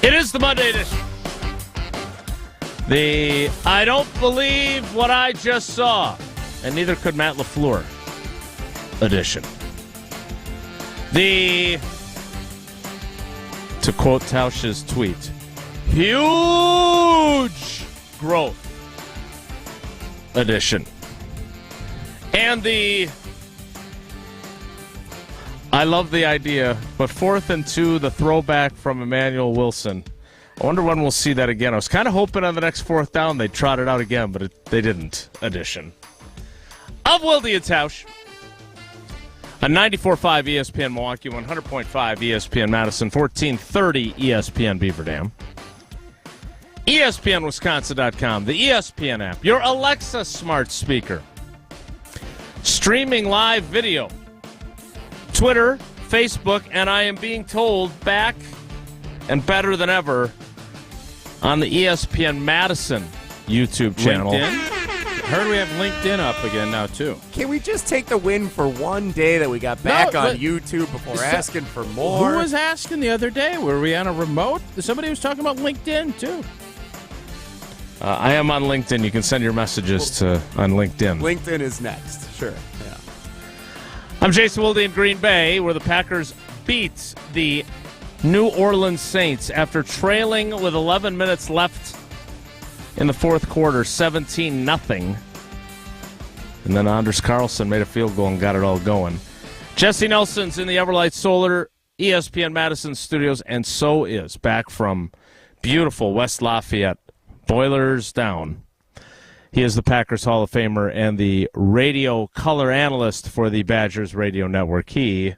It is the Monday edition. The I don't believe what I just saw, and neither could Matt LaFleur edition. The, to quote Tausch's tweet, huge growth edition. And the, I love the idea, but 4th and 2, the throwback from Emmanuel Wilson. I wonder when we'll see that again. I was kind of hoping on the next 4th down they'd trot it out again, but they didn't. Edition of Wilde and Tausch on 94.5 ESPN Milwaukee, 100.5 ESPN Madison, 1430 ESPN Beaver Dam, ESPNWisconsin.com, the ESPN app, your Alexa smart speaker, streaming live video, Twitter, Facebook, and I am being told back and better than ever on the ESPN Madison YouTube channel. LinkedIn? Heard we have LinkedIn up again now, too. Can we just take the win for one day that we got back on YouTube before asking for more? Who was asking the other day? Were we on a remote? Somebody was talking about LinkedIn, too. I am on LinkedIn. You can send your messages on LinkedIn. LinkedIn is next. Sure. Yeah. I'm Jason Wilde in Green Bay, where the Packers beat the New Orleans Saints after trailing with 11 minutes left in the fourth quarter, 17-0. And then Anders Carlson made a field goal and got it all going. Jesse Nelson's in the Everlight Solar ESPN Madison studios, and so is back from beautiful West Lafayette, Boilers down. He is the Packers Hall of Famer and the radio color analyst for the Badgers radio network. He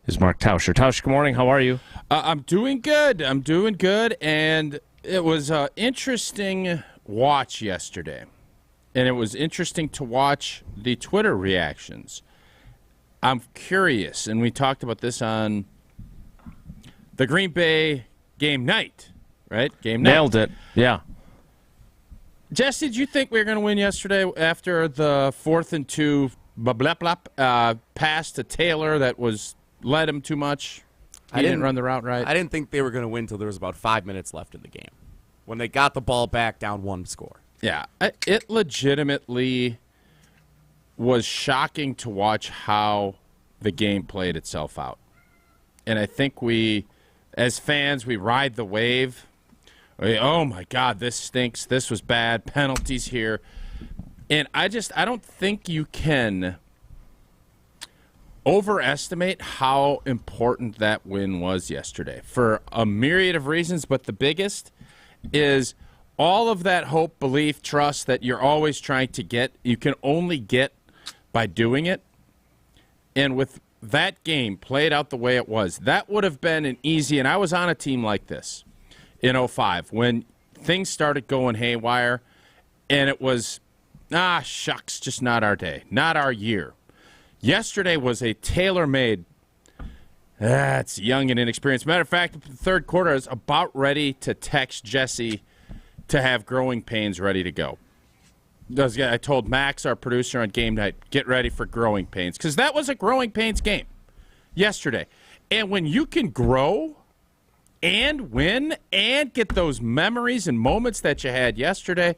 is Mark Tauscher. Tausch, good morning. How are you? I'm doing good. And it was an interesting watch yesterday. And it was interesting to watch the Twitter reactions. I'm curious, and we talked about this on the Green Bay game night, right? Game night. Nailed it, yeah. Jesse, did you think we were going to win yesterday after the 4th and 2 pass to Taylor that led him too much? He didn't run the route right. I didn't think they were going to win until there was about 5 minutes left in the game, when they got the ball back down one score. Yeah, it legitimately was shocking to watch how the game played itself out. And I think we, as fans, we ride the wave. Oh, my God, this stinks. This was bad. Penalties here. And I don't think you can overestimate how important that win was yesterday for a myriad of reasons, but the biggest is all of that hope, belief, trust that you're always trying to get, you can only get by doing it. And with that game played out the way it was, that would have been an easy, and I was on a team like this in 2005 when things started going haywire, and it was, shucks, just not our day, not our year. Yesterday was a tailor-made, it's young and inexperienced. Matter of fact, the third quarter, I was about ready to text Jesse to have growing pains ready to go. I told Max, our producer on game night, get ready for growing pains, because that was a growing pains game yesterday. And when you can grow and win and get those memories and moments that you had yesterday,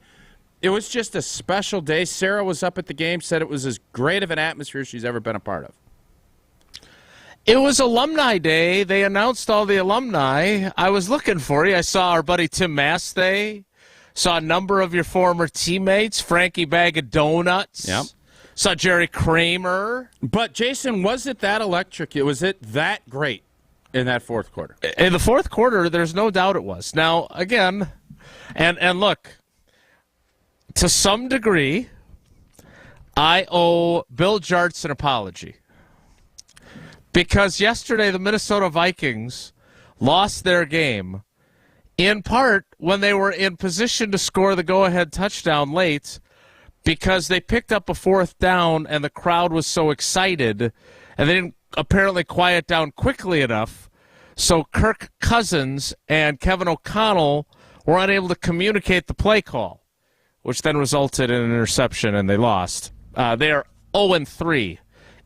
it was just a special day. Sarah was up at the game, said it was as great of an atmosphere she's ever been a part of. It was Alumni Day. They announced all the alumni. I was looking for you. I saw our buddy Tim Masthay. Saw a number of your former teammates. Frankie Bag of Donuts. Yep. Saw Jerry Kramer. But, Jason, was it that electric? Was it that great in that fourth quarter? In the fourth quarter, there's no doubt it was. Now, again, and look, to some degree, I owe Bill Jartz an apology. Because yesterday the Minnesota Vikings lost their game in part when they were in position to score the go-ahead touchdown late because they picked up a fourth down and the crowd was so excited and they didn't apparently quiet down quickly enough. So Kirk Cousins and Kevin O'Connell were unable to communicate the play call, which then resulted in an interception and they lost. They are 0-3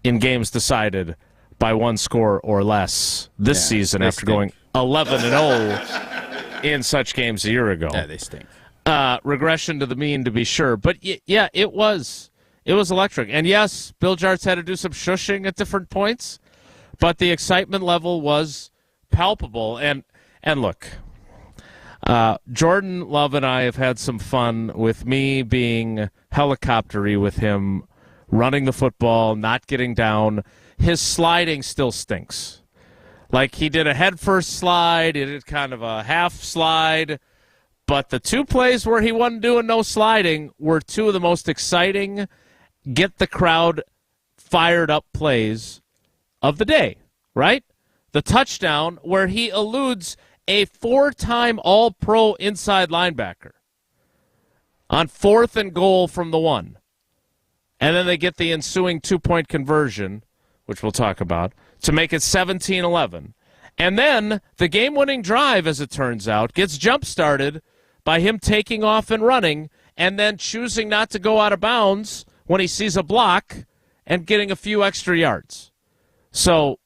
in games decided by one score or less this season after going 11-0 in such games a year ago. Yeah, they stink. Regression to the mean, to be sure. But yeah, it was electric. And yes, Bill Jartz had to do some shushing at different points, but the excitement level was palpable. And look, Jordan Love and I have had some fun with me being helicoptery with him, running the football, not getting down. His sliding still stinks. Like, he did a head-first slide, he did kind of a half slide, but the two plays where he wasn't doing no sliding were two of the most exciting, get the crowd fired up plays of the day, right? The touchdown where he eludes a 4-time All-Pro inside linebacker on 4th and goal from the 1. And then they get the ensuing 2-point conversion, which we'll talk about, to make it 17-11. And then the game-winning drive, as it turns out, gets jump-started by him taking off and running and then choosing not to go out of bounds when he sees a block and getting a few extra yards. So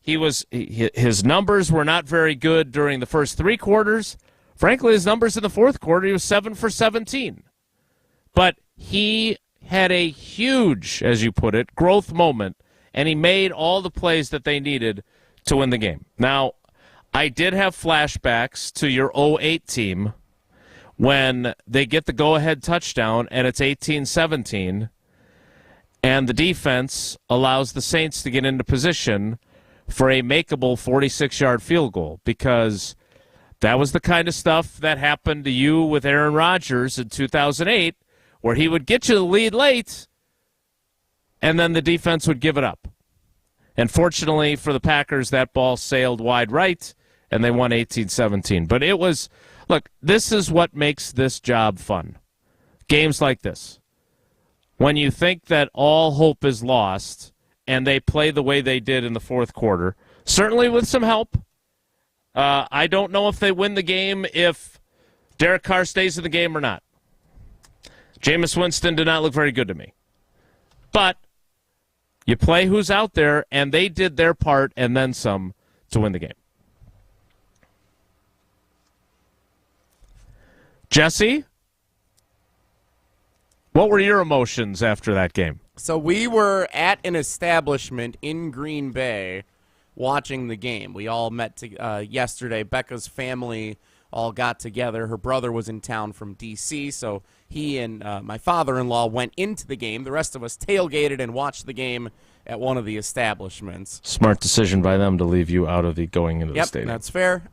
his numbers were not very good during the first 3 quarters. Frankly, his numbers in the fourth quarter, he was 7 for 17. But he had a huge, as you put it, growth moment, and he made all the plays that they needed to win the game. Now, I did have flashbacks to your 08 team when they get the go-ahead touchdown, and it's 18-17, and the defense allows the Saints to get into position for a makeable 46-yard field goal, because that was the kind of stuff that happened to you with Aaron Rodgers in 2008, where he would get you the lead late, and then the defense would give it up. And fortunately for the Packers, that ball sailed wide right, and they won 18-17. But it was, look, this is what makes this job fun. Games like this. When you think that all hope is lost, and they play the way they did in the fourth quarter, certainly with some help. I don't know if they win the game if Derek Carr stays in the game or not. Jameis Winston did not look very good to me. But you play who's out there, and they did their part and then some to win the game. Jesse, what were your emotions after that game? So we were at an establishment in Green Bay watching the game. We all met yesterday. Becca's family all got together. Her brother was in town from D.C., so he and my father-in-law went into the game. The rest of us tailgated and watched the game at one of the establishments. Smart decision by them to leave you out of the going into the stadium. Yep, that's fair.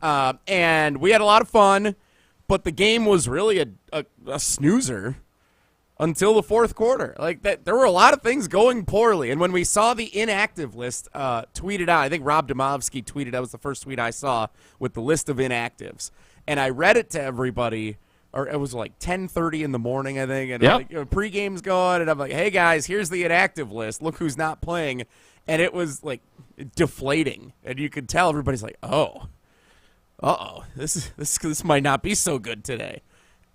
And we had a lot of fun, but the game was really a snoozer until the fourth quarter. Like, that, there were a lot of things going poorly. And when we saw the inactive list tweeted out, I think Rob Domofsky tweeted, that was the first tweet I saw with the list of inactives. And I read it to everybody, or it was like 10:30 in the morning, I think. And like, pregame's going, and I'm like, hey, guys, here's the inactive list. Look who's not playing. And it was, like, deflating. And you could tell everybody's like, this might not be so good today.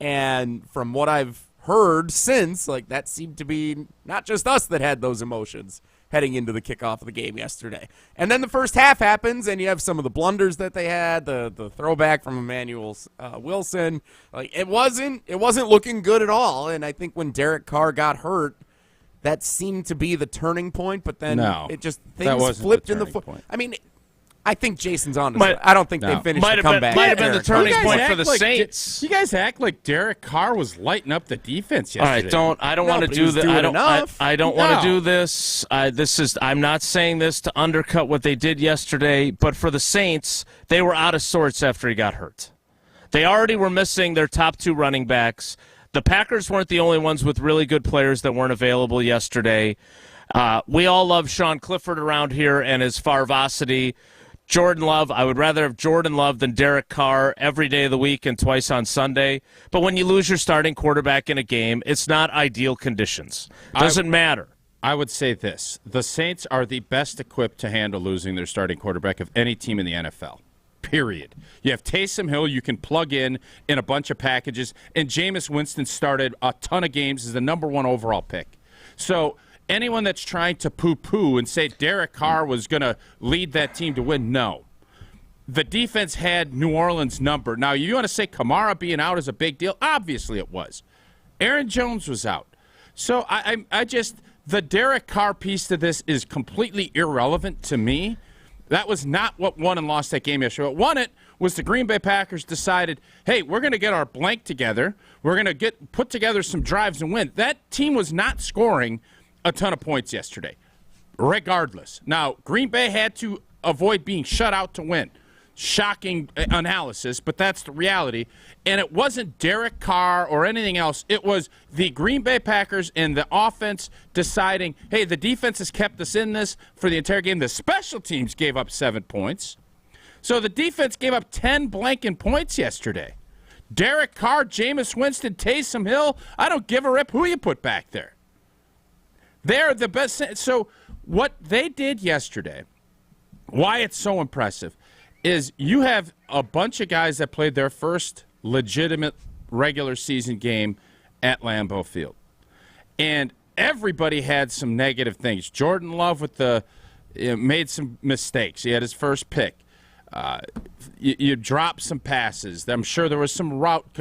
And from what I've heard since, like, that seemed to be not just us that had those emotions heading into the kickoff of the game yesterday. And then the first half happens, and you have some of the blunders that they had, the throwback from Emmanuel Wilson. Like, it wasn't looking good at all. And I think when Derek Carr got hurt, that seemed to be the turning point. But then it just things flipped in the point. I mean, I think Jason's on to I don't think they finished the comeback. Might have been the turning point for the Saints. You guys act like Derek Carr was lighting up the defense yesterday. All right, I don't want to do this. I don't want to do this. I'm not saying this to undercut what they did yesterday, but for the Saints, they were out of sorts after he got hurt. They already were missing their top 2 running backs. The Packers weren't the only ones with really good players that weren't available yesterday. We all love Sean Clifford around here and his Farvosity. Jordan Love, I would rather have Jordan Love than Derek Carr every day of the week and twice on Sunday. But when you lose your starting quarterback in a game, it's not ideal conditions. Doesn't matter. I would say this. The Saints are the best equipped to handle losing their starting quarterback of any team in the NFL. Period. You have Taysom Hill you can plug in a bunch of packages, and Jameis Winston started a ton of games as the number 1 overall pick. So anyone that's trying to poo-poo and say Derek Carr was going to lead that team to win, no. the defense had New Orleans numbered. Now, you want to say Kamara being out is a big deal? Obviously it was. Aaron Jones was out. So I just, the Derek Carr piece to this is completely irrelevant to me. That was not what won and lost that game yesterday. What won it was the Green Bay Packers decided, hey, we're going to get our blank together. We're going to put together some drives and win. That team was not scoring a ton of points yesterday, regardless. Now, Green Bay had to avoid being shut out to win. Shocking analysis, but that's the reality. And it wasn't Derek Carr or anything else. It was the Green Bay Packers and the offense deciding, hey, the defense has kept us in this for the entire game. The special teams gave up 7 points. So the defense gave up 10 blanking points yesterday. Derek Carr, Jameis Winston, Taysom Hill, I don't give a rip who you put back there. They're the best. So what they did yesterday, why it's so impressive, is you have a bunch of guys that played their first legitimate regular season game at Lambeau Field. And everybody had some negative things. Jordan Love made some mistakes. He had his first pick. You dropped some passes. I'm sure there was some route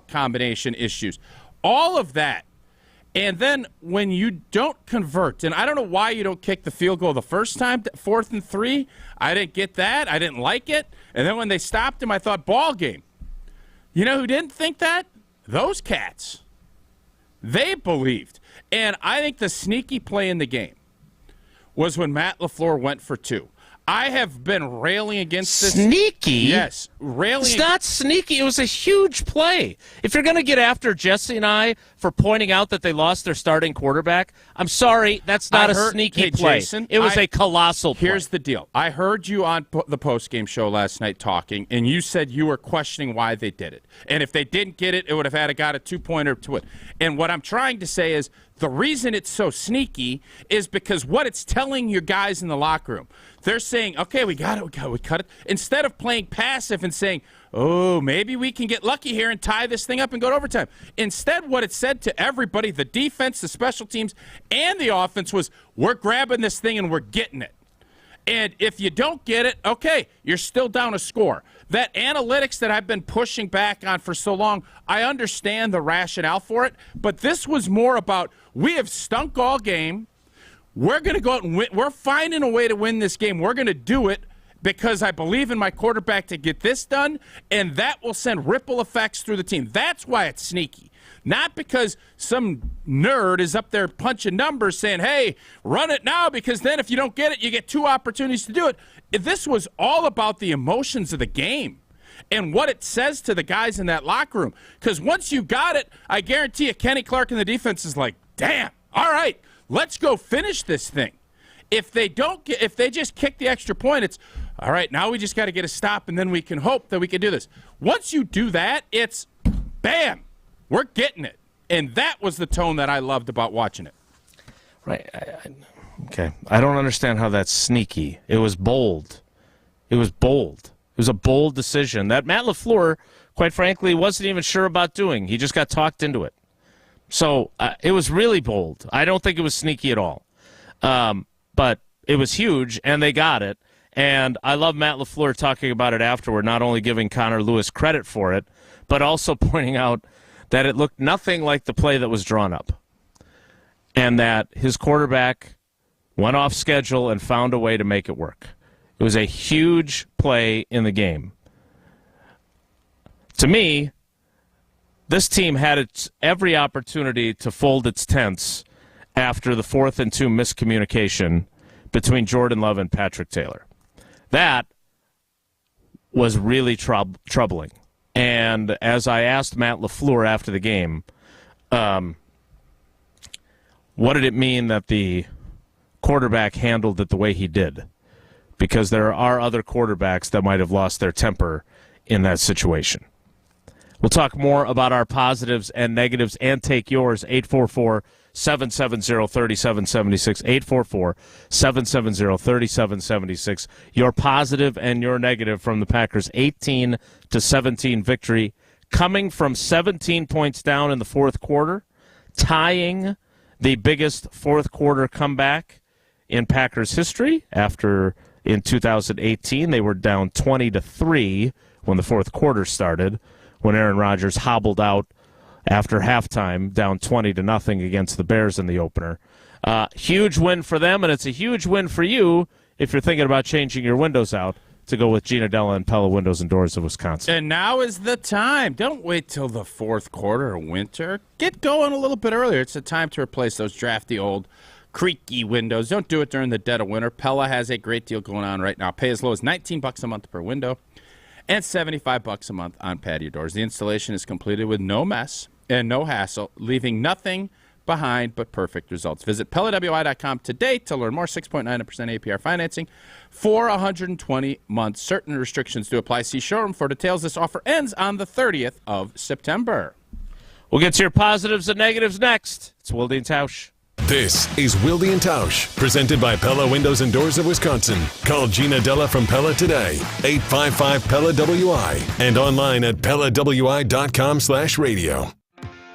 combination issues. All of that. And then when you don't convert, and I don't know why you don't kick the field goal the first time, 4th and 3. I didn't get that. I didn't like it. And then when they stopped him, I thought, ball game. You know who didn't think that? Those cats. They believed. And I think the sneaky play in the game was when Matt LaFleur went for 2. I have been railing against this. Sneaky? Yes. It's not sneaky. It was a huge play. If you're going to get after Jesse and I for pointing out that they lost their starting quarterback, I'm sorry, that's not a sneaky play. Jason, it was a colossal play. Here's the deal. I heard you on the postgame show last night talking, and you said you were questioning why they did it. And if they didn't get it, it would have got a 2-pointer to it. And what I'm trying to say is the reason it's so sneaky is because what it's telling your guys in the locker room. They're saying, okay, we got it, we cut it. Instead of playing passive and saying, oh, maybe we can get lucky here and tie this thing up and go to overtime. Instead, what it said to everybody, the defense, the special teams, and the offense was, we're grabbing this thing and we're getting it. And if you don't get it, okay, you're still down a score. That analytics that I've been pushing back on for so long, I understand the rationale for it, but this was more about we have stunk all game. We're going to go out and win. We're finding a way to win this game. We're going to do it because I believe in my quarterback to get this done, and that will send ripple effects through the team. That's why it's sneaky. Not because some nerd is up there punching numbers saying, hey, run it now because then if you don't get it, you get 2 opportunities to do it. This was all about the emotions of the game and what it says to the guys in that locker room. Because once you got it, I guarantee you Kenny Clark and the defense is like, damn, all right, let's go finish this thing. If they just kick the extra point, it's all right, now we just got to get a stop and then we can hope that we can do this. Once you do that, it's bam, we're getting it. And that was the tone that I loved about watching it. Right. Okay. I don't understand how that's sneaky. It was bold. It was a bold decision that Matt LaFleur, quite frankly, wasn't even sure about doing. He just got talked into it. So it was really bold. I don't think it was sneaky at all. But it was huge, and they got it. And I love Matt LaFleur talking about it afterward, not only giving Connor Lewis credit for it, but also pointing out that it looked nothing like the play that was drawn up. And that his quarterback went off schedule and found a way to make it work. It was a huge play in the game. To me, this team had every opportunity to fold its tents after the 4th and 2 miscommunication between Jordan Love and Patrick Taylor. That was really troubling. And as I asked Matt LaFleur after the game, what did it mean that the quarterback handled it the way he did? Because there are other quarterbacks that might have lost their temper in that situation. We'll talk more about our positives and negatives and take yours, 844-770-3776, 844-770-3776. Your positive and your negative from the Packers' 18-17 victory, coming from 17 points down in the fourth quarter, tying the biggest fourth quarter comeback in Packers history after In 2018, they were down 20-3 when the fourth quarter started, when Aaron Rodgers hobbled out after halftime, down 20-0 against the Bears in the opener. Huge win for them, and it's a huge win for you if you're thinking about changing your windows out to go with Gina Della and Pella Windows and Doors of Wisconsin. And now is the time. Don't wait till the fourth quarter of winter. Get going a little bit earlier. It's the time to replace those drafty old creaky windows. Don't do it during the dead of winter. Pella has a great deal going on right now. Pay as low as $19 a month per window and $75 a month on patio doors. The installation is completed with no mess and no hassle, leaving nothing behind but perfect results. Visit PellaWI.com today to learn more. 6.9% APR financing for 120 months. Certain restrictions do apply. See showroom for details. This offer ends on the 30th of September. We'll get to your positives and negatives next. It's Wilde and Tausch. This is Wilde and Tausch, presented by Pella Windows and Doors of Wisconsin. Call Gina Della from Pella today, 855-PELLA-WI, and online at PellaWI.com/radio.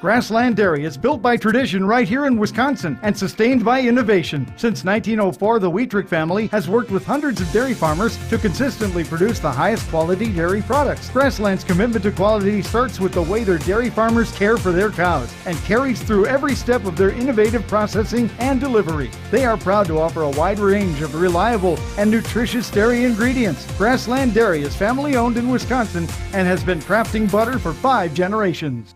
Grassland Dairy is built by tradition right here in Wisconsin and sustained by innovation. Since 1904, the Wheatrick family has worked with hundreds of dairy farmers to consistently produce the highest quality dairy products. Grassland's commitment to quality starts with the way their dairy farmers care for their cows and carries through every step of their innovative processing and delivery. They are proud to offer a wide range of reliable and nutritious dairy ingredients. Grassland Dairy is family owned in Wisconsin and has been crafting butter for 5 generations.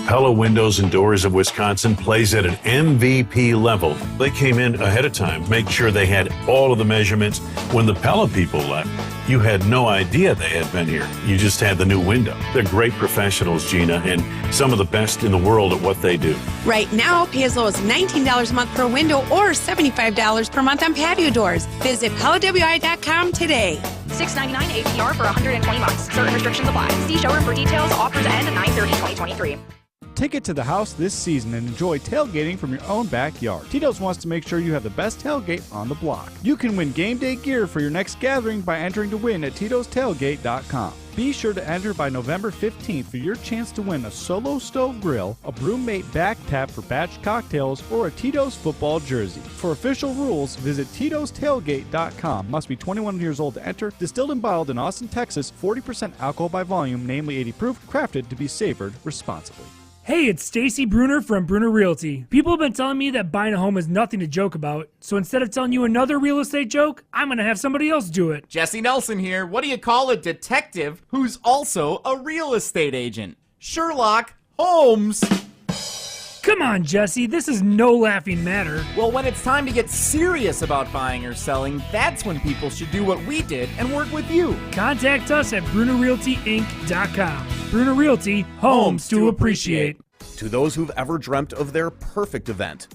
Pella Windows and Doors of Wisconsin plays at an MVP level. They came in ahead of time, make sure they had all of the measurements. When the Pella people left, you had no idea they had been here. You just had the new window. They're great professionals, Gina, and some of the best in the world at what they do. Right now, pay as low as $19 a month per window or $75 per month on patio doors. Visit PellaWI.com today. $6.99 APR for 120 months. Certain restrictions apply. See showroom for details. Offers end 9/30/2023. Take it to the house this season and enjoy tailgating from your own backyard. Tito's wants to make sure you have the best tailgate on the block. You can win game day gear for your next gathering by entering to win at Tito'sTailgate.com. Be sure to enter by November 15th for your chance to win a Solo Stove Grill, a Brewmate back tap for batch cocktails, or a Tito's football jersey. For official rules, visit Tito'sTailgate.com. Must be 21 years old to enter. Distilled and bottled in Austin, Texas. 40% alcohol by volume, namely 80 proof. Crafted to be savored responsibly. Hey, it's Stacy Bruner from Bruner Realty. People have been telling me that buying a home is nothing to joke about, so instead of telling you another real estate joke, I'm going to have somebody else do it. Jesse Nelson here. What do you call a detective who's also a real estate agent? Sherlock Holmes. Come on, Jesse, this is no laughing matter. Well, when it's time to get serious about buying or selling, that's when people should do what we did and work with you. Contact us at BrunerRealtyInc.com. Bruner Realty, homes to appreciate. To those who've ever dreamt of their perfect event,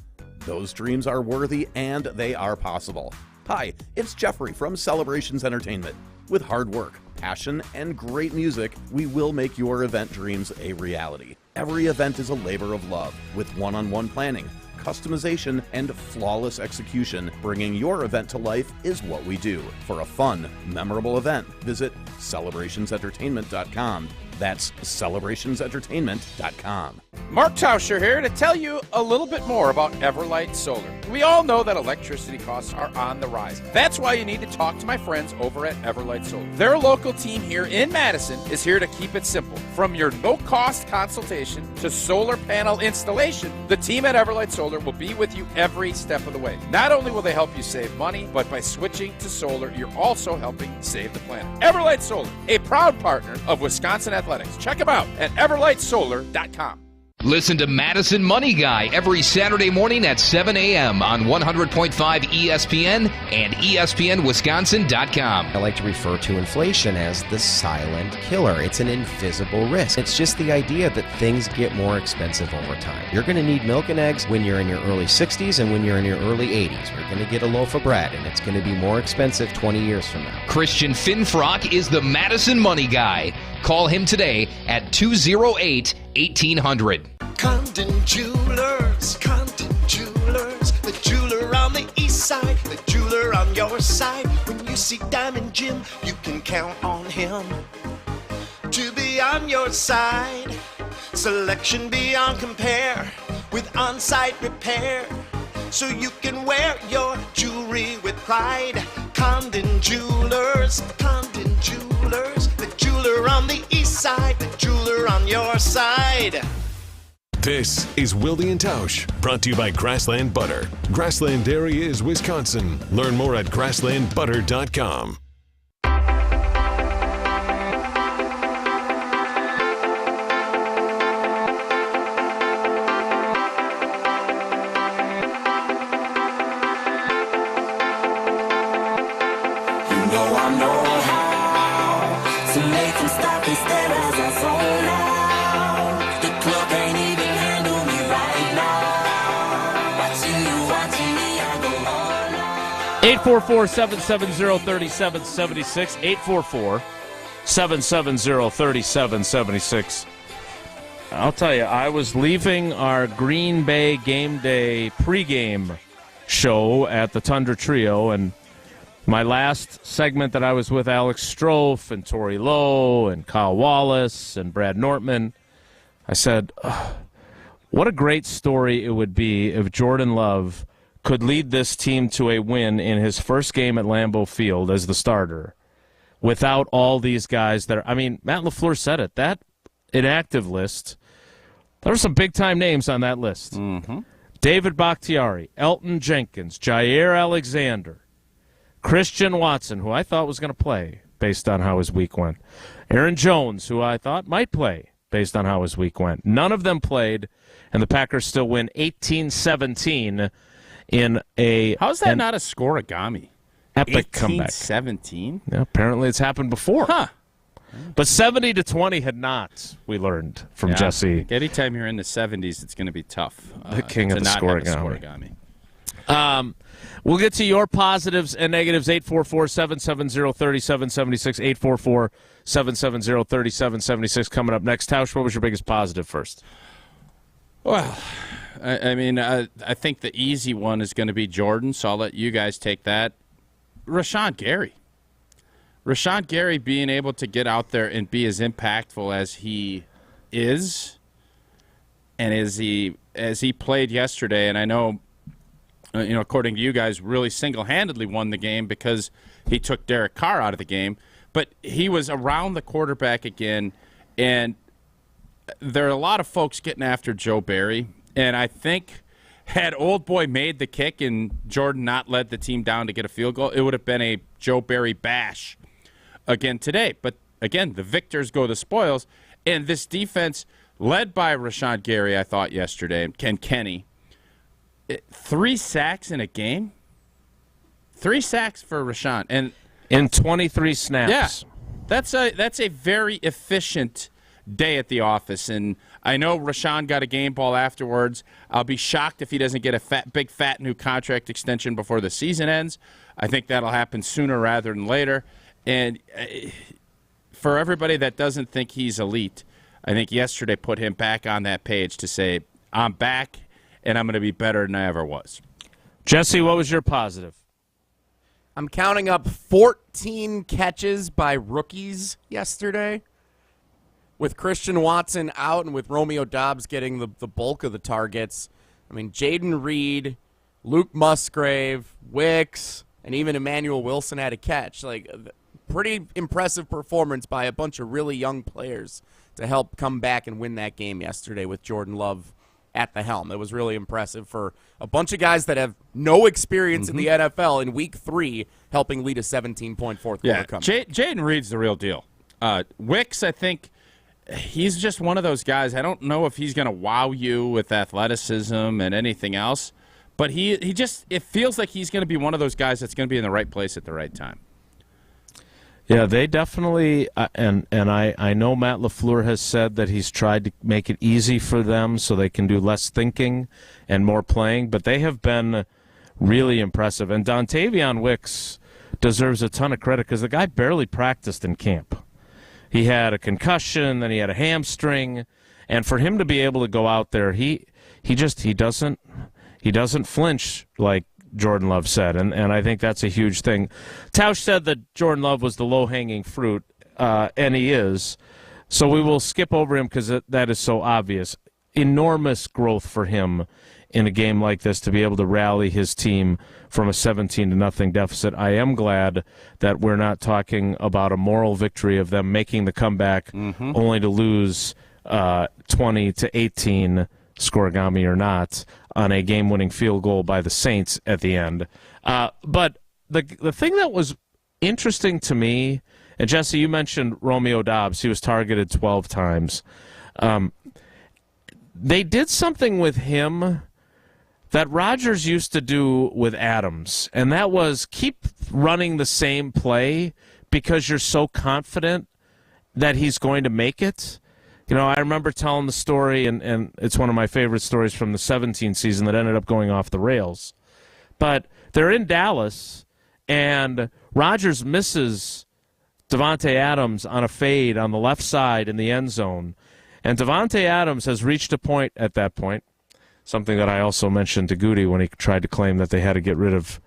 those dreams are worthy and they are possible. Hi, it's Jeffrey from Celebrations Entertainment. With hard work, passion, and great music, we will make your event dreams a reality. Every event is a labor of love, with one-on-one planning, customization, and flawless execution. Bringing your event to life is what we do. For a fun, memorable event, visit celebrationsentertainment.com. That's celebrationsentertainment.com. Mark Tauscher here to tell you a little bit more about Everlight Solar. We all know that electricity costs are on the rise. That's why you need to talk to my friends over at Everlight Solar. Their local team here in Madison is here to keep it simple. From your no-cost consultation to solar panel installation, the team at Everlight Solar will be with you every step of the way. Not only will they help you save money, but by switching to solar, you're also helping save the planet. Everlight Solar, a proud partner of Wisconsin Athletics. Check them out at everlightsolar.com. Listen to Madison Money Guy every Saturday morning at 7 a.m. on 100.5 ESPN and ESPNWisconsin.com. I like to refer to inflation as the silent killer. It's an invisible risk. It's just the idea that things get more expensive over time. You're going to need milk and eggs when you're in your early 60s and when you're in your early 80s. You're going to get a loaf of bread, and it's going to be more expensive 20 years from now. Christian Finfrock is the Madison Money Guy. Call him today at 208-1800. Condon Jewelers, the jeweler on the east side, the jeweler on your side. When you see Diamond Jim, you can count on him to be on your side. Selection beyond compare with on-site repair, so you can wear your jewelry with pride. Condon Jewelers, Condon Jewelers, the jeweler on the east side, the jeweler on your side. This is Wilde and Tausch, brought to you by Grassland Butter. Grassland Dairy is Wisconsin. Learn more at grasslandbutter.com. Eight 844-770-3776. 844-770-3776. I'll tell you, I was leaving our Green Bay game day pregame show at the Tundra Trio, and my last segment that I was with Alex Strofe and Tori Lowe and Kyle Wallace and Brad Nortman, I said, what a great story it would be if Jordan Love could lead this team to a win in his first game at Lambeau Field as the starter without all these guys that are, I mean, Matt LaFleur said it, that inactive list, there are some big-time names on that list. Mm-hmm. David Bakhtiari, Elton Jenkins, Jair Alexander, Christian Watson, who I thought was going to play based on how his week went, Aaron Jones, who I thought might play based on how his week went. None of them played, and the Packers still win 18-17 in a... How's that not a scorigami? Epic comeback. 18-17? Yeah, apparently it's happened before. Huh. But 70-20 had not, we learned from Jesse. Anytime you're in the 70s, it's going to be tough. The king of the scorigami. We'll get to your positives and negatives. 844-770-3776. 844-770-3776 coming up next. Tausch, what was your biggest positive first? Well, I think the easy one is going to be Jordan, so I'll let you guys take that. Rashawn Gary being able to get out there and be as impactful as he is, and as he played yesterday. And I know, according to you guys, really single-handedly won the game because he took Derek Carr out of the game. But he was around the quarterback again, and there are a lot of folks getting after Joe Barry. And I think had Old Boy made the kick and Jordan not led the team down to get a field goal, it would have been a Joe Barry bash again today. But, again, the victors go the spoils. And this defense, led by Rashawn Gary, I thought yesterday, and Ken Kenny, 3 sacks in a game? 3 sacks for Rashawn. And in 23 snaps. Yeah, that's a very efficient day at the office. And I know Rashawn got a game ball afterwards. I'll be shocked if he doesn't get a big fat new contract extension before the season ends. I think that'll happen sooner rather than later. And for everybody that doesn't think he's elite, I think yesterday put him back on that page to say, I'm back and I'm going to be better than I ever was. Jesse, what was your positive? I'm counting up 14 catches by rookies yesterday. With Christian Watson out and with Romeo Doubs getting the bulk of the targets. I mean, Jaden Reed, Luke Musgrave, Wicks, and even Emmanuel Wilson had a catch. Like, pretty impressive performance by a bunch of really young players to help come back and win that game yesterday with Jordan Love at the helm. It was really impressive for a bunch of guys that have no experience in the NFL in Week 3 helping lead a 17-point fourth quarter comeback. Jaden Reed's the real deal. Wicks, I think, he's just one of those guys. I don't know if he's going to wow you with athleticism and anything else, but he just, it feels like he's going to be one of those guys that's going to be in the right place at the right time. Yeah, they definitely, and I know Matt LaFleur has said that he's tried to make it easy for them so they can do less thinking and more playing, but they have been really impressive. And Dontavion Wicks deserves a ton of credit because the guy barely practiced in camp. He had a concussion, then he had a hamstring, and for him to be able to go out there, he doesn't flinch like Jordan Love said, and I think that's a huge thing. Tausch said that Jordan Love was the low-hanging fruit, and he is. So we will skip over him because that is so obvious. Enormous growth for him in a game like this to be able to rally his team from a 17-0 deficit. I am glad that we're not talking about a moral victory of them making the comeback only to lose 20-18, scoregami or not, on a game-winning field goal by the Saints at the end. But the thing that was interesting to me, and Jesse, you mentioned Romeo Doubs. He was targeted 12 times. They did something with him that Rodgers used to do with Adams, and that was keep running the same play because you're so confident that he's going to make it. You know, I remember telling the story, and it's one of my favorite stories from the 17 season that ended up going off the rails. But they're in Dallas, and Rodgers misses Davante Adams on a fade on the left side in the end zone. And Davante Adams has reached a point at that point, something that I also mentioned to Goody when he tried to claim that they had to get rid of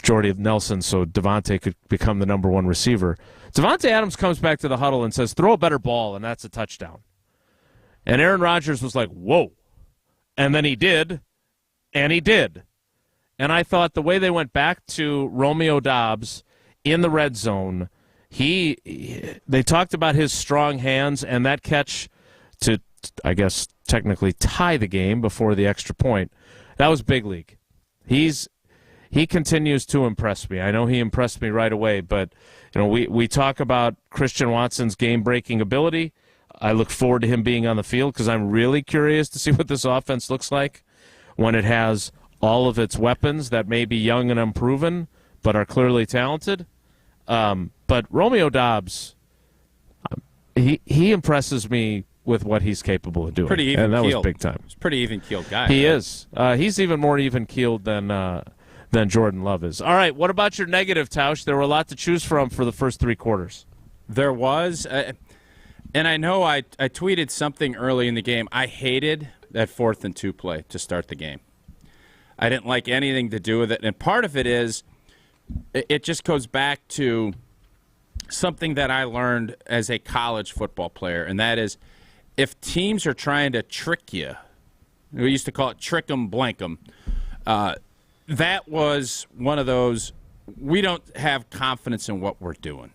Jordy Nelson so Davante could become the number one receiver. Davante Adams comes back to the huddle and says, throw a better ball, and that's a touchdown. And Aaron Rodgers was like, whoa. And then he did, and he did. And I thought the way they went back to Romeo Doubs in the red zone, they talked about his strong hands and that catch to, I guess, technically tie the game before the extra point. That was big league. He continues to impress me. I know he impressed me right away, but you know, we talk about Christian Watson's game-breaking ability. I look forward to him being on the field because I'm really curious to see what this offense looks like when it has all of its weapons that may be young and unproven but are clearly talented. But Romeo Doubs, he impresses me with what he's capable of doing. Pretty even and that keeled. was big time. He's a pretty even-keeled guy. He right? is. He's even more even-keeled than Jordan Love is. All right, what about your negative, Tausch? There were a lot to choose from for the first three quarters. There was, and I know I tweeted something early in the game. I hated that 4th and 2 play to start the game. I didn't like anything to do with it, and part of it is it just goes back to something that I learned as a college football player, and that is if teams are trying to trick you, we used to call it trick 'em, blank 'em, that was one of those, we don't have confidence in what we're doing.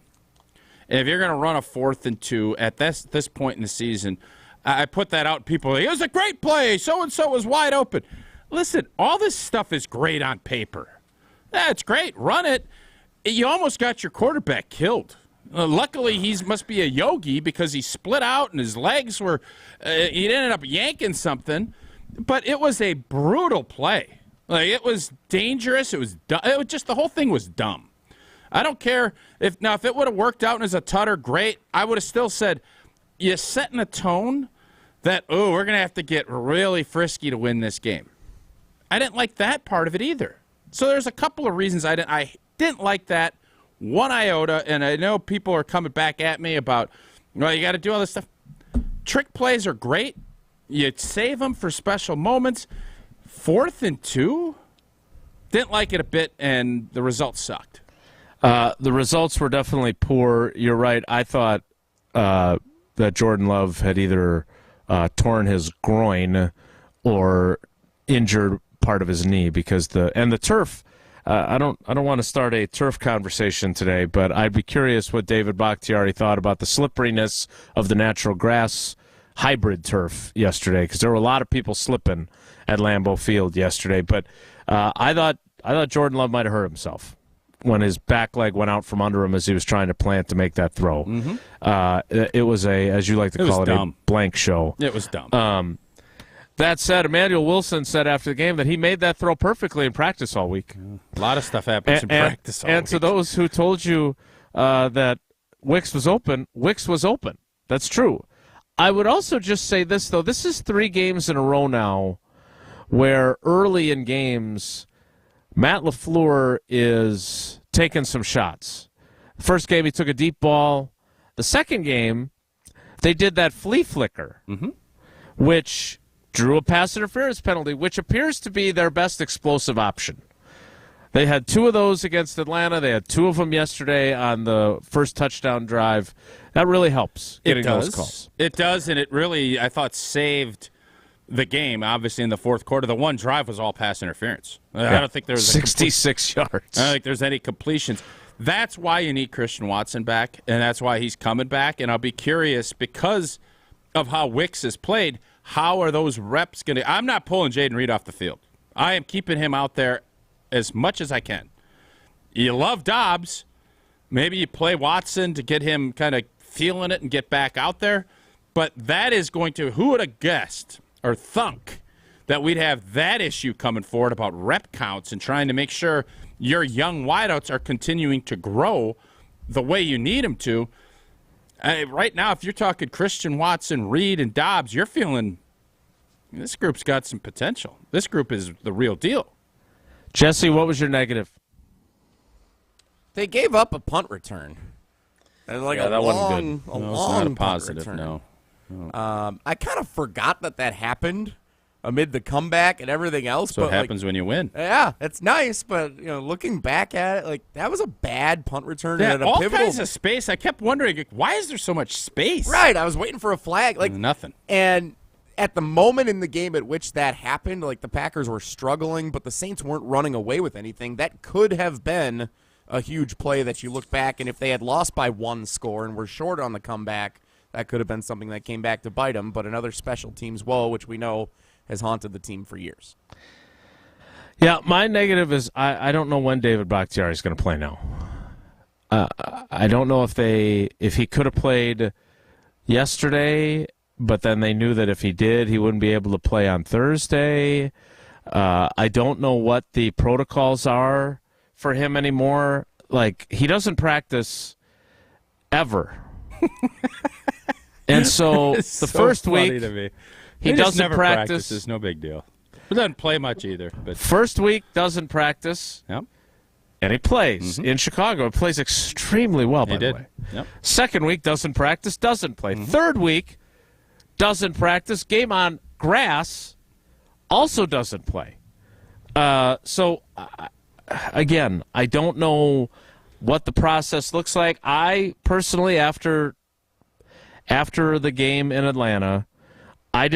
And if you're going to run a 4th and 2 at this point in the season, I put that out, people are like, it was a great play, so-and-so was wide open. Listen, all this stuff is great on paper. That's great, run it. You almost got your quarterback killed. Luckily, he must be a yogi because he split out and his legs were he ended up yanking something. But it was a brutal play. Like, it was dangerous. It was dumb. It was just, the whole thing was dumb. I don't care if it would have worked out as a tutter, great. I would have still said, you're setting a tone that, we're going to have to get really frisky to win this game. I didn't like that part of it either. So there's a couple of reasons I didn't like that one iota, and I know people are coming back at me about, well, you got to do all this stuff. Trick plays are great. You save them for special moments. 4th and 2? Didn't like it a bit, and the results sucked. The results were definitely poor. You're right. I thought that Jordan Love had either torn his groin or injured part of his knee because the turf. I don't want to start a turf conversation today, but I'd be curious what David Bakhtiari thought about the slipperiness of the natural grass hybrid turf yesterday, because there were a lot of people slipping at Lambeau Field yesterday. But I thought Jordan Love might have hurt himself when his back leg went out from under him as he was trying to plant to make that throw. It was as you like to call it, a blank show. It was dumb. That said, Emmanuel Wilson said after the game that he made that throw perfectly in practice all week. A lot of stuff happens in practice all week. And to those who told you that Wicks was open, Wicks was open. That's true. I would also just say this, though. This is 3 games in a row now where early in games Matt LaFleur is taking some shots. The first game he took a deep ball. The second game they did that flea flicker, which drew a pass interference penalty, which appears to be their best explosive option. They had 2 of those against Atlanta. They had 2 of them yesterday on the first touchdown drive. That really helps getting those calls. It does, and it really, I thought, saved the game, obviously, in the fourth quarter. The one drive was all pass interference. I don't think there was 66 yards. I don't think there's any completions. That's why you need Christian Watson back, and that's why he's coming back. And I'll be curious, because of how Wicks has played, how are those reps going to – I'm not pulling Jaden Reed off the field. I am keeping him out there as much as I can. You love Dobbs. Maybe you play Watson to get him kind of feeling it and get back out there. But that is going to – who would have guessed or thunk that we'd have that issue coming forward about rep counts and trying to make sure your young wideouts are continuing to grow the way you need them to. Right now, if you're talking Christian Watson, Reed, and Dobbs, you're feeling this group's got some potential. This group is the real deal. Jesse, what was your negative? They gave up a punt return. Like that wasn't good. A No, long it's not a punt positive, return. no. I kind of forgot that happened amid the comeback and everything else. So it happens when you win. Yeah, it's nice, but looking back at it, that was a bad punt return. Yeah, and all pivotal kinds of space. I kept wondering, why is there so much space? Right, I was waiting for a flag. Nothing. And at the moment in the game at which that happened, the Packers were struggling, but the Saints weren't running away with anything. That could have been a huge play that you look back, and if they had lost by one score and were short on the comeback, that could have been something that came back to bite them. But another special teams woe, which we know has haunted the team for years. Yeah, my negative is I don't know when David Bakhtiari is going to play now. I don't know if he could have played yesterday, but then they knew that if he did, he wouldn't be able to play on Thursday. I don't know what the protocols are for him anymore. He doesn't practice ever. And so the first week he doesn't never practice. It's no big deal. He doesn't play much either. But First week doesn't practice. Yep. And he plays in Chicago. He plays extremely well, by the way. Yep. Second week doesn't practice, doesn't play. Third week doesn't practice. Game on grass also doesn't play. Again, I don't know what the process looks like. I personally, after the game in Atlanta, I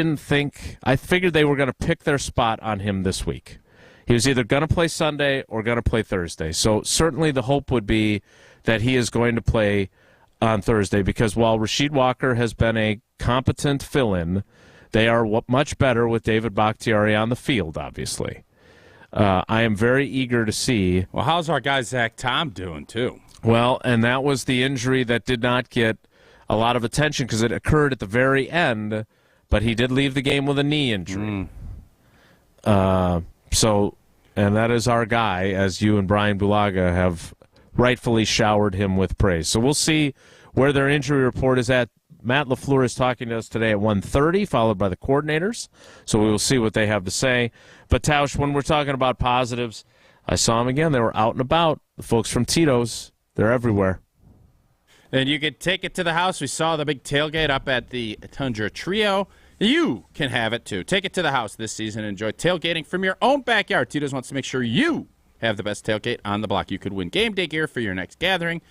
figured they were going to pick their spot on him this week. He was either going to play Sunday or going to play Thursday. So certainly the hope would be that he is going to play on Thursday, because while Rasheed Walker has been a competent fill-in, they are much better with David Bakhtiari on the field, obviously. I am very eager to see. Well, how's our guy Zach Tom doing, too? Well, and that was the injury that did not get a lot of attention because it occurred at the very end, but he did leave the game with a knee injury. And that is our guy, as you and Brian Bulaga have rightfully showered him with praise. So we'll see where their injury report is at. Matt LaFleur is talking to us today at 1:30, followed by the coordinators. So we will see what they have to say. But, Tausch, when we're talking about positives, I saw them again. They were out and about. The folks from Tito's, they're everywhere. And you could take it to the house. We saw the big tailgate up at the Tundra Trio. You can have it, too. Take it to the house this season and enjoy tailgating from your own backyard. Tito's wants to make sure you have the best tailgate on the block. You could win game day gear for your next gathering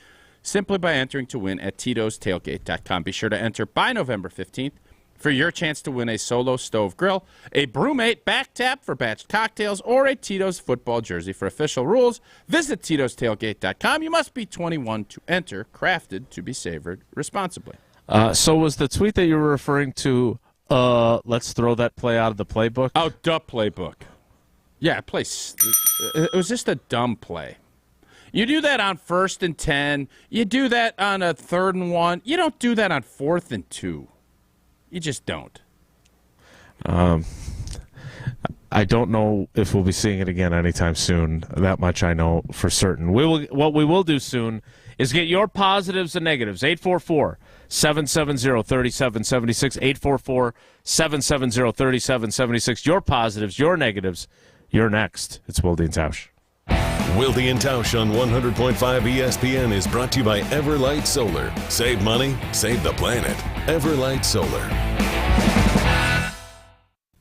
simply by entering to win at Tito'sTailgate.com. Be sure to enter by November 15th for your chance to win a Solo Stove Grill, a Brewmate back tap for batched cocktails, or a Tito's football jersey. For official rules, visit Tito'sTailgate.com. You must be 21 to enter, crafted to be savored responsibly. So was the tweet that you were referring to, let's throw that play out of the playbook? Oh, the playbook. Yeah, it was just a dumb play. You do that on 1st and 10. You do that on a 3rd and 1. You don't do that on 4th and 2. You just don't. I don't know if we'll be seeing it again anytime soon. That much I know for certain. What we will do soon is get your positives and negatives. 844-770-3776. 844-770-3776. Your positives, your negatives. You're next. It's Wilde and Tausch. Wilde and Tausch on 100.5 ESPN is brought to you by Everlight Solar. Save money, save the planet. Everlight Solar.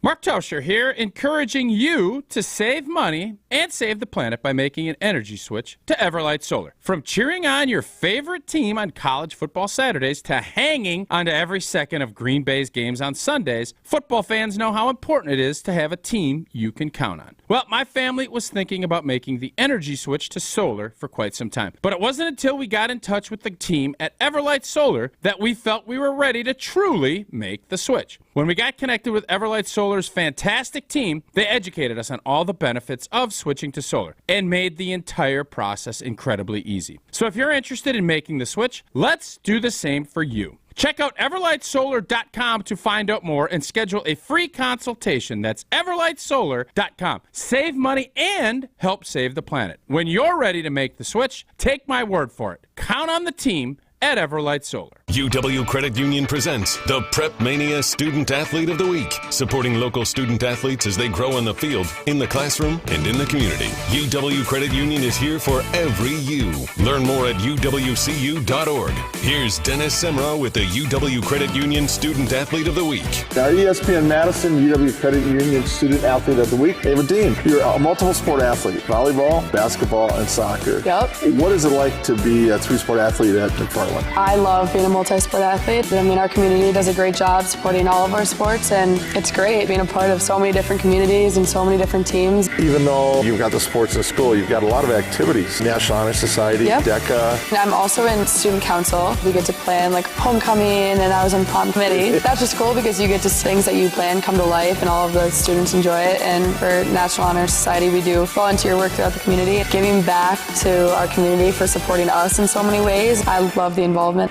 Mark Tauscher here, encouraging you to save money and save the planet by making an energy switch to Everlight Solar. From cheering on your favorite team on college football Saturdays to hanging onto every second of Green Bay's games on Sundays, football fans know how important it is to have a team you can count on. Well, my family was thinking about making the energy switch to solar for quite some time. But it wasn't until we got in touch with the team at Everlight Solar that we felt we were ready to truly make the switch. When we got connected with Everlight Solar's fantastic team, they educated us on all the benefits of switching to solar and made the entire process incredibly easy. So if you're interested in making the switch, let's do the same for you. Check out everlightsolar.com to find out more and schedule a free consultation. That's everlightsolar.com. Save money and help save the planet. When you're ready to make the switch, take my word for it. Count on the team at Everlight Solar. UW Credit Union presents the Prep Mania Student Athlete of the Week, supporting local student athletes as they grow on the field, in the classroom, and in the community. UW Credit Union is here for every you. Learn more at uwcu.org. Here's Dennis Semra with the UW Credit Union Student Athlete of the Week. Our ESPN Madison UW Credit Union Student Athlete of the Week. Hey, Vadim, you're a multiple sport athlete, volleyball, basketball, and soccer. Yep. What is it like to be a three-sport athlete at McFarland? I love being a multi-sport athlete. I mean, our community does a great job supporting all of our sports, and it's great being a part of so many different communities and so many different teams. Even though you've got the sports in school, you've got a lot of activities. National Honor Society, Yep. DECA. I'm also in student council. We get to plan like homecoming, and I was in prom committee. That's just cool because you get to things that you plan come to life, and all of the students enjoy it. And for National Honor Society, we do volunteer work throughout the community, giving back to our community for supporting us in so many ways. I love the involvement.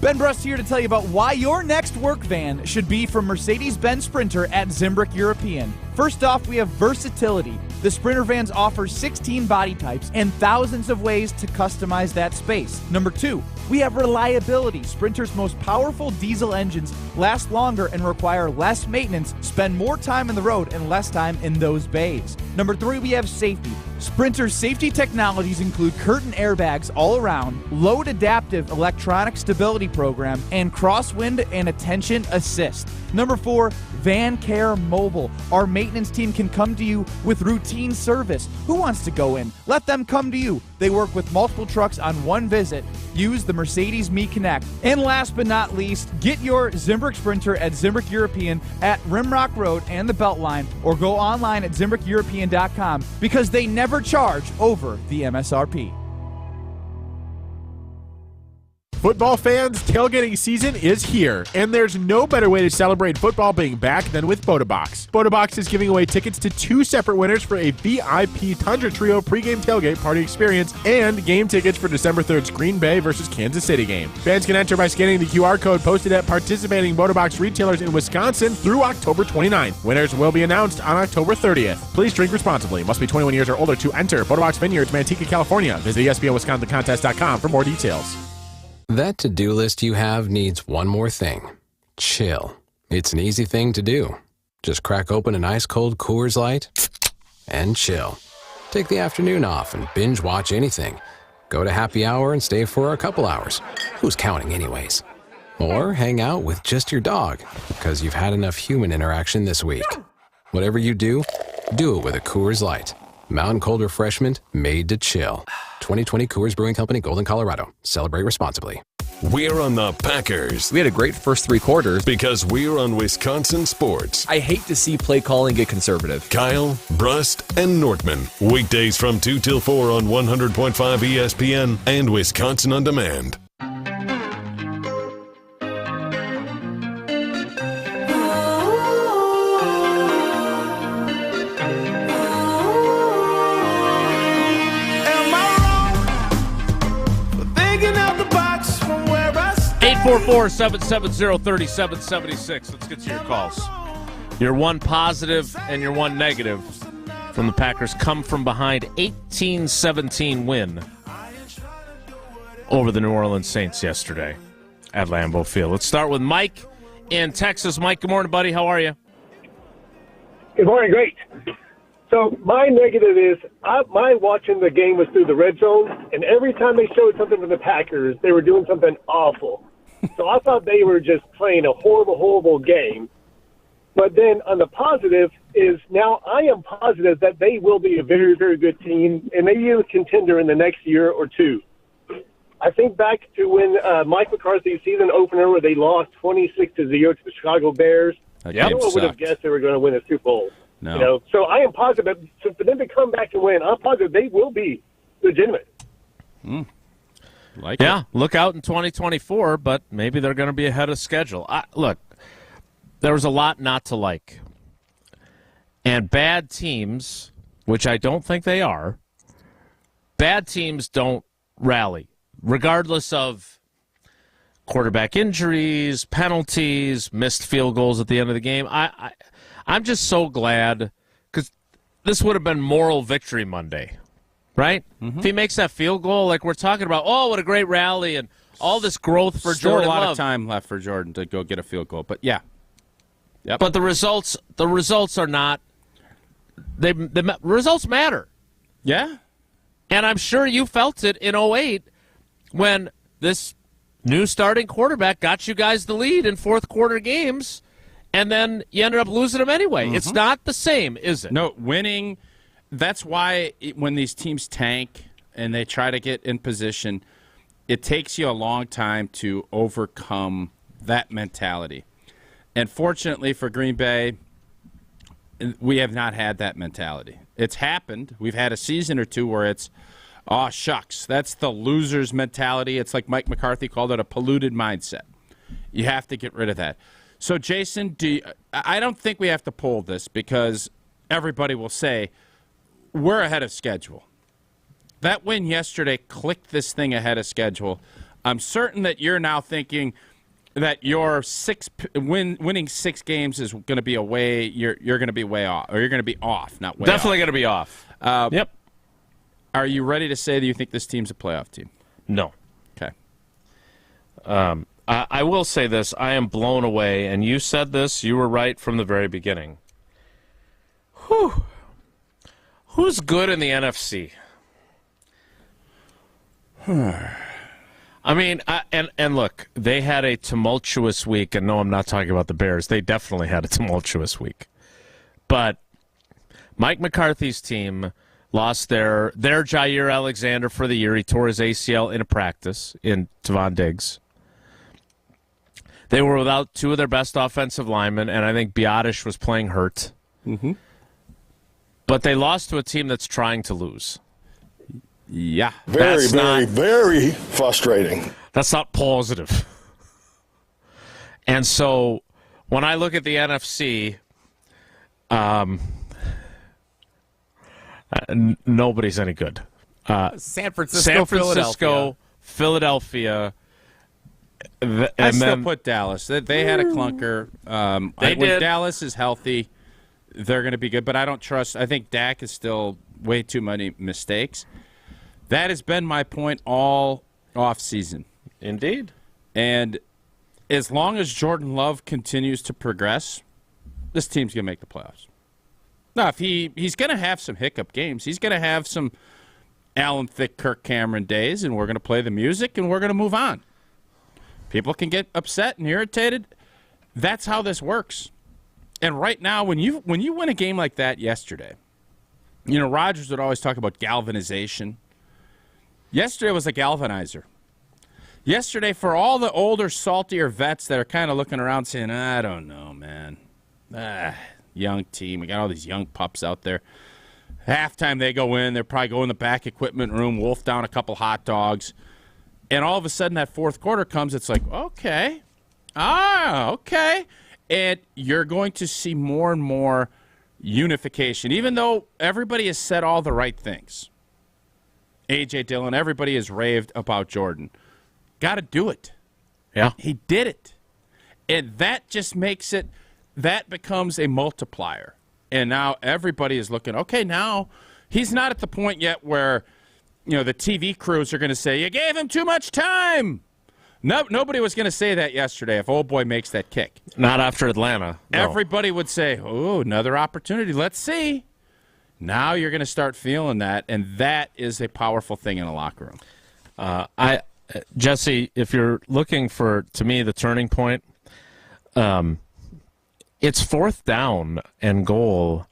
Ben Brust here to tell you about why your next work van should be from Mercedes-Benz Sprinter at Zimbrick European. First off, we have versatility. The Sprinter vans offer 16 body types and thousands of ways to customize that space. Number 2, we have reliability. Sprinter's most powerful diesel engines last longer and require less maintenance, spend more time on the road and less time in those bays. Number 3, we have safety. Sprinter's safety technologies include curtain airbags all around, load adaptive electronic stability program, and crosswind and attention assist. Number 4, Van Care Mobile. Our maintenance team can come to you with routine service. Who wants to go in? Let them come to you. They work with multiple trucks on one visit. Use the Mercedes Me Connect. And last but not least, get your Zimbrick Sprinter at Zimbrick European at Rimrock Road and the Beltline, or go online at ZimbrickEuropean.com because they never charge over the MSRP. Football fans, tailgating season is here, and there's no better way to celebrate football being back than with BotaBox. BotaBox is giving away tickets to 2 separate winners for a VIP Tundra Trio pregame tailgate party experience and game tickets for December 3rd's Green Bay versus Kansas City game. Fans can enter by scanning the QR code posted at participating BotaBox retailers in Wisconsin through October 29th. Winners will be announced on October 30th. Please drink responsibly. Must be 21 years or older to enter. BotaBox Vineyards, Manteca, California. Visit ESPNWisconsinContest.com for more details. That to-do list you have needs one more thing. Chill. It's an easy thing to do. Just crack open an ice-cold Coors Light and chill. Take the afternoon off and binge watch anything. Go to happy hour and stay for a couple hours. Who's counting anyways? Or hang out with just your dog because you've had enough human interaction this week. Whatever you do it with a Coors Light. Mountain cold refreshment made to chill. 2020 Coors Brewing Company, Golden, Colorado. Celebrate responsibly. We're on the Packers. We had a great first 3 quarters. Because we're on Wisconsin sports. I hate to see play calling get conservative. Kyle, Brust, and Nortman. Weekdays from 2 till 4 on 100.5 ESPN and Wisconsin On Demand. 844-770-3776. Let's get to your calls. Your one positive and your one negative from the Packers come from behind 18-17 win over the New Orleans Saints yesterday at Lambeau Field. Let's start with Mike in Texas. Mike, good morning, buddy. How are you? Good morning. Great. So my negative is my watching the game was through the red zone, and every time they showed something from the Packers, they were doing something awful. So I thought they were just playing a horrible, horrible game. But then on the positive is now I am positive that they will be a very, very good team and maybe a contender in the next year or two. I think back to when Mike McCarthy's season opener where they lost 26-0 to the Chicago Bears. That No one would have guessed they were going to win a Super Bowl. No. You know, so I am positive so for them to come back and win. I'm positive they will be legitimate. Look out in 2024, but maybe they're going to be ahead of schedule. Look, there was a lot not to like. And bad teams, which I don't think they are, bad teams don't rally, regardless of quarterback injuries, penalties, missed field goals at the end of the game. I'm just so glad because this would have been moral victory Monday, right? If he makes that field goal, like we're talking about, oh, what a great rally and all this growth for Still Jordan a lot Love. of time left for Jordan to go get a field goal, but yeah. Yep. But the results are not. The results matter. Yeah. And I'm sure you felt it in 2008 when this new starting quarterback got you guys the lead in fourth quarter games, and then you ended up losing them anyway. It's not the same, is it? No, winning. That's why when these teams tank and they try to get in position, it takes you a long time to overcome that mentality. And fortunately for Green Bay, we have not had that mentality. It's happened. We've had a season or two where it's, oh, shucks. That's the loser's mentality. It's like Mike McCarthy called it a polluted mindset. You have to get rid of that. So, Jason, I don't think we have to pull this because everybody will say we're ahead of schedule. That win yesterday clicked this thing ahead of schedule. I'm certain that you're now thinking that your winning 6 games is going to be you're going to be way off, or you're going to be off, not way Definitely off. going to be off. Yep. Are you ready to say that you think this team's a playoff team? No. Okay. I will say this. I am blown away, and you said this. You were right from the very beginning. Whew. Who's good in the NFC? I mean, and look, they had a tumultuous week, and no, I'm not talking about the Bears. They definitely had a tumultuous week. But Mike McCarthy's team lost their Jair Alexander for the year. He tore his ACL in a practice in Tavon Diggs. They were without 2 of their best offensive linemen, and I think Biotish was playing hurt. But they lost to a team that's trying to lose. Yeah. Very frustrating. That's not positive. And so when I look at the NFC, nobody's any good. San Francisco, Philadelphia. I still put Dallas. They had a clunker. When Dallas is healthy, they're going to be good. But I don't trust. I think Dak is still way too many mistakes. That has been my point all offseason. Indeed. And as long as Jordan Love continues to progress, this team's going to make the playoffs. Now, if he's going to have some hiccup games, he's going to have some Alan Thicke, Kirk Cameron days, and we're going to play the music, and we're going to move on. People can get upset and irritated. That's how this works. And right now, when you win a game like that yesterday, you know, Rodgers would always talk about galvanization. Yesterday was a galvanizer. Yesterday, for all the older, saltier vets that are kind of looking around saying, I don't know, man. Young team. We got all these young pups out there. Halftime, they go in. They're probably go in the back equipment room, wolf down a couple hot dogs. And all of a sudden, that fourth quarter comes. It's like, okay. Okay. And you're going to see more and more unification, even though everybody has said all the right things. A.J. Dillon, everybody has raved about Jordan. Got to do it. Yeah. He did it. And that just makes it, that becomes a multiplier. And now everybody is looking, okay, now he's not at the point yet where, you know, the TV crews are going to say, you gave him too much time. No, nobody was going to say that yesterday if old boy makes that kick. Not after Atlanta. No. Everybody would say, oh, another opportunity. Let's see. Now you're going to start feeling that, and that is a powerful thing in a locker room. Jesse, if you're looking for, to me, the turning point, It's 4th down and goal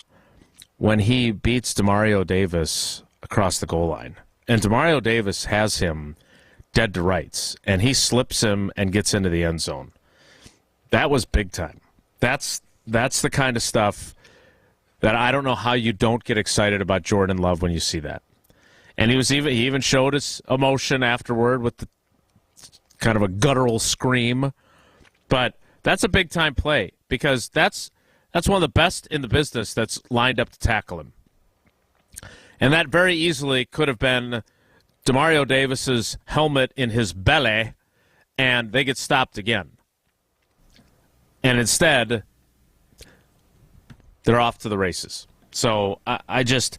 when he beats Demario Davis across the goal line. And Demario Davis has him dead to rights, and he slips him and gets into the end zone. That was big time. That's the kind of stuff that I don't know how you don't get excited about Jordan Love when you see that. And he even showed his emotion afterward with the kind of a guttural scream. But that's a big time play because that's one of the best in the business that's lined up to tackle him. And that very easily could have been Demario Davis's helmet in his belly, and they get stopped again. And instead, they're off to the races. So I just,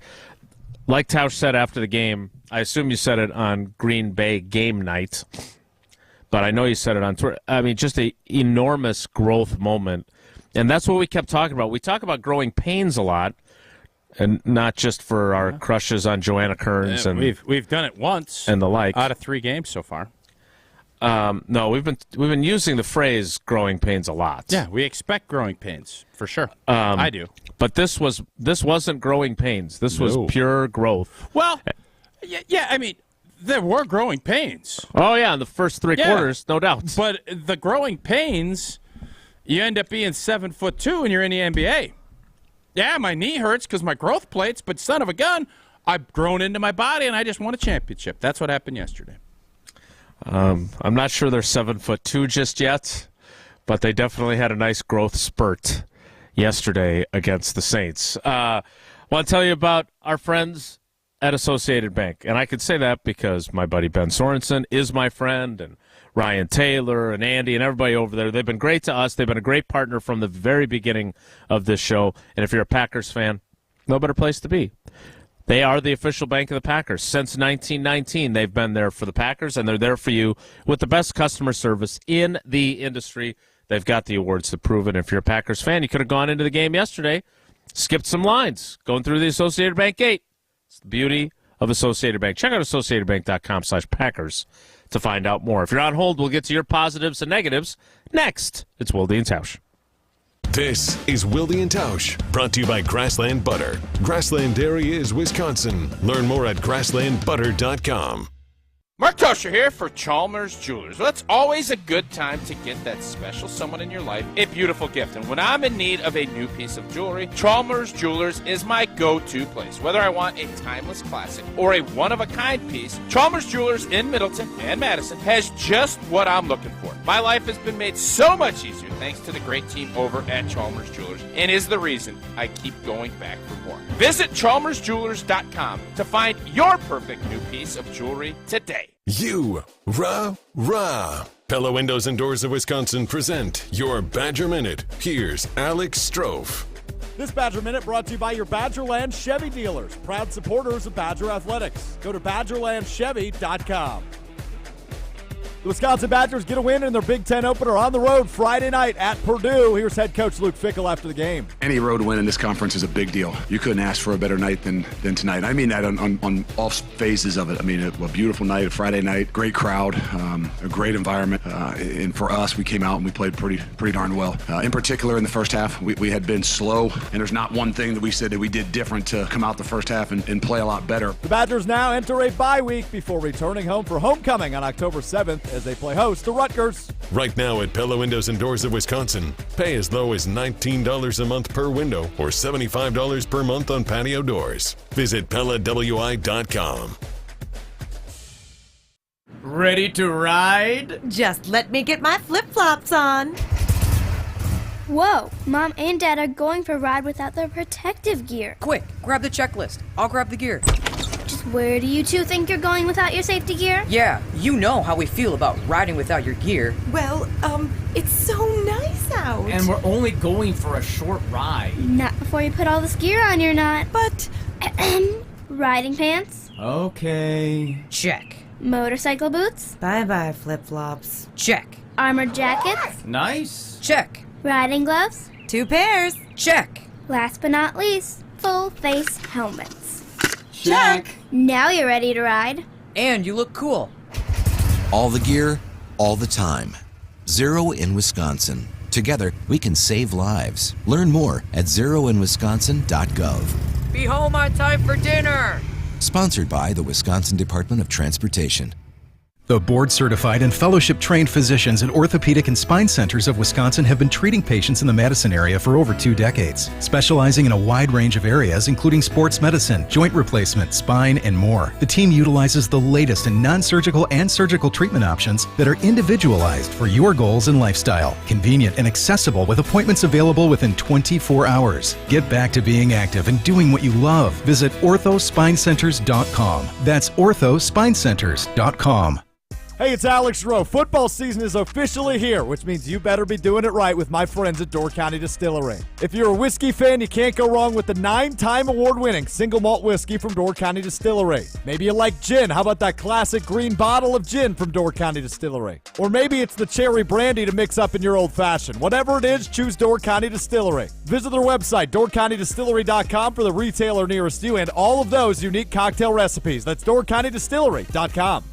like Tausch said after the game, I assume you said it on Green Bay game night, but I know you said it on Twitter. I mean, just an enormous growth moment. And that's what we kept talking about. We talk about growing pains a lot, and not just for our crushes on Joanna Kearns. And we've done it once and the like. Out of 3 games so far. No, we've been using the phrase "growing pains" a lot. Yeah, we expect growing pains for sure. I do, but this wasn't growing pains. This was pure growth. Well, yeah. I mean, there were growing pains. Oh yeah, in the first 3 quarters, no doubt. But the growing pains, you end up being 7'2" and you're in the NBA. Yeah, my knee hurts because my growth plates, but son of a gun, I've grown into my body and I just won a championship. That's what happened yesterday. I'm not sure they're 7'2" just yet, but they definitely had a nice growth spurt yesterday against the Saints. I want to tell you about our friends at Associated Bank, and I can say that because my buddy Ben Sorensen is my friend, and Ryan Taylor and Andy and everybody over there. They've been great to us. They've been a great partner from the very beginning of this show, and if you're a Packers fan, no better place to be. They are the official bank of the Packers. Since 1919, they've been there for the Packers, and they're there for you with the best customer service in the industry. They've got the awards to prove it. If you're a Packers fan, you could have gone into the game yesterday, skipped some lines, going through the Associated Bank gate. It's the beauty of Associated Bank. Check out AssociatedBank.com/Packers to find out more. If you're on hold, we'll get to your positives and negatives next. It's Wilde and Tausch. This is Wilde and Tausch, brought to you by Grassland Butter. Grassland Dairy is Wisconsin. Learn more at grasslandbutter.com. Mark Tosher here for Chalmers Jewelers. Well, it's always a good time to get that special someone in your life a beautiful gift. And when I'm in need of a new piece of jewelry, Chalmers Jewelers is my go-to place. Whether I want a timeless classic or a one-of-a-kind piece, Chalmers Jewelers in Middleton and Madison has just what I'm looking for. My life has been made so much easier thanks to the great team over at Chalmers Jewelers, and is the reason I keep going back for more. Visit chalmersjewelers.com to find your perfect new piece of jewelry today. Rah. Pella Windows and Doors of Wisconsin present your Badger Minute. Here's Alex Strofe. This Badger Minute brought to you by your Badgerland Chevy dealers, proud supporters of Badger Athletics. Go to BadgerlandChevy.com. The Wisconsin Badgers get a win in their Big Ten opener on the road Friday night at Purdue. Here's head coach Luke Fickell after the game. Any road win in this conference is a big deal. You couldn't ask for a better night than tonight. I mean that on all phases of it. I mean, a beautiful night, a Friday night, great crowd, a great environment. And for us, we came out and we played pretty darn well. In particular, in the first half, we had been slow, and there's not one thing that we said that we did different to come out the first half and play a lot better. The Badgers now enter a bye week before returning home for homecoming on October 7th as they play host to Rutgers. Right now at Pella Windows and Doors of Wisconsin, pay as low as $19 a month per window or $75 per month on patio doors. Visit PellaWI.com. Ready to ride? Just let me get my flip-flops on. Whoa, Mom and Dad are going for a ride without their protective gear. Quick, grab the checklist. I'll grab the gear. Just where do you two think you're going without your safety gear? Yeah, you know how we feel about riding without your gear. Well, it's so nice out. And we're only going for a short ride. Not before you put all this gear on, you're not. But... Riding pants? Okay. Check. Motorcycle boots? Bye-bye, flip-flops. Check. Armored jackets? Nice. Check. Riding gloves? 2 pairs. Check. Last but not least, full face helmets. Check. Now you're ready to ride. And you look cool. All the gear, all the time. Zero in Wisconsin. Together, we can save lives. Learn more at zeroinwisconsin.gov. Be home on time for dinner. Sponsored by the Wisconsin Department of Transportation. The board-certified and fellowship-trained physicians at Orthopedic and Spine Centers of Wisconsin have been treating patients in the Madison area for over 2 decades, specializing in a wide range of areas including sports medicine, joint replacement, spine, and more. The team utilizes the latest in non-surgical and surgical treatment options that are individualized for your goals and lifestyle, convenient and accessible with appointments available within 24 hours. Get back to being active and doing what you love. Visit orthospinecenters.com. That's orthospinecenters.com. Hey, it's Alex Rowe. Football season is officially here, which means you better be doing it right with my friends at Door County Distillery. If you're a whiskey fan, you can't go wrong with the 9-time award-winning single malt whiskey from Door County Distillery. Maybe you like gin. How about that classic green bottle of gin from Door County Distillery? Or maybe it's the cherry brandy to mix up in your old-fashioned. Whatever it is, choose Door County Distillery. Visit their website, doorcountydistillery.com, for the retailer nearest you and all of those unique cocktail recipes. That's doorcountydistillery.com.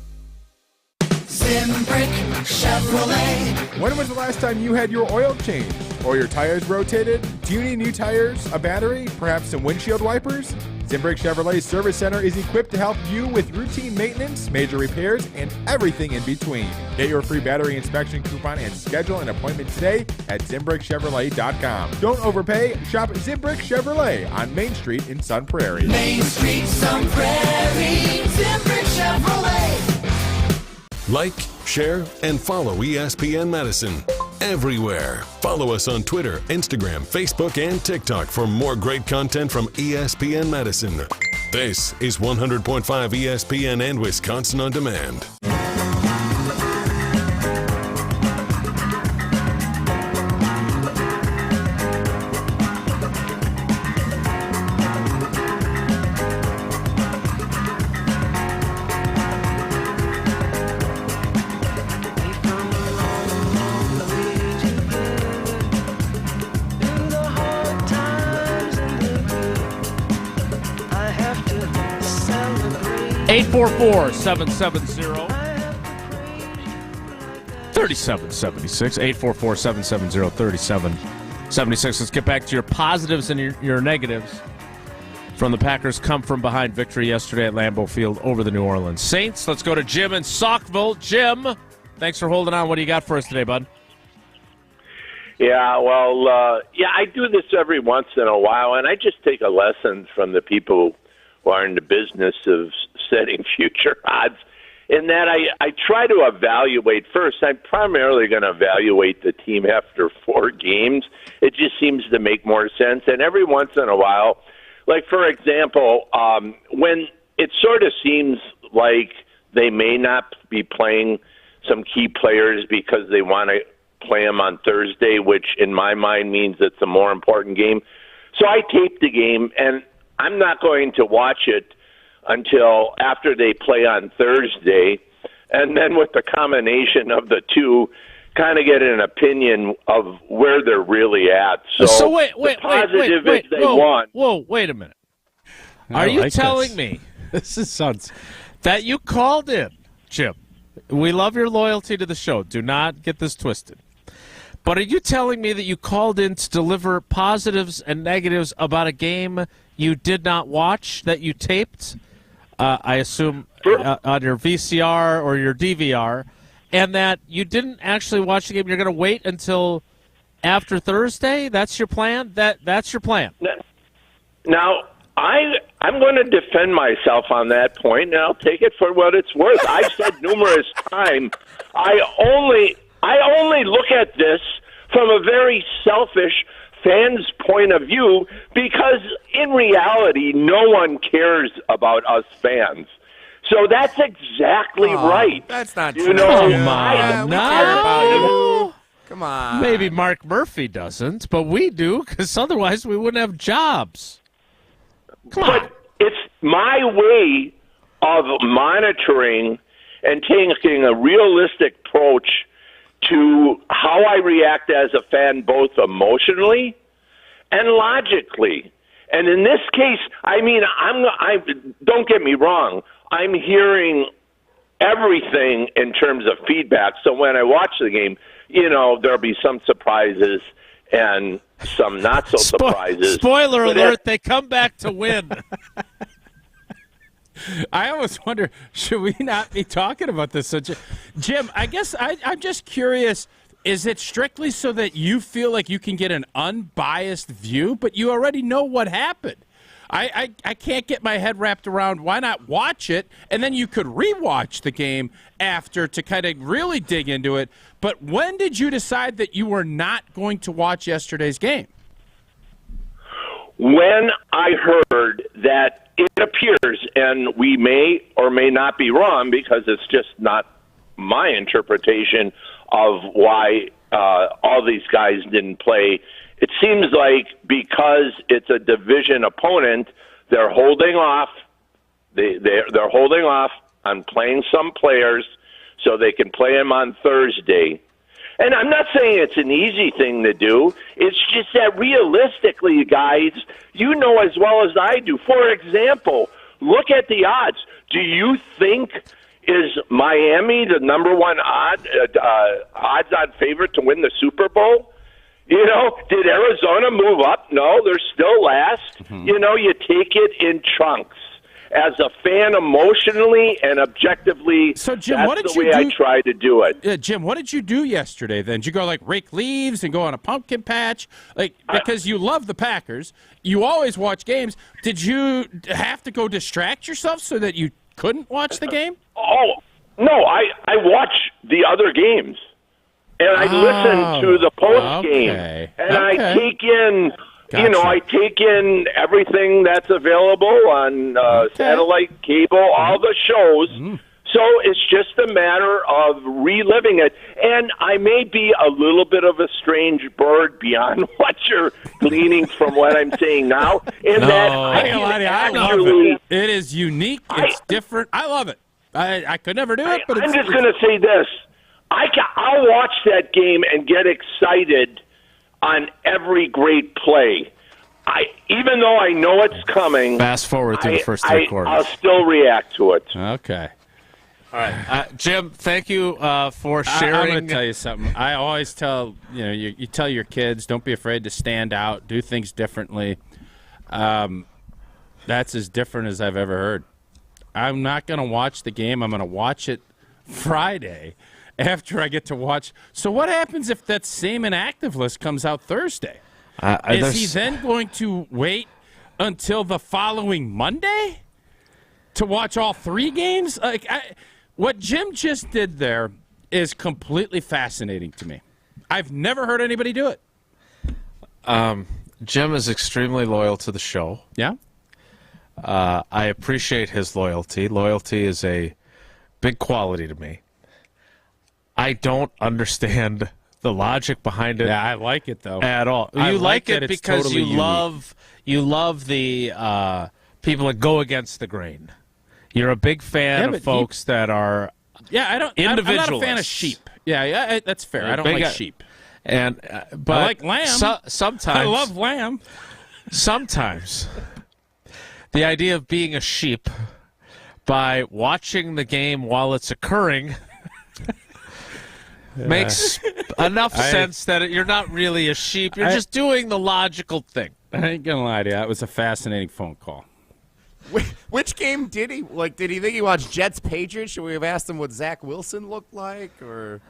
Zimbrick Chevrolet. When was the last time you had your oil changed or your tires rotated? Do you need new tires, a battery, perhaps some windshield wipers? Zimbrick Chevrolet Service Center is equipped to help you with routine maintenance, major repairs, and everything in between. Get your free battery inspection coupon and schedule an appointment today at ZimbrickChevrolet.com. Don't overpay. Shop Zimbrick Chevrolet on Main Street in Sun Prairie. Main Street, Sun Prairie. Zimbrick Chevrolet. Like, share, and follow ESPN Madison everywhere. Follow us on Twitter, Instagram, Facebook, and TikTok for more great content from ESPN Madison. This is 100.5 ESPN and Wisconsin On Demand. Eight 844-770-3776. 844-770-3776. Let's get back to your positives and your negatives from the Packers' come-from-behind victory yesterday at Lambeau Field over the New Orleans Saints. Let's go to Jim in Saukville. Jim, thanks for holding on. What do you got for us today, bud? Yeah, well, I do this every once in a while, and I just take a lesson from the people who are in the business of setting future odds, in that I try to evaluate first. I'm primarily going to evaluate the team after 4 games. It just seems to make more sense. And every once in a while, like, for example, when it sort of seems like they may not be playing some key players because they want to play them on Thursday, which in my mind means it's a more important game. So I tape the game, and I'm not going to watch it until after they play on Thursday, and then with the combination of the two, kind of get an opinion of where they're really at. So wait, they won. Whoa, wait a minute. Are you telling me this is sounds that you called in, Jim? We love your loyalty to the show. Do not get this twisted. But are you telling me that you called in to deliver positives and negatives about a game you did not watch, that you taped, I assume, on your VCR or your DVR, and that you didn't actually watch the game? You're going to wait until after Thursday? That's your plan? That's your plan? Now, I'm going to defend myself on that point, and I'll take it for what it's worth. I've said numerous times, I only look at this from a very selfish fan's point of view, because in reality, no one cares about us fans. So that's exactly right. That's not true. Come on, we care about you. Come on. Maybe Mark Murphy doesn't, but we do, because otherwise we wouldn't have jobs. But it's my way of monitoring and taking a realistic approach to how I react as a fan, both emotionally and logically. And in this case, I mean, I don't get me wrong. I'm hearing everything in terms of feedback. So when I watch the game, there'll be some surprises and some not so surprises. Spoiler alert, they come back to win. I always wonder, should we not be talking about this? So, Jim, I guess I'm just curious, is it strictly so that you feel like you can get an unbiased view, but you already know what happened? I can't get my head wrapped around why not watch it, and then you could rewatch the game after to kind of really dig into it. But when did you decide that you were not going to watch yesterday's game? When I heard that it appears, and we may or may not be wrong because it's just not my interpretation of why all these guys didn't play. It seems like because it's a division opponent, they're holding off. They're holding off on playing some players so they can play them on Thursday. And I'm not saying it's an easy thing to do. It's just that realistically, guys, you know as well as I do. For example, look at the odds. Do you think is Miami the number one odds-on favorite to win the Super Bowl? Did Arizona move up? No, they're still last. Mm-hmm. You take it in chunks. As a fan, emotionally and objectively, so Jim, that's what did the you way do? I try to do it. Jim, what did you do yesterday then? Did you go rake leaves and go on a pumpkin patch? Because you love the Packers. You always watch games. Did you have to go distract yourself so that you couldn't watch the game? Oh, no, I watch the other games. And I listen to the post game. Okay. And I take in... Gotcha. I take in everything that's available on satellite, cable, all the shows. So it's just a matter of reliving it. And I may be a little bit of a strange bird beyond what you're gleaning from what I'm saying now. I love it. It is unique. It's different. I love it. I could never do it, but I'm just going to say this. I'll watch that game and get excited on every great play. Even though I know it's coming, fast forward through the first three quarters. I'll still react to it. Okay. All right, Jim. Thank you for sharing. I'm going to tell you something. I always tell you tell your kids, don't be afraid to stand out, do things differently. That's as different as I've ever heard. I'm not going to watch the game. I'm going to watch it Friday after I get to watch. So what happens if that same inactive list comes out Thursday? Is he then going to wait until the following Monday to watch all three games? What Jim just did there is completely fascinating to me. I've never heard anybody do it. Jim is extremely loyal to the show. Yeah. I appreciate his loyalty. Loyalty is a big quality to me. I don't understand the logic behind it. Yeah, I like it though. At all. You like it because totally you love the people that go against the grain. You're a big fan of folks that are I'm not a fan of sheep. Yeah, that's fair. I don't like sheep. But I like lamb. Sometimes I love lamb. Sometimes the idea of being a sheep by watching the game while it's occurring makes enough sense that you're not really a sheep. You're just doing the logical thing. I ain't gonna lie to you. That was a fascinating phone call. Which game did he like? Did he think he watched Jets Patriots? Should we have asked him what Zach Wilson looked like, or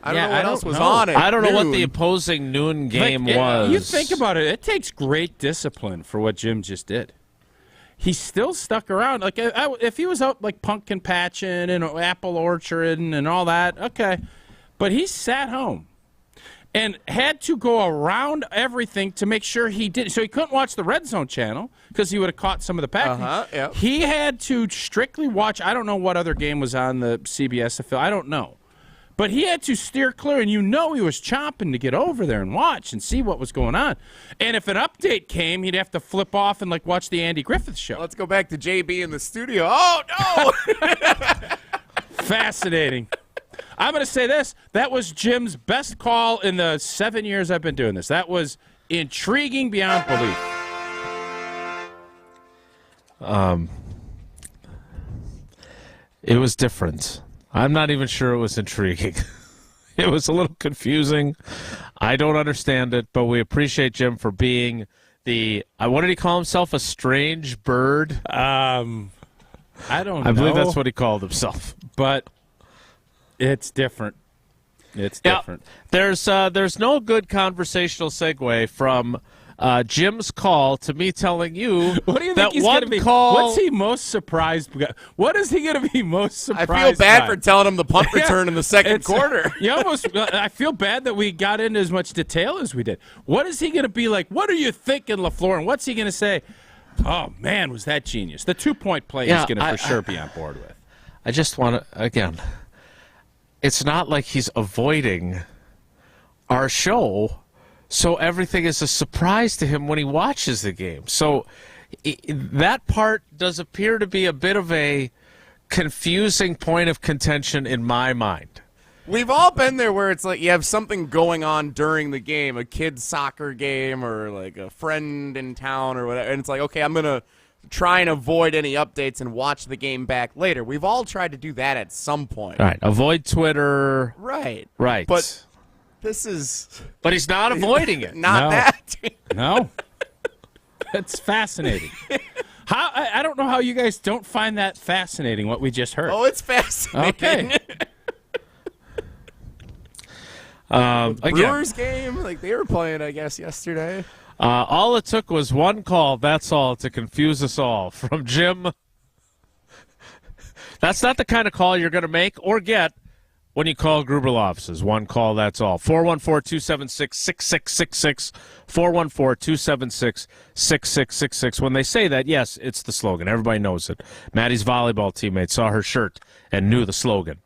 I don't know what else was on it. I don't know what the opposing noon game was. You think about it. It takes great discipline for what Jim just did. He still stuck around. Like if he was out pumpkin patching and apple orcharding and all that, okay. But he sat home and had to go around everything to make sure he did. So he couldn't watch the Red Zone channel because he would have caught some of the Packers. Yep. He had to strictly watch. I don't know what other game was on the CBS affiliate. I don't know. But he had to steer clear, and he was chomping to get over there and watch and see what was going on. And if an update came, he'd have to flip off and watch the Andy Griffith show. Let's go back to JB in the studio. Oh, no! Fascinating. I'm going to say this. That was Jim's best call in the 7 years I've been doing this. That was intriguing beyond belief. It was different. I'm not even sure it was intriguing. It was a little confusing. I don't understand it, but we appreciate Jim for being what did he call himself? A strange bird? I don't know. I believe that's what he called himself. But it's different. It's different. There's no good conversational segue from Jim's call to me telling you what do you that think he's one gonna be? call. What's he most surprised? What is he going to be most surprised? I feel bad by? for telling him the punt return in the second quarter. I feel bad that we got into as much detail as we did. What is he going to be like? What are you thinking, LaFleur? And what's he going to say? Oh man, was that genius? The 2-point play he's going to for sure be on board with. I just want to again. It's not like he's avoiding our show, so everything is a surprise to him when he watches the game. So that part does appear to be a bit of a confusing point of contention in my mind. We've all been there where it's like you have something going on during the game, a kid's soccer game or like a friend in town or whatever, and it's like, okay, I'm going to try and avoid any updates and watch the game back later. We've all tried to do that at some point. Right. Avoid Twitter. Right. Right. But this is... But he's not avoiding it. Not that. No. That's fascinating. I don't know how you guys don't find that fascinating, what we just heard. Oh, it's fascinating. Okay. Brewers game, like they were playing, I guess, yesterday. All it took was one call, that's all, to confuse us all. From Jim, that's not the kind of call you're going to make or get when you call Gruber Law Offices. One call, that's all. 414-276-6666, 414-276-6666. When they say that, yes, it's the slogan. Everybody knows it. Maddie's volleyball teammate saw her shirt and knew the slogan.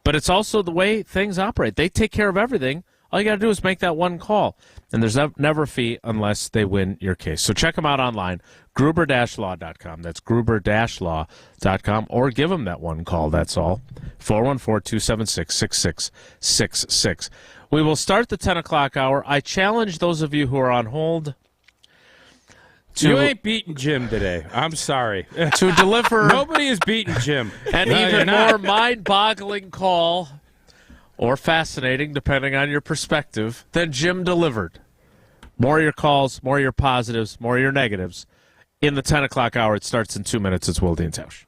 But it's also the way things operate. They take care of everything. All you got to do is make that one call. And there's never a fee unless they win your case. So check them out online, gruber-law.com. That's gruber-law.com. Or give them that one call, that's all. 414-276-6666. We will start the 10 o'clock hour. I challenge those of you who are on hold you ain't beating Jim today. I'm sorry. To deliver... Nobody is beating Jim. An even more mind-boggling call, or fascinating, depending on your perspective, than Jim delivered. More your calls, more your positives, more your negatives. In the 10 o'clock hour, it starts in 2 minutes. It's Wilde and Tausch.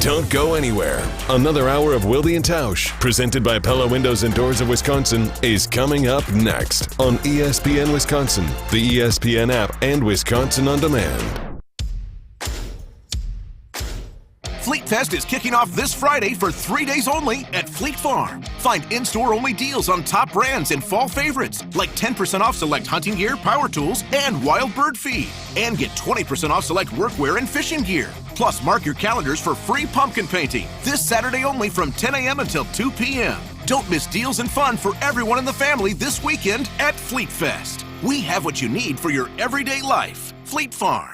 Don't go anywhere. Another hour of Wilde and Tausch, presented by Pella Windows and Doors of Wisconsin, is coming up next on ESPN Wisconsin, the ESPN app, and Wisconsin On Demand. Fleet Fest is kicking off this Friday for 3 days only at Fleet Farm. Find in-store only deals on top brands and fall favorites, like 10% off select hunting gear, power tools, and wild bird feed. And get 20% off select workwear and fishing gear. Plus, mark your calendars for free pumpkin painting this Saturday only from 10 a.m. until 2 p.m. Don't miss deals and fun for everyone in the family this weekend at Fleet Fest. We have what you need for your everyday life. Fleet Farm.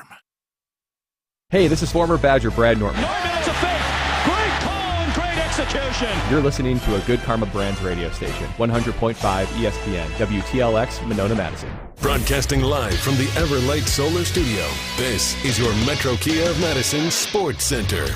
Hey, this is former Badger Brad Norton. It's a fake. Great call and great execution. You're listening to a Good Karma Brands radio station, 100.5 ESPN, WTLX, Monona, Madison. Broadcasting live from the Everlight Solar Studio, this is your Metro Kia of Madison Sports Center.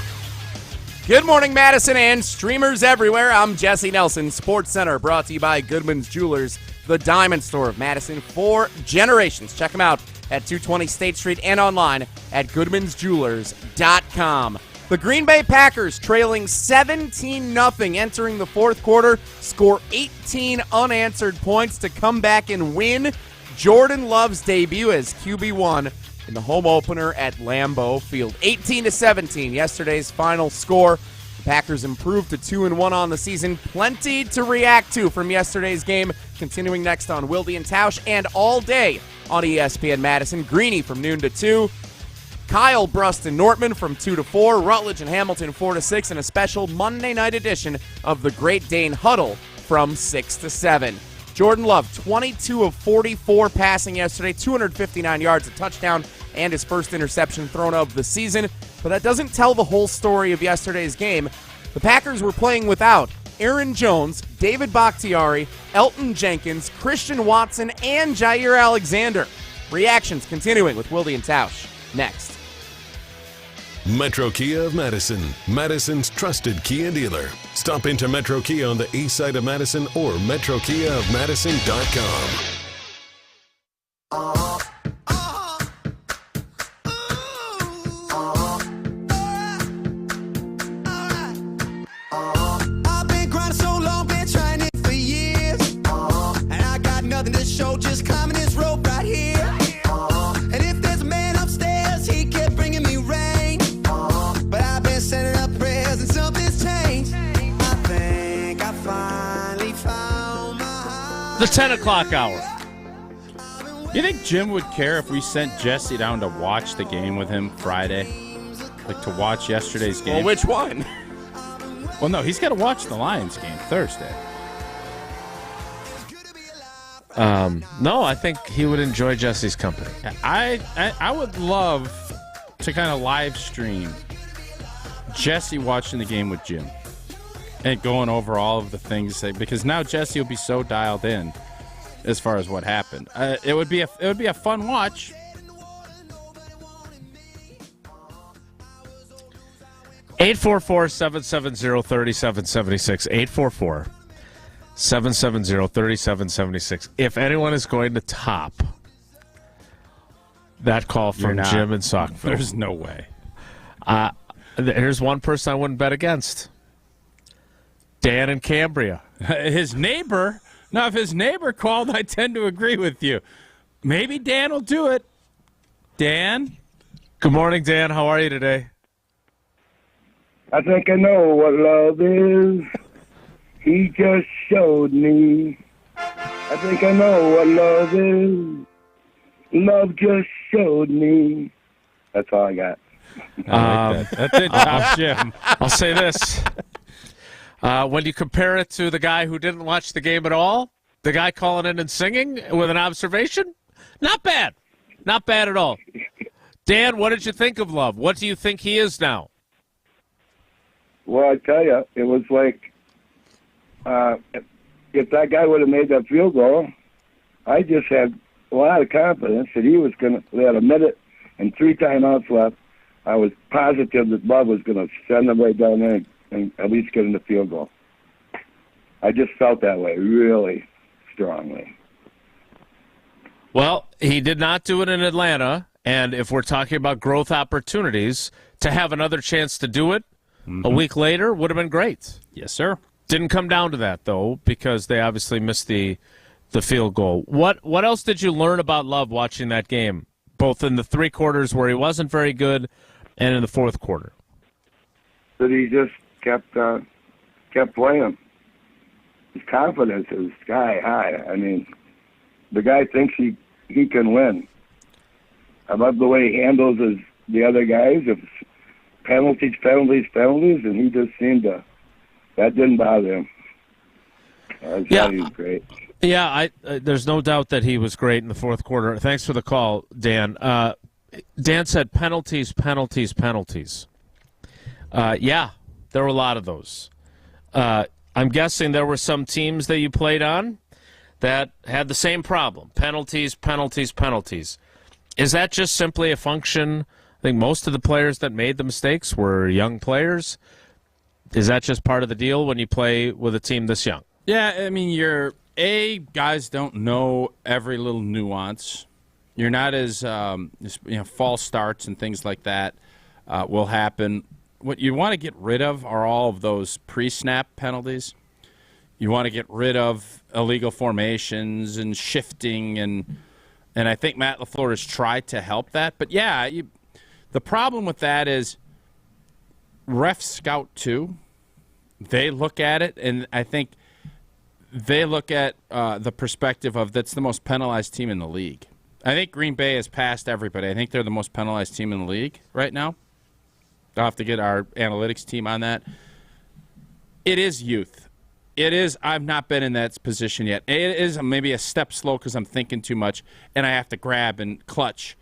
Good morning, Madison and streamers everywhere. I'm Jesse Nelson, Sports Center, brought to you by Goodman's Jewelers, the diamond store of Madison for generations. Check them out at 220 State Street and online at goodmansjewelers.com. The Green Bay Packers trailing 17-0 entering the fourth quarter, score 18 unanswered points to come back and win Jordan Love's debut as QB1 in the home opener at Lambeau Field. 18-17, yesterday's final score. The Packers improved to 2-1 on the season. Plenty to react to from yesterday's game. Continuing next on Wilde and Tausch and all day on ESPN Madison. Greeny from noon to 2. Kyle Brust and Nortman from 2 to 4. Rutledge and Hamilton 4 to 6. And a special Monday night edition of the Great Dane Huddle from 6 to 7. Jordan Love, 22 of 44 passing yesterday, 259 yards, a touchdown, and his first interception thrown of the season. But that doesn't tell the whole story of yesterday's game. The Packers were playing without Aaron Jones, David Bakhtiari, Elton Jenkins, Christian Watson, and Jair Alexander. Reactions continuing with Wilde and Tausch next. Metro Kia of Madison, Madison's trusted Kia dealer. Stop into Metro Kia on the east side of Madison or metrokiaofmadison.com. I've been grinding so long, been trying it for years. And I got nothing to show, just climbing this rope right here. And if there's a man upstairs, he kept bringing me rain. But I've been sending up prayers and something's changed. I think I finally found The 10 o'clock hour. You think Jim would care if we sent Jesse down to watch the game with him Friday? Like to watch yesterday's game? Well, which one? Well, no, he's got to watch the Lions game Thursday. No, I think he would enjoy Jesse's company. I would love to kind of live stream Jesse watching the game with Jim and going over all of the things because now Jesse will be so dialed in as far as what happened. It would be a fun watch. Eight 844-770-3776. 844-770-3776. If anyone is going to top that call from Jim in Saukville. There's no way. Here's one person I wouldn't bet against. Dan in Cambria. His neighbor. Now, if his neighbor called, I tend to agree with you. Maybe Dan will do it. Dan? Good morning, Dan. How are you today? I think I know what love is. He just showed me. I think I know what love is. Love just showed me. That's all I got. I like that. That's it, top Jim. I'll say this. When you compare it to the guy who didn't watch the game at all, the guy calling in and singing with an observation, not bad. Not bad at all. Dan, what did you think of Love? What do you think he is now? Well, I tell you, it was like if that guy would have made that field goal, I just had a lot of confidence that he was going to. We had a minute and 3 timeouts left. I was positive that Love was going to send them right down there and at least get in the field goal. I just felt that way really strongly. Well, he did not do it in Atlanta, and if we're talking about growth opportunities, to have another chance to do it a week later would have been great. Yes, sir. Didn't come down to that, though, because they obviously missed the field goal. What else did you learn about Love watching that game, both in the 3 quarters where he wasn't very good and in the 4th quarter? That he just kept playing. His confidence is sky high. I mean, the guy thinks he can win. I love the way he handles the other guys. If penalties, and he just seemed to. That didn't bother him. I thought he was great. Yeah, there's no doubt that he was great in the 4th quarter. Thanks for the call, Dan. Dan said penalties. Yeah, there were a lot of those. I'm guessing there were some teams that you played on that had the same problem. Penalties. Is that just simply a function? I think most of the players that made the mistakes were young players. Is that just part of the deal when you play with a team this young? Yeah, I mean, guys don't know every little nuance. You're not as false starts and things like that will happen. What you want to get rid of are all of those pre-snap penalties. You want to get rid of illegal formations and shifting, and I think Matt LaFleur has tried to help that. But, yeah, the problem with that is refs scout too. They look at it, and I think they look at the perspective of that's the most penalized team in the league. I think Green Bay has passed everybody. I think they're the most penalized team in the league right now. I'll have to get our analytics team on that. It is youth. It is. I've not been in that position yet. It is maybe a step slow because I'm thinking too much, and I have to grab and clutch.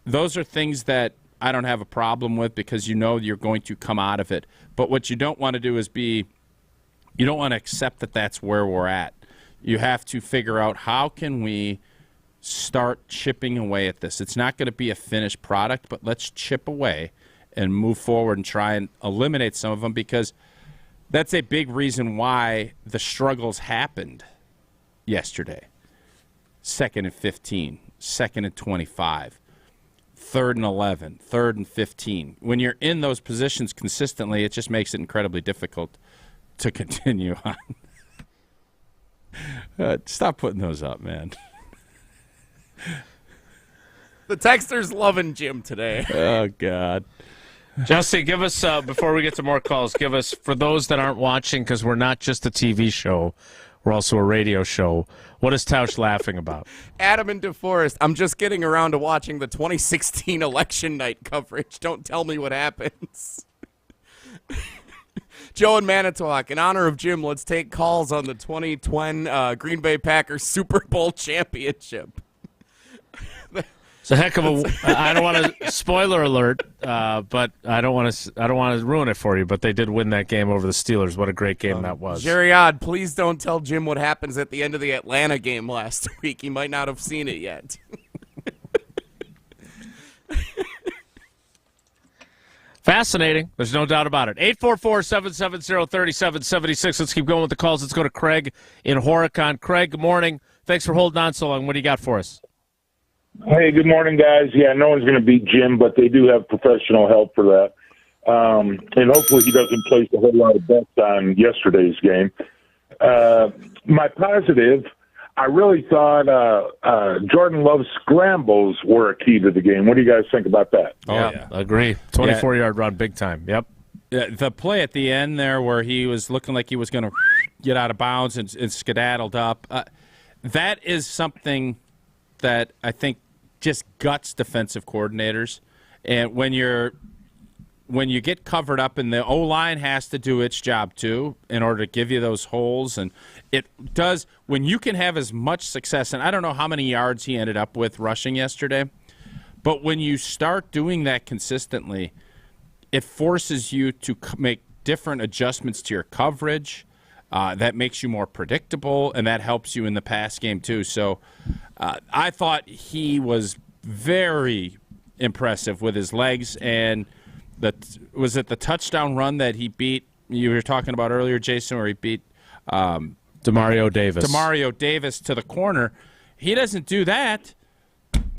Those are things that I don't have a problem with because you know you're going to come out of it. But what you don't want to do is you don't want to accept that that's where we're at. You have to figure out how can we start chipping away at this. It's not going to be a finished product, but let's chip away and move forward and try and eliminate some of them, because that's a big reason why the struggles happened yesterday. 2nd and 15, 2nd and 25, 3rd and 11, 3rd and 15. When you're in those positions consistently, it just makes it incredibly difficult to continue on. Stop putting those up, man. The texter's loving Jim today. Oh, God. Jesse, give us, before we get to more calls, give us, for those that aren't watching, because we're not just a TV show, we're also a radio show, what is Tausch laughing about? Adam in DeForest, I'm just getting around to watching the 2016 election night coverage. Don't tell me what happens. Joe in Manitowoc, in honor of Jim, let's take calls on the 2020 Green Bay Packers Super Bowl championship. It's a heck of a. I don't want to spoiler alert, but I don't want to ruin it for you. But they did win that game over the Steelers. What a great game that was. Jerry Odd, please don't tell Jim what happens at the end of the Atlanta game last week. He might not have seen it yet. Fascinating. There's no doubt about it. 844-770-3776. Let's keep going with the calls. Let's go to Craig in Horicon. Craig, good morning. Thanks for holding on so long. What do you got for us? Hey, good morning, guys. Yeah, no one's going to beat Jim, but they do have professional help for that. And hopefully he doesn't place a whole lot of bets on yesterday's game. My positive, I really thought Jordan Love's scrambles were a key to the game. What do you guys think about that? Oh, yeah. Agree. 24-yard run, big time. Yep. Yeah, the play at the end there where he was looking like he was going to get out of bounds and skedaddled up, that is something that I think just guts defensive coordinators. And when you get covered up, and the O-line has to do its job too in order to give you those holes, and it does when you can have as much success. And I don't know how many yards he ended up with rushing yesterday, but when you start doing that consistently, it forces you to make different adjustments to your coverage. That makes you more predictable, and that helps you in the pass game too. So I thought he was very impressive with his legs, and was it the touchdown run that he beat? You were talking about earlier, Jason, where he beat Demario Davis. Demario Davis to the corner. He doesn't do that.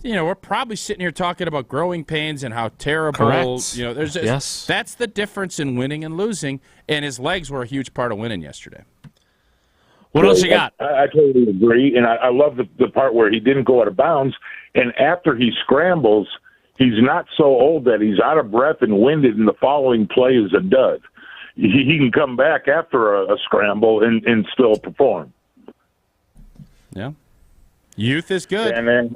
We're probably sitting here talking about growing pains and how terrible. Correct. Yes. That's the difference in winning and losing, and his legs were a huge part of winning yesterday. What else you got? I totally agree, and I love the part where he didn't go out of bounds, and after he scrambles, he's not so old that he's out of breath and winded, and the following play is a dud. He can come back after a scramble and still perform. Yeah. Youth is good. And then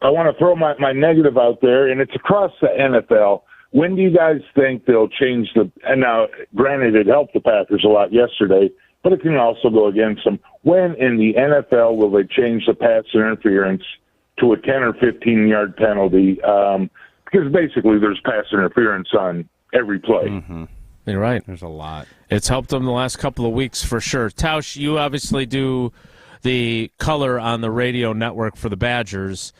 I want to throw my negative out there, and it's across the NFL. When do you guys think they'll change and now, granted, it helped the Packers a lot yesterday, but it can also go against them. When in the NFL will they change the pass interference to a 10 or 15-yard penalty? Because basically there's pass interference on every play. Mm-hmm. You're right. There's a lot. It's helped them the last couple of weeks for sure. Tausch, you obviously do the color on the radio network for the Badgers.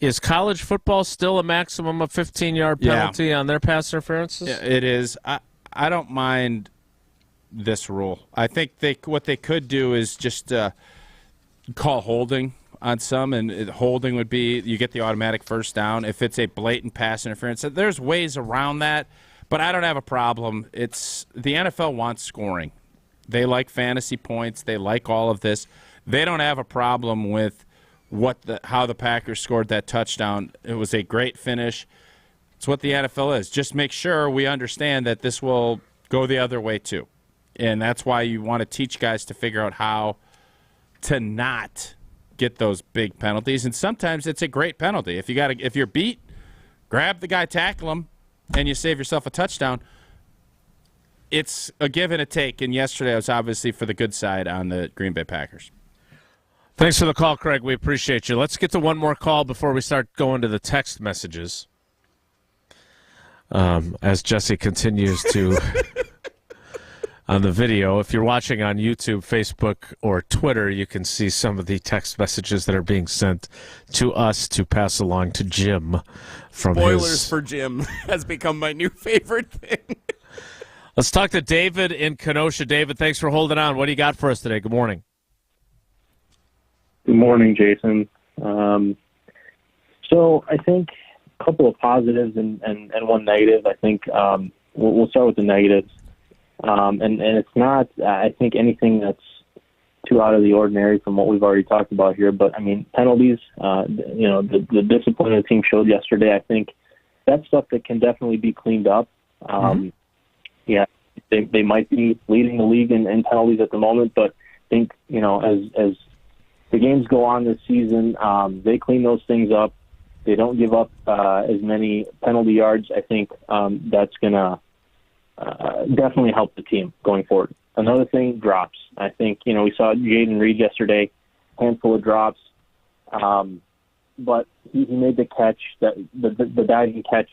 Is college football still a maximum of 15-yard penalty on their pass interferences? Yeah, it is. I don't mind this rule. I think what they could do is just call holding on some, and holding would be you get the automatic first down if it's a blatant pass interference. There's ways around that, but I don't have a problem. The NFL wants scoring. They like fantasy points. They like all of this. They don't have a problem with how the Packers scored that touchdown. It was a great finish. It's what the NFL is. Just make sure we understand that this will go the other way too. And that's why you want to teach guys to figure out how to not get those big penalties. And sometimes it's a great penalty. If you're beat, grab the guy, tackle him, and you save yourself a touchdown. It's a give and a take, and yesterday I was obviously for the good side on the Green Bay Packers. Thanks for the call, Craig. We appreciate you. Let's get to one more call before we start going to the text messages. As Jesse continues to on the video. If you're watching on YouTube, Facebook, or Twitter, you can see some of the text messages that are being sent to us to pass along to Jim from Spoilers for Jim has become my new favorite thing. Let's talk to David in Kenosha. David, thanks for holding on. What do you got for us today? Good morning. Good morning, Jason. So I think a couple of positives and one negative. I think we'll start with the negatives. And it's not, I think, anything that's too out of the ordinary from what we've already talked about here. But, I mean, penalties, the discipline the team showed yesterday, I think that's stuff that can definitely be cleaned up. Yeah, they might be leading the league in penalties at the moment, but I think, as the games go on this season, they clean those things up. They don't give up as many penalty yards. I think that's going to definitely help the team going forward. Another thing, drops. I think, we saw Jaden Reed yesterday, handful of drops, but he made the catch, the diving catch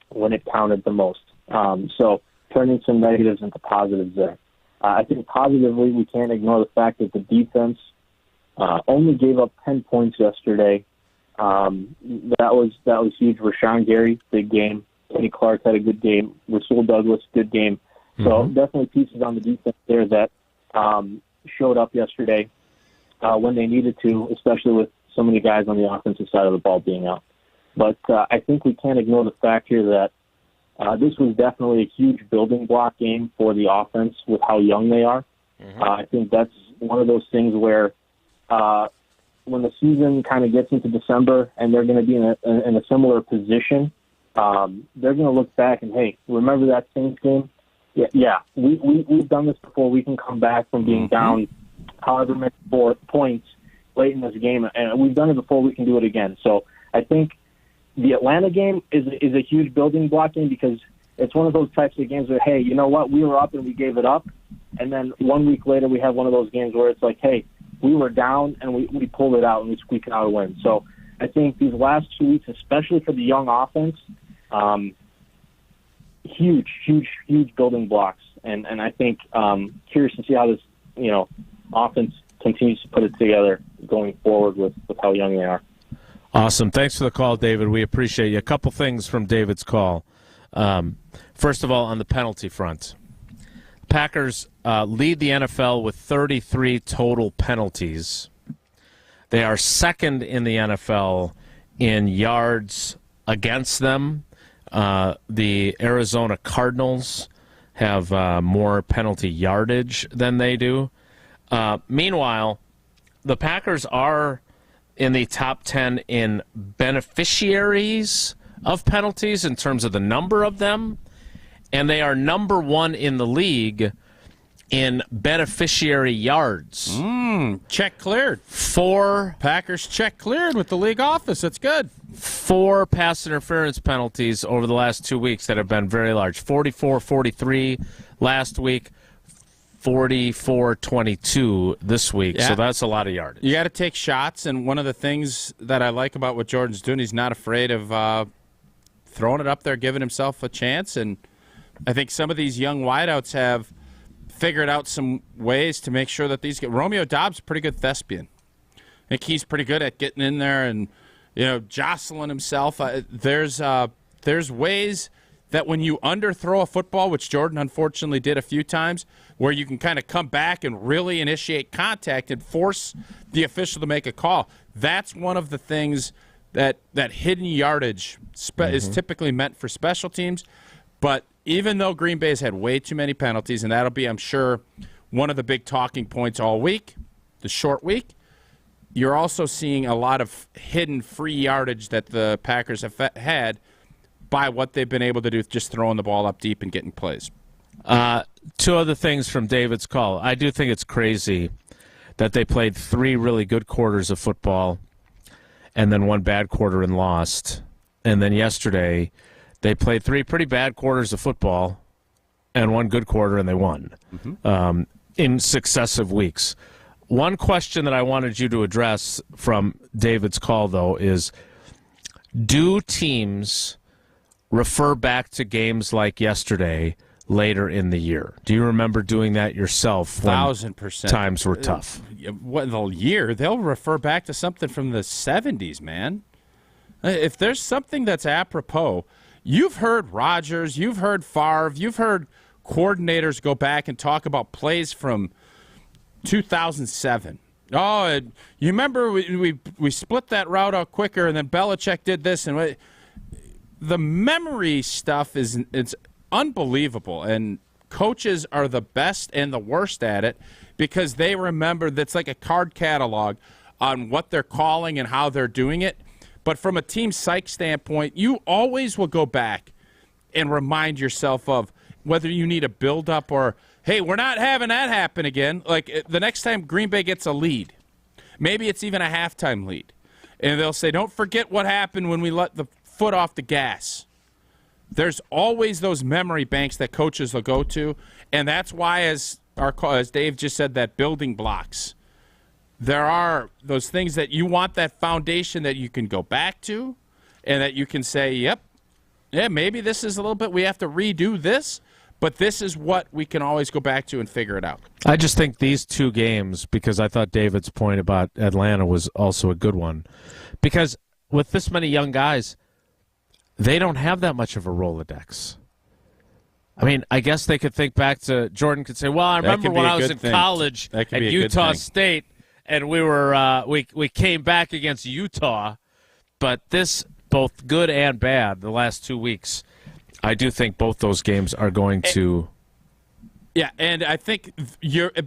when it counted the most. So turning some negatives into positives there. I think positively we can't ignore the fact that the defense only gave up 10 points yesterday. That was huge. Rashawn Gary, big game. Kenny Clark had a good game. Rasul Douglas, good game. So definitely pieces on the defense there that showed up yesterday when they needed to, especially with so many guys on the offensive side of the ball being out. But I think we can't ignore the fact here that this was definitely a huge building block game for the offense with how young they are. I think that's one of those things where when the season kind of gets into December and they're going to be in a similar position, they're going to look back and, hey, remember that Saints game? Yeah, we've done this before. We can come back from being down however many points late in this game, and we've done it before. We can do it again. So I think the Atlanta game is a huge building block game because it's one of those types of games where, hey, you know what? We were up and we gave it up. And then 1 week later we have one of those games where it's like, hey, we were down and we pulled it out and we squeaked out a win. So I think these last 2 weeks, especially for the young offense, huge building blocks. And I think curious to see how this, offense continues to put it together going forward with how young they are. Awesome. Thanks for the call, David. We appreciate you. A couple things from David's call. First of all, on the penalty front, Packers lead the NFL with 33 total penalties. They are second in the NFL in yards against them. The Arizona Cardinals have more penalty yardage than they do. Meanwhile, the Packers are in the top 10 in beneficiaries of penalties in terms of the number of them, and they are number one in the league in beneficiary yards. Check cleared. 4 Packers check cleared with the league office. That's good. 4 pass interference penalties over the last 2 weeks that have been very large. 44-43 last week, 44-22 this week. Yeah. So that's a lot of yardage. You got to take shots, and one of the things that I like about what Jordan's doing, he's not afraid of throwing it up there, giving himself a chance. And I think some of these young wideouts have figured out some ways to make sure that these get. Romeo Dobbs, pretty good thespian. I think he's pretty good at getting in there and jostling himself. There's ways that when you underthrow a football, which Jordan unfortunately did a few times, where you can kind of come back and really initiate contact and force the official to make a call. That's one of the things that hidden yardage is typically meant for special teams. But even though Green Bay's had way too many penalties, and that'll be, I'm sure, one of the big talking points all week, the short week, you're also seeing a lot of hidden free yardage that the Packers have had by what they've been able to do with just throwing the ball up deep and getting plays. 2 other things from David's call. I do think it's crazy that they played 3 really good quarters of football and then 1 bad quarter and lost. And then yesterday they played 3 pretty bad quarters of football and 1 good quarter and they won in successive weeks. One question that I wanted you to address from David's call, though, is do teams refer back to games like yesterday later in the year. Do you remember doing that yourself? 1,000%. Times were tough. What the year? They'll refer back to something from the 70s, man. If there's something that's apropos, you've heard Rodgers, you've heard Favre, you've heard coordinators go back and talk about plays from 2007. Oh, you remember we split that route out quicker, and then Belichick did this, and the memory stuff it's unbelievable. And coaches are the best and the worst at it because they remember that's like a card catalog on what they're calling and how they're doing it. But from a team psych standpoint, you always will go back and remind yourself of whether you need a build-up or, hey, we're not having that happen again. Like the next time Green Bay gets a lead, maybe it's even a halftime lead, and they'll say, don't forget what happened when we let the foot off the gas. There's always those memory banks that coaches will go to, and that's why, as Dave just said, that building blocks. There are those things that you want that foundation that you can go back to and that you can say, yep, yeah, maybe this is a little bit, we have to redo this, but this is what we can always go back to and figure it out. I just think these two games, because I thought David's point about Atlanta was also a good one, because with this many young guys, they don't have that much of a Rolodex. I mean, I guess they could think back to, Jordan could say, well, I remember when I was in college at Utah State, and we came back against Utah, but this, both good and bad, the last 2 weeks, I do think both those games are going to. Yeah, and I think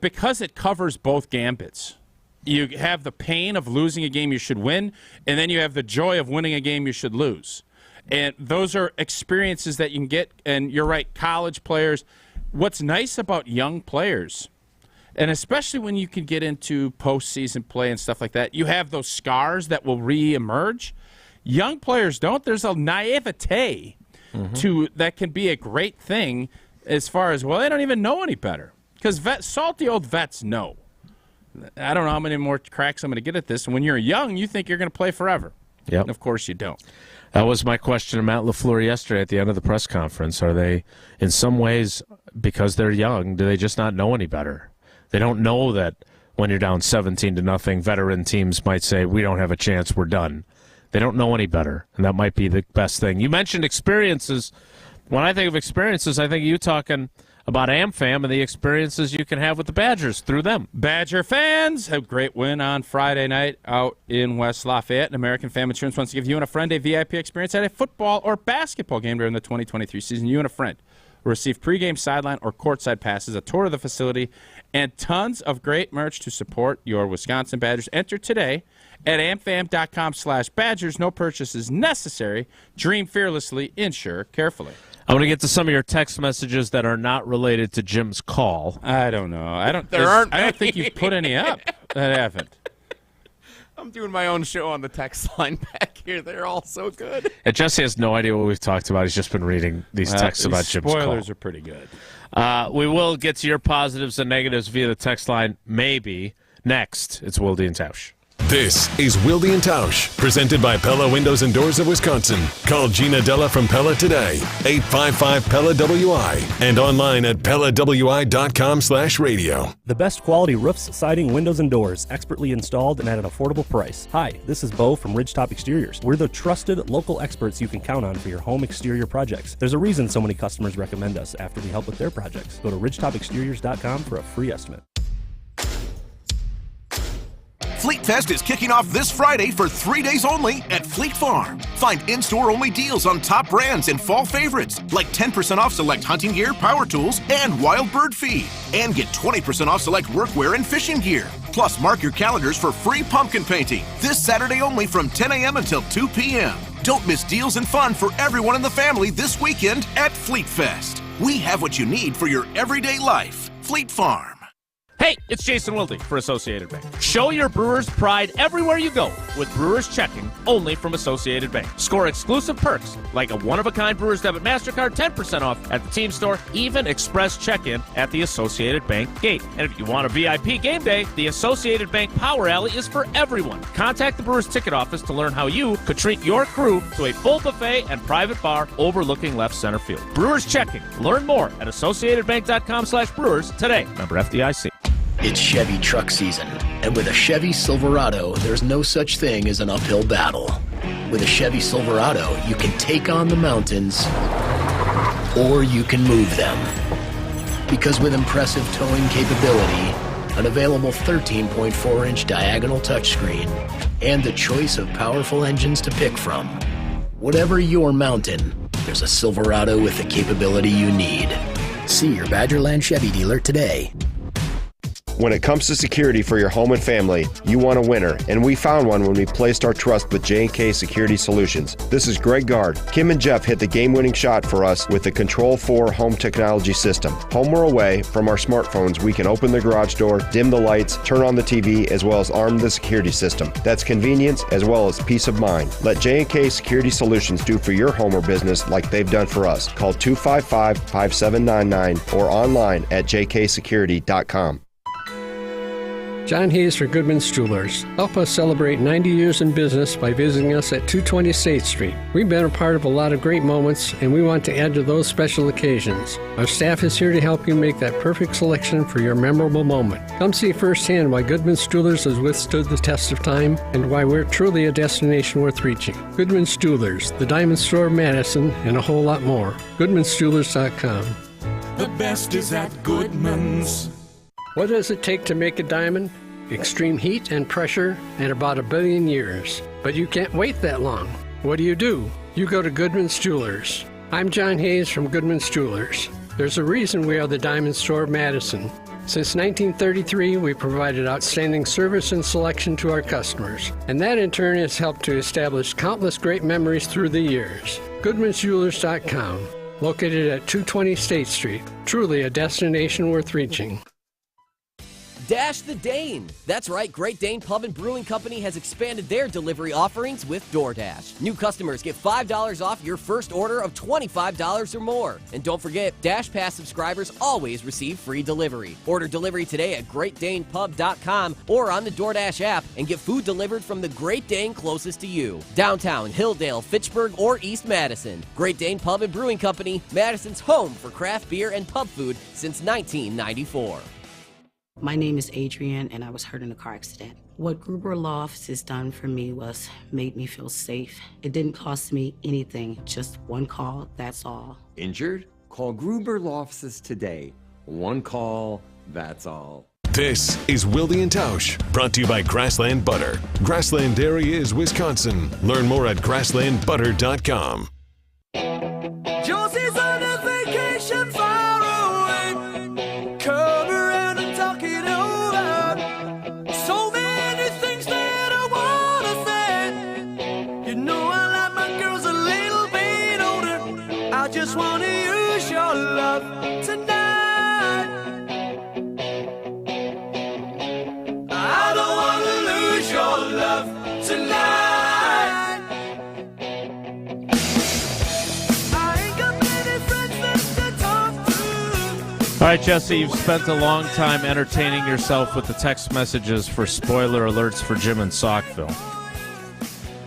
because it covers both gambits. You have the pain of losing a game you should win, and then you have the joy of winning a game you should lose. And those are experiences that you can get, and you're right, college players. What's nice about young players, and especially when you can get into postseason play and stuff like that, you have those scars that will reemerge. Young players don't. There's a naivete to that can be a great thing as far as, well, they don't even know any better. Because salty old vets know. I don't know how many more cracks I'm going to get at this. And when you're young, you think you're going to play forever. Yep. And of course you don't. That was my question to Matt LaFleur yesterday at the end of the press conference. Are they, in some ways, because they're young, do they just not know any better? They don't know that when you're down 17-0, veteran teams might say, we don't have a chance, we're done. They don't know any better, and that might be the best thing. You mentioned experiences. When I think of experiences, I think you talking about AmFam and the experiences you can have with the Badgers through them. Badger fans, a great win on Friday night out in West Lafayette. And American Family Insurance wants to give you and a friend a VIP experience at a football or basketball game during the 2023 season. You and a friend will receive pregame, sideline, or courtside passes, a tour of the facility, and tons of great merch to support your Wisconsin Badgers. Enter today at amfam.com/Badgers. No purchase is necessary. Dream fearlessly. Insure carefully. I want to get to some of your text messages that are not related to Jim's call. I don't know. I don't think you've put any up that haven't. I'm doing my own show on the text line back here. They're all so good. And Jesse has no idea what we've talked about. He's just been reading these texts about Jim's call. Spoilers are pretty good. We will get to your positives and negatives via the text line, maybe. Next, it's Wilde and Tausch. This is Wilde and Tausch, presented by Pella Windows and Doors of Wisconsin. Call Gina Della from Pella today, 855-PELLA-WI, and online at PellaWI.com/radio. The best quality roofs, siding, windows, and doors, expertly installed and at an affordable price. Hi, this is Bo from Ridgetop Exteriors. We're the trusted local experts you can count on for your home exterior projects. There's a reason so many customers recommend us after we help with their projects. Go to ridgetopexteriors.com for a free estimate. Fleet Fest is kicking off this Friday for 3 days only at Fleet Farm. Find in-store only deals on top brands and fall favorites, like 10% off select hunting gear, power tools, and wild bird feed. And get 20% off select workwear and fishing gear. Plus, mark your calendars for free pumpkin painting this Saturday only from 10 a.m. until 2 p.m. Don't miss deals and fun for everyone in the family this weekend at Fleet Fest. We have what you need for your everyday life. Fleet Farm. Hey, it's Jason Wilde for Associated Bank. Show your Brewers pride everywhere you go with Brewers Checking, only from Associated Bank. Score exclusive perks like a one-of-a-kind Brewers Debit MasterCard, 10% off at the team store, even express check-in at the Associated Bank gate. And if you want a VIP game day, the Associated Bank Power Alley is for everyone. Contact the Brewers ticket office to learn how you could treat your crew to a full buffet and private bar overlooking left center field. Brewers Checking. Learn more at AssociatedBank.com/Brewers today. Member FDIC. It's Chevy truck season, and with a Chevy Silverado, there's no such thing as an uphill battle. With a Chevy Silverado, you can take on the mountains, or you can move them. Because with impressive towing capability, an available 13.4-inch diagonal touchscreen, and the choice of powerful engines to pick from, whatever your mountain, there's a Silverado with the capability you need. See your Badgerland Chevy dealer today. When it comes to security for your home and family, you want a winner, and we found one when we placed our trust with J&K Security Solutions. This is Greg Gard. Kim and Jeff hit the game-winning shot for us with the Control 4 home technology system. Home or away, from our smartphones, we can open the garage door, dim the lights, turn on the TV, as well as arm the security system. That's convenience as well as peace of mind. Let J&K Security Solutions do for your home or business like they've done for us. Call 255-5799 or online at jksecurity.com. John Hayes for Goodman's Jewelers. Help us celebrate 90 years in business by visiting us at 220 State Street. We've been a part of a lot of great moments, and we want to add to those special occasions. Our staff is here to help you make that perfect selection for your memorable moment. Come see firsthand why Goodman's Jewelers has withstood the test of time and why we're truly a destination worth reaching. Goodman's Jewelers, the Diamond Store of Madison, and a whole lot more. Goodman'sJewelers.com. The best is at Goodman's. What does it take to make a diamond? Extreme heat and pressure and about 1 billion years. But you can't wait that long. What do? You go to Goodman's Jewelers. I'm John Hayes from Goodman's Jewelers. There's a reason we are the Diamond Store of Madison. Since 1933, we provided outstanding service and selection to our customers, and that in turn has helped to establish countless great memories through the years. Goodman'sJewelers.com, located at 220 State Street. Truly a destination worth reaching. Dash the Dane. That's right, Great Dane Pub and Brewing Company has expanded their delivery offerings with DoorDash. New customers get $5 off your first order of $25 or more. And don't forget, Dash Pass subscribers always receive free delivery. Order delivery today at GreatDanePub.com or on the DoorDash app and get food delivered from the Great Dane closest to you. Downtown, Hilldale, Fitchburg, or East Madison. Great Dane Pub and Brewing Company, Madison's home for craft beer and pub food since 1994. My name is Adrienne, and I was hurt in a car accident. What Gruber Law Office has done for me was made me feel safe. It didn't cost me anything, just one call, that's all. Injured? Call Gruber Law Offices today. One call, that's all. This is Wilde and Tausch, brought to you by Grassland Butter. Grassland Dairy is Wisconsin. Learn more at grasslandbutter.com. Josie's on a vacation far away. Come around and talk it over. So many things that I wanna say. You know I like my girls a little bit older. I just wanna use your love tonight. I don't wanna lose your love tonight. All right, Jesse, you've spent a long time entertaining yourself with the text messages for spoiler alerts for Jim in Saukville.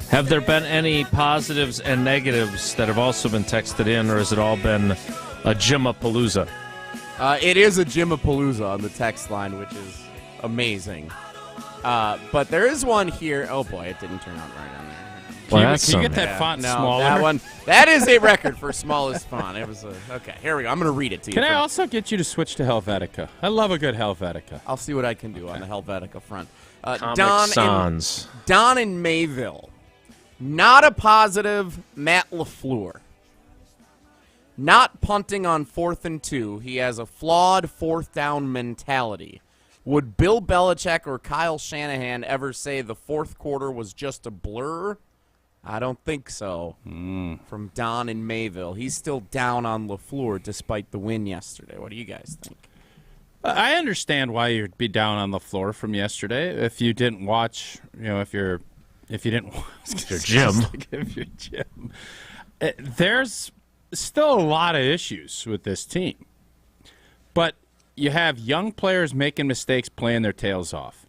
Have there been any positives and negatives that have also been texted in, or has it all been a Jimapalooza? It is a Jimapalooza on the text line, which is amazing. But there is one here. Oh, boy, it didn't turn out right on there. Can you get that font smaller? That one. That is a record for smallest font. It was okay. Here we go. I'm going to read it to you. Can I also get you to switch to Helvetica? I love a good Helvetica. I'll see what I can do on the Helvetica front. Comic Sans. Don in Mayville. Not a positive, Matt LaFleur. Not punting on 4th and 2. He has a flawed fourth down mentality. Would Bill Belichick or Kyle Shanahan ever say the fourth quarter was just a blur? I don't think so. From Don in Mayville. He's still down on LaFleur despite the win yesterday. What do you guys think? I understand why you'd be down on the floor from yesterday if you didn't watch. If you didn't watch your Jim. If you're Jim, there's still a lot of issues with this team, but you have young players making mistakes, playing their tails off,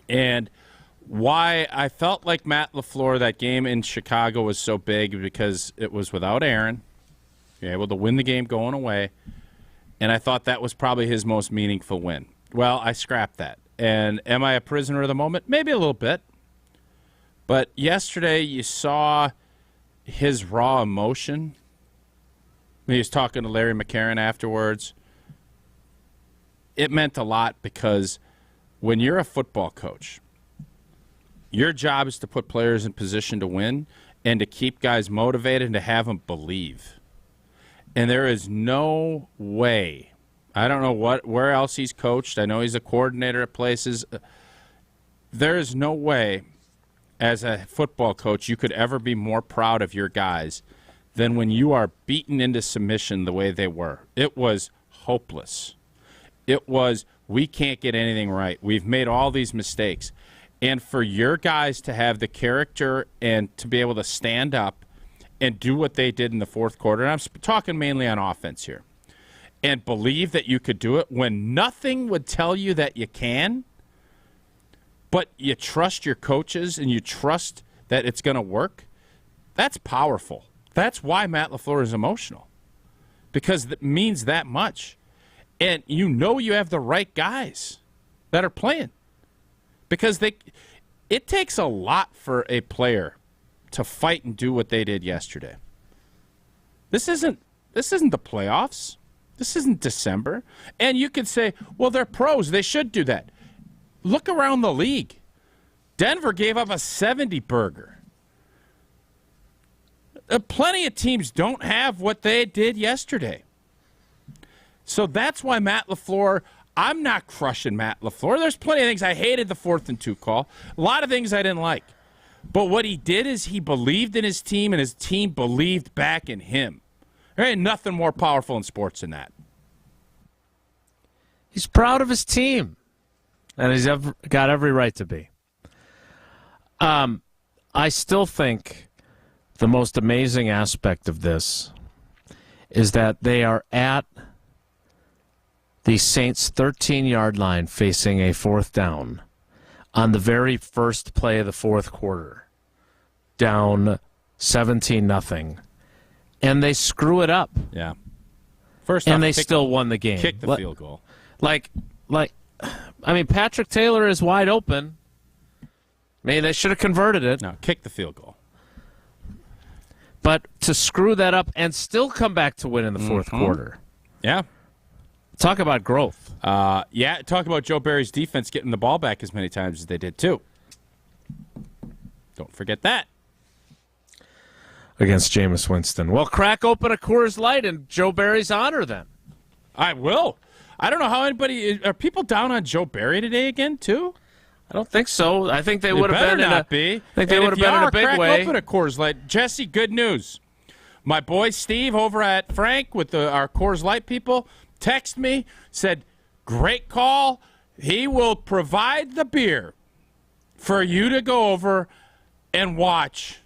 and why I felt like Matt LaFleur that game in Chicago was so big because it was without Aaron. You're able to win the game going away. And I thought that was probably his most meaningful win. Well, I scrapped that. And am I a prisoner of the moment? Maybe a little bit. But yesterday you saw his raw emotion. He was talking to Larry McCarron afterwards. It meant a lot because when you're a football coach, your job is to put players in position to win and to keep guys motivated and to have them believe. And there is no way, I don't know where else he's coached. I know he's a coordinator at places. There is no way, as a football coach, you could ever be more proud of your guys than when you are beaten into submission the way they were. It was hopeless. It was, we can't get anything right. We've made all these mistakes. And for your guys to have the character and to be able to stand up and do what they did in the fourth quarter, and I'm talking mainly on offense here, and believe that you could do it when nothing would tell you that you can, but you trust your coaches and you trust that it's going to work, that's powerful. That's why Matt LaFleur is emotional, because it means that much. And you have the right guys that are playing, because it takes a lot for a player to fight and do what they did yesterday. This isn't the playoffs. This isn't December. And you could say, well, they're pros. They should do that. Look around the league. Denver gave up a 70-burger. Plenty of teams don't have what they did yesterday. So that's why Matt LaFleur, I'm not crushing Matt LaFleur. There's plenty of things. I hated the 4th and 2 call. A lot of things I didn't like. But what he did is he believed in his team, and his team believed back in him. There ain't nothing more powerful in sports than that. He's proud of his team, and he's got every right to be. I still think the most amazing aspect of this is that they are at the Saints' 13-yard line facing a 4th down on the very first play of the fourth quarter, down 17-0, and they screw it up. Yeah. First and off, they still won the game. Kick the field goal. Patrick Taylor is wide open. They should have converted it. No, kick the field goal. But to screw that up and still come back to win in the fourth quarter. Yeah. Talk about growth. Talk about Joe Barry's defense getting the ball back as many times as they did, too. Don't forget that. Against Jameis Winston. Well, crack open a Coors Light in Joe Barry's honor, then. I will. I don't know how are people down on Joe Barry today again, too? I don't think so. I think they would have been be. I think they would have been in a big way. Crack open a Coors Light. Jesse, good news. My boy Steve over at Frank with our Coors Light people texted me, said, great call. He will provide the beer for you to go over and watch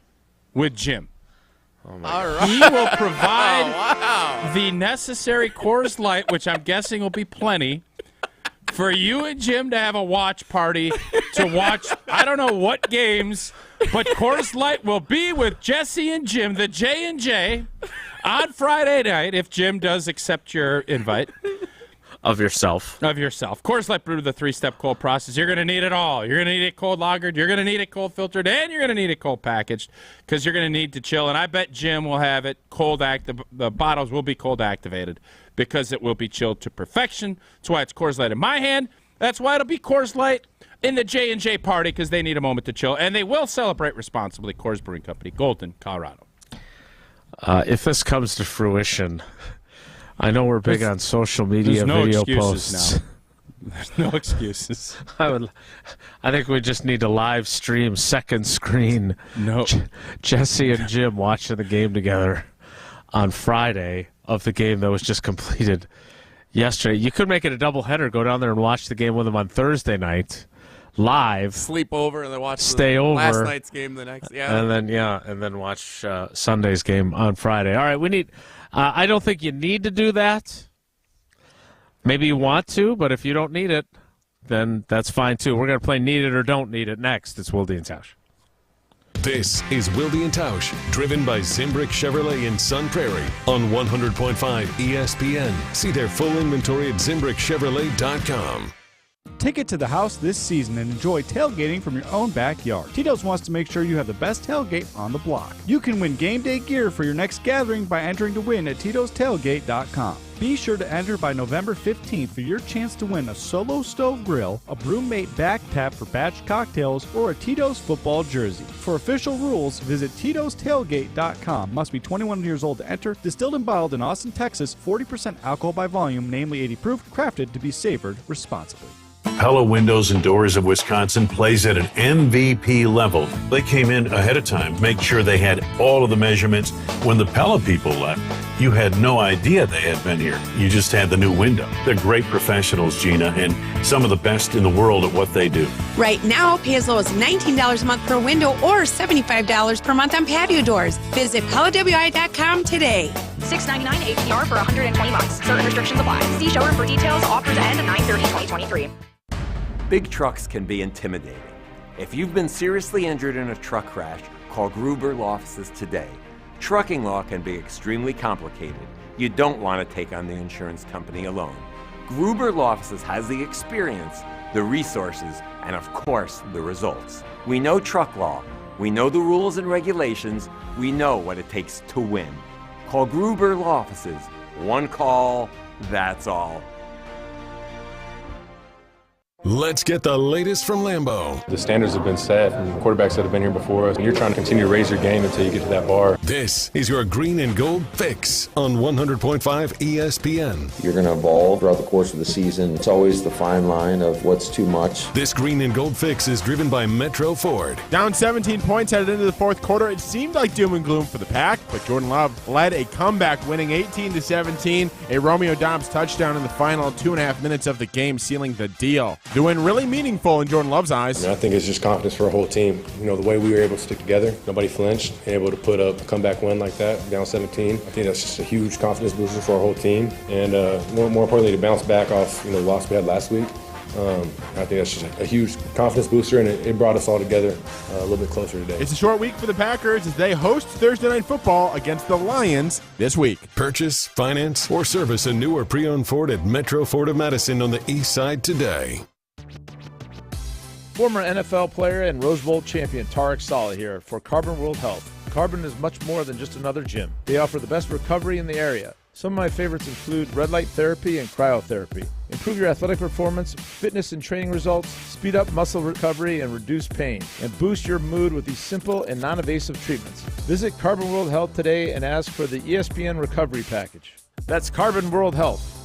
with Jim. All right. He will provide the necessary Coors Light, which I'm guessing will be plenty, for you and Jim to have a watch party to watch, I don't know what games, but Coors Light will be with Jesse and Jim, the J&J, on Friday night, if Jim does accept your invite. Of yourself. Coors Light brewed the 3-step cold process. You're going to need it all. You're going to need it cold lagered. You're going to need it cold filtered. And you're going to need it cold packaged because you're going to need to chill. And I bet Jim will have it cold the bottles will be cold activated because it will be chilled to perfection. That's why it's Coors Light in my hand. That's why it'll be Coors Light in the J&J party because they need a moment to chill. And they will celebrate responsibly. Coors Brewing Company, Golden, Colorado. If this comes to fruition, I know we're big on social media video posts. Now. There's no excuses. I think we just need to live stream second screen. No. Jesse and Jim watching the game together on Friday of the game that was just completed yesterday. You could make it a doubleheader. Go down there and watch the game with them on Thursday night, live. Sleep over and then watch last night's game the next. Yeah, and then watch Sunday's game on Friday. All right, we need. I don't think you need to do that. Maybe you want to, but if you don't need it, then that's fine too. We're going to play Need It or Don't Need It next. It's Wilde and Tausch. This is Wilde and Tausch, driven by Zimbrick Chevrolet in Sun Prairie on 100.5 ESPN. See their full inventory at ZimbrickChevrolet.com. Take it to the house this season and enjoy tailgating from your own backyard. Tito's wants to make sure you have the best tailgate on the block. You can win game day gear for your next gathering by entering to win at Tito'sTailgate.com. Be sure to enter by November 15th for your chance to win a Solo Stove Grill, a Brewmate Back Tap for batch cocktails, or a Tito's football jersey. For official rules, visit Tito'sTailgate.com. Must be 21 years old to enter. Distilled and bottled in Austin, Texas. 40% alcohol by volume, namely 80 proof. Crafted to be savored responsibly. Pella Windows and Doors of Wisconsin plays at an MVP level. They came in ahead of time, make sure they had all of the measurements. When the Pella people left, you had no idea they had been here. You just had the new window. They're great professionals, Gina, and some of the best in the world at what they do. Right now, pay as low as $19 a month per window or $75 per month on patio doors. Visit PellaWI.com today. $6.99 APR for 120 months. Certain restrictions apply. See showroom for details. Offers end 9/30/2023. Big trucks can be intimidating. If you've been seriously injured in a truck crash, call Gruber Law Offices today. Trucking law can be extremely complicated. You don't want to take on the insurance company alone. Gruber Law Offices has the experience, the resources, and of course, the results. We know truck law. We know the rules and regulations. We know what it takes to win. Call Gruber Law Offices. One call, that's all. Let's get the latest from Lambeau. The standards have been set from quarterbacks that have been here before us, and you're trying to continue to raise your game until you get to that bar. This is your green and gold fix on 100.5 ESPN. You're going to evolve throughout the course of the season. It's always the fine line of what's too much. This green and gold fix is driven by Metro Ford. Down 17 points headed into the fourth quarter. It seemed like doom and gloom for the Pack, but Jordan Love led a comeback, winning 18-17. A Romeo Dobbs touchdown in the final 2.5 minutes of the game, sealing the deal. The win really meaningful in Jordan Love's eyes. I think it's just confidence for a whole team. You know, the way we were able to stick together, nobody flinched, and able to put up a comeback win like that, down 17. I think that's just a huge confidence booster for our whole team. And more importantly, to bounce back off, the loss we had last week. I think that's just a huge confidence booster, and it brought us all together a little bit closer today. It's a short week for the Packers as they host Thursday Night Football against the Lions this week. Purchase, finance, or service a new or pre-owned Ford at Metro Ford of Madison on the east side today. Former NFL player and Rose Bowl champion Tarek Saleh here for Carbon World Health. Carbon is much more than just another gym. They offer the best recovery in the area. Some of my favorites include red light therapy and cryotherapy. Improve your athletic performance, fitness and training results, speed up muscle recovery and reduce pain, and boost your mood with these simple and non-invasive treatments. Visit Carbon World Health today and ask for the ESPN Recovery Package. That's Carbon World Health.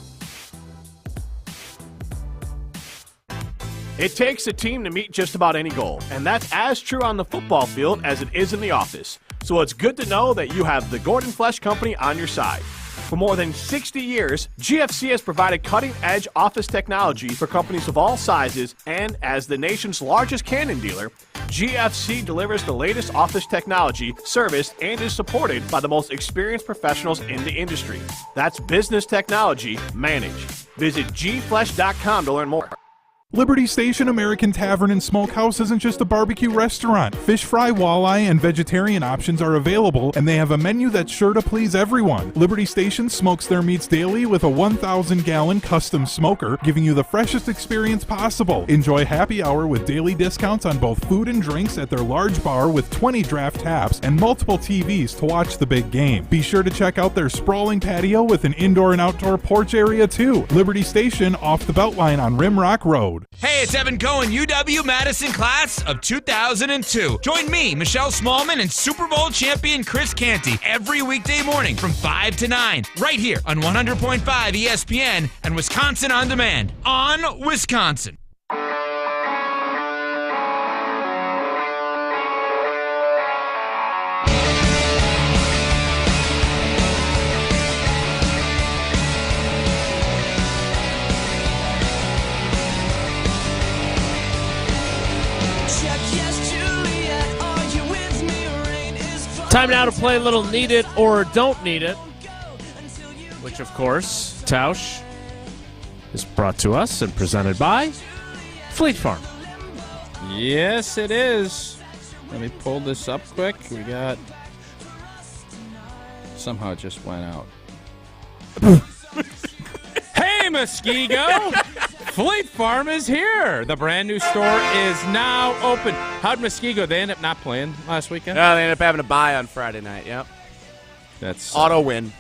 It takes a team to meet just about any goal, and that's as true on the football field as it is in the office. So it's good to know that you have the Gordon Flesch Company on your side. For more than 60 years, GFC has provided cutting-edge office technology for companies of all sizes, and as the nation's largest Canon dealer, GFC delivers the latest office technology, service, and is supported by the most experienced professionals in the industry. That's business technology managed. Visit gflesh.com to learn more. Liberty Station American Tavern and Smokehouse isn't just a barbecue restaurant. Fish fry, walleye, and vegetarian options are available, and they have a menu that's sure to please everyone. Liberty Station smokes their meats daily with a 1,000-gallon custom smoker, giving you the freshest experience possible. Enjoy happy hour with daily discounts on both food and drinks at their large bar with 20 draft taps and multiple TVs to watch the big game. Be sure to check out their sprawling patio with an indoor and outdoor porch area too. Liberty Station off the Beltline on Rimrock Road. Hey, it's Evan Cohen, UW-Madison class of 2002. Join me, Michelle Smallman, and Super Bowl champion Chris Canty every weekday morning from 5 to 9, right here on 100.5 ESPN and Wisconsin On Demand on Wisconsin. Time now to play a little Need It or Don't Need It, which, of course, Tausch is brought to us and presented by Fleet Farm. Yes, it is. Let me pull this up quick. We got... Somehow it just went out. Hey, Muskego! Fleet Farm is here. The brand new store is now open. How'd Muskego, they end up not playing last weekend? No, they ended up having a bye on Friday night, yep. That's auto win.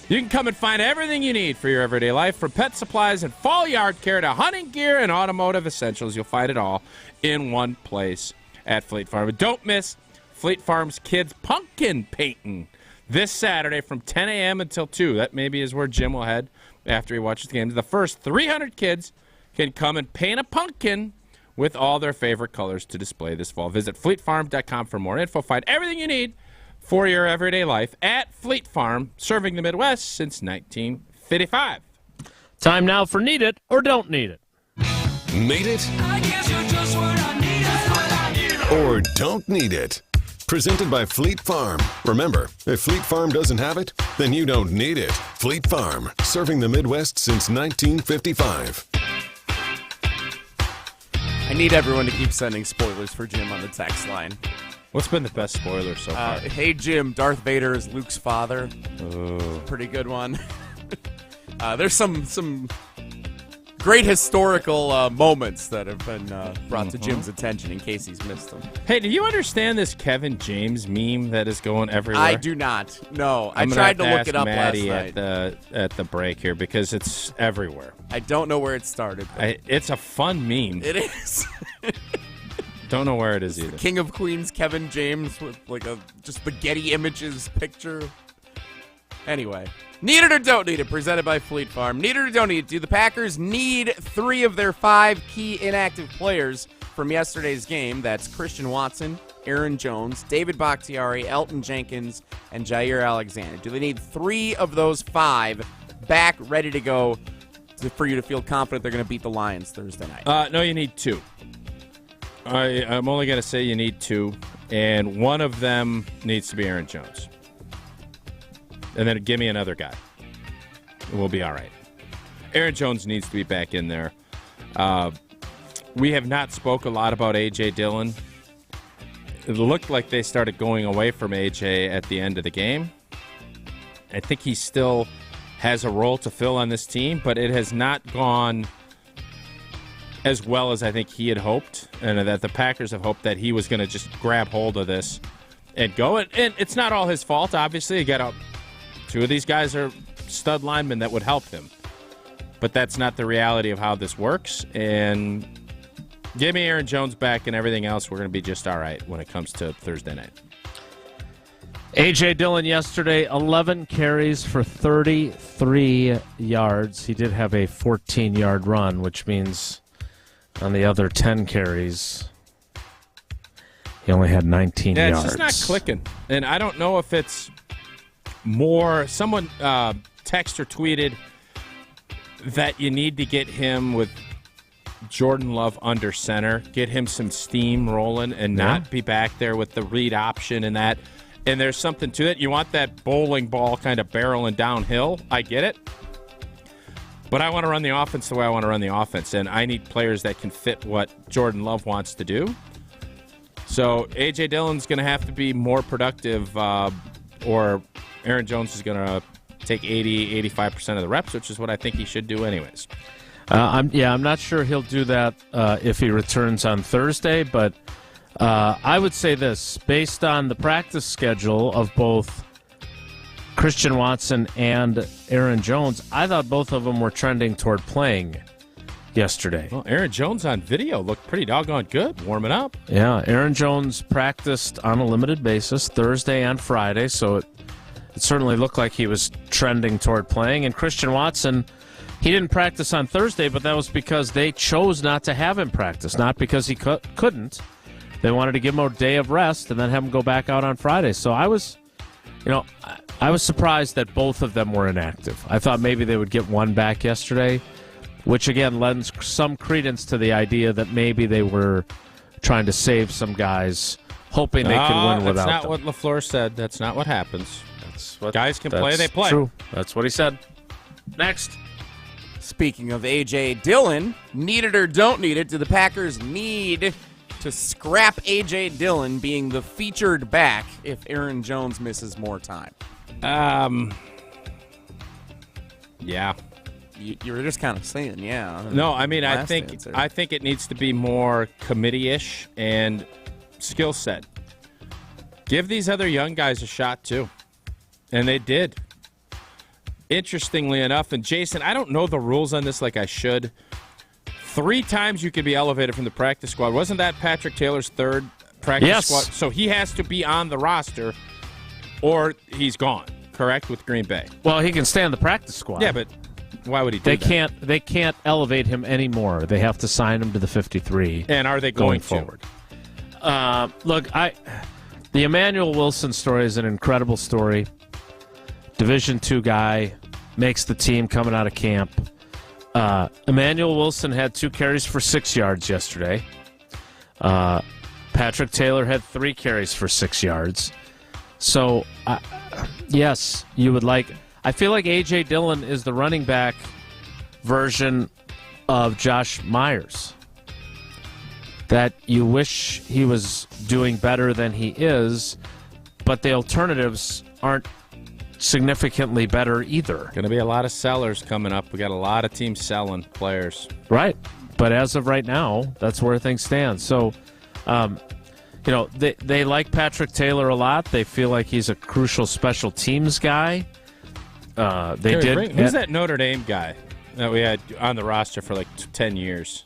You can come and find everything you need for your everyday life, from pet supplies and fall yard care to hunting gear and automotive essentials. You'll find it all in one place at Fleet Farm. And don't miss Fleet Farm's Kids Pumpkin Painting this Saturday from 10 a.m. until 2. That maybe is where Jim will head after he watches the game. The first 300 kids can come and paint a pumpkin with all their favorite colors to display this fall. Visit fleetfarm.com for more info. Find everything you need for your everyday life at Fleet Farm, serving the Midwest since 1955. Time now for Need It or Don't Need It. Need it? I guess you're just what I need. That's what I need. Or don't need it. Presented by Fleet Farm. Remember, if Fleet Farm doesn't have it, then you don't need it. Fleet Farm, serving the Midwest since 1955. I need everyone to keep sending spoilers for Jim on the text line. What's been the best spoiler so far? Hey, Jim, Darth Vader is Luke's father. Oh. Pretty good one. There's some great historical moments that have been brought to Jim's attention in case he's missed them. Hey, do you understand this Kevin James meme that is going everywhere? I do not. No, I I'm tried to gonna look it up Maddie last night. at the break here because it's everywhere. I don't know where it started. It's a fun meme. It is. Don't know where it is either. King of Queens Kevin James with like a just spaghetti images picture. Anyway, need it or don't need it, presented by Fleet Farm. Need it or don't need it. Do the Packers need 3 of their 5 key inactive players from yesterday's game? That's Christian Watson, Aaron Jones, David Bakhtiari, Elton Jenkins, and Jair Alexander. Do they need 3 of those 5 back, ready to go for you to feel confident they're going to beat the Lions Thursday night? No, you need 2. I'm only going to say you need 2, and one of them needs to be Aaron Jones. And then give me another guy. We'll be all right. Aaron Jones needs to be back in there. We have not spoke a lot about A.J. Dillon. It looked like they started going away from A.J. at the end of the game. I think he still has a role to fill on this team, but it has not gone as well as I think he had hoped, and that the Packers have hoped that he was going to just grab hold of this and go. And it's not all his fault, obviously. You got 2 of these guys are stud linemen that would help him. But that's not the reality of how this works. And give me Aaron Jones back and everything else, we're going to be just all right when it comes to Thursday night. A.J. Dillon yesterday, 11 carries for 33 yards. He did have a 14-yard run, which means on the other 10 carries, he only had 19 yards. Yeah, it's just not clicking. And I don't know if it's more. Someone texted or tweeted that you need to get him with Jordan Love under center, get him some steam rolling, and not be back there with the read option and that. And there's something to it. You want that bowling ball kind of barreling downhill. I get it. But I want to run the offense the way I want to run the offense, and I need players that can fit what Jordan Love wants to do. So A.J. Dillon's going to have to be more productive, or Aaron Jones is going to take 80-85% of the reps, which is what I think he should do anyways. I'm not sure he'll do that if he returns on Thursday, but I would say this. Based on the practice schedule of both Christian Watson and Aaron Jones, I thought both of them were trending toward playing yesterday. Well, Aaron Jones on video looked pretty doggone good, warming up. Yeah, Aaron Jones practiced on a limited basis Thursday and Friday, so it certainly looked like he was trending toward playing. And Christian Watson, he didn't practice on Thursday, but that was because they chose not to have him practice, not because he couldn't. They wanted to give him a day of rest and then have him go back out on Friday. So I was surprised that both of them were inactive. I thought maybe they would get one back yesterday, which again lends some credence to the idea that maybe they were trying to save some guys hoping they could win without That's not them. what LaFleur said. That's not what happens. That's what guys can play. They play. True. That's what he said. Next. Speaking of A.J. Dillon, need it or don't need it, do the Packers need to scrap A.J. Dillon being the featured back if Aaron Jones misses more time? Yeah. You were just kind of saying, yeah. No, I mean, I think answer. it needs to be more committee-ish and skill set. Give these other young guys a shot, too. And they did. Interestingly enough, and Jason, I don't know the rules on this like I should. 3 times you could be elevated from the practice squad. Wasn't that Patrick Taylor's third practice squad? So he has to be on the roster or he's gone, correct, with Green Bay? Well, he can stay on the practice squad. Yeah, but why would he do that? They can't elevate him anymore. They have to sign him to the 53. And are they going forward? Look, the Emmanuel Wilson story is an incredible story. Division II guy, makes the team coming out of camp. Emmanuel Wilson had 2 carries for 6 yards yesterday. Patrick Taylor had 3 carries for 6 yards. So, yes, you would like... I feel like A.J. Dillon is the running back version of Josh Myers. That you wish he was doing better than he is, but the alternatives aren't significantly better either. Going to be a lot of sellers coming up. We got a lot of teams selling players. Right. But as of right now, that's where things stand. So, they like Patrick Taylor a lot. They feel like he's a crucial special teams guy. Who's that Notre Dame guy that we had on the roster for like 10 years?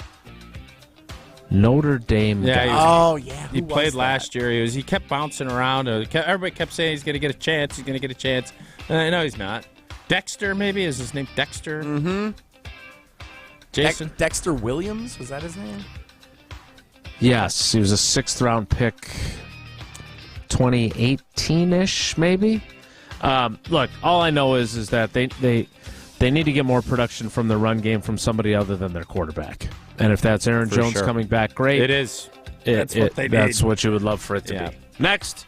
Notre Dame guy. He played last year. He kept bouncing around. Everybody kept saying he's going to get a chance. He's going to get a chance. No, he's not. Dexter, maybe? Is his name Dexter? Mm-hmm. Jason? Dexter Williams? Was that his name? Yes. He was a 6th-round pick, 2018-ish, maybe? Look, all I know is that they need to get more production from the run game from somebody other than their quarterback. And if that's Aaron Jones coming back, great. It is. That's what they need. That's what you would love for it to be. Next.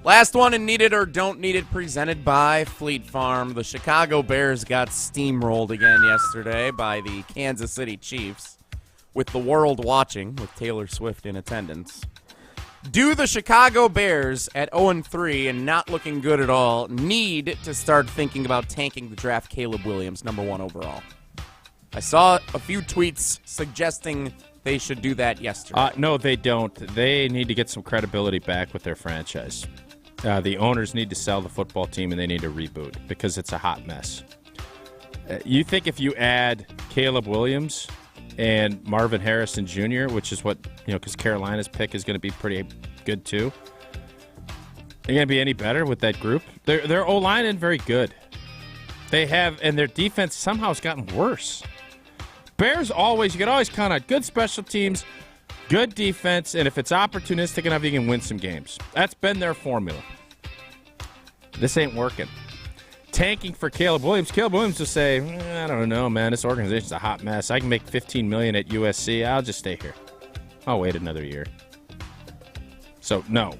Last one in Need It or Don't Need It, presented by Fleet Farm. The Chicago Bears got steamrolled again yesterday by the Kansas City Chiefs, with the world watching, with Taylor Swift in attendance. Do the Chicago Bears at 0-3 and not looking good at all need to start thinking about tanking the draft Caleb Williams, number 1 overall? I saw a few tweets suggesting they should do that yesterday. No, they don't. They need to get some credibility back with their franchise. The owners need to sell the football team, and they need to reboot because it's a hot mess. You think if you add Caleb Williams and Marvin Harrison Jr., which is what, because Carolina's pick is going to be pretty good too, they're going to be any better with that group? Their O-line isn't very good. They have, and their defense somehow has gotten worse. Bears you can always count on good special teams, good defense, and if it's opportunistic enough, you can win some games. That's been their formula. This ain't working. Tanking for Caleb Williams. Caleb Williams will say, I don't know, man. This organization's a hot mess. I can make $15 million at USC. I'll just stay here. I'll wait another year. So, no.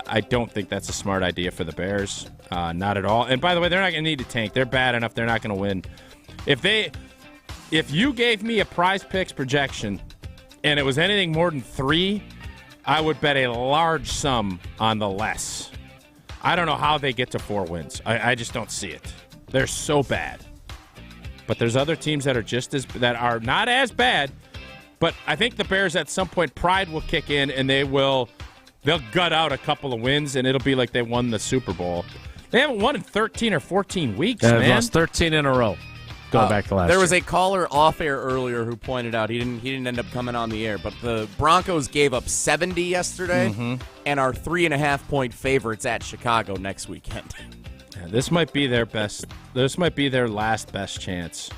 I don't think that's a smart idea for the Bears. Not at all. And by the way, they're not going to need to tank. They're bad enough. They're not going to win. If you gave me a prize picks projection and it was anything more than 3, I would bet a large sum on the less. I don't know how they get to 4 wins. I just don't see it. They're so bad. But there's other teams that are not as bad. But I think the Bears at some point, pride will kick in and they'll gut out a couple of wins and it'll be like they won the Super Bowl. They haven't won in 13 or 14 weeks, man. They've lost 13 in a row. Going back to last There was year. a caller off air earlier who pointed out he didn't end up coming on the air, but the Broncos gave up 70 yesterday and are 3.5-point favorites at Chicago next weekend. Yeah, this might be their best. This might be their last best chance.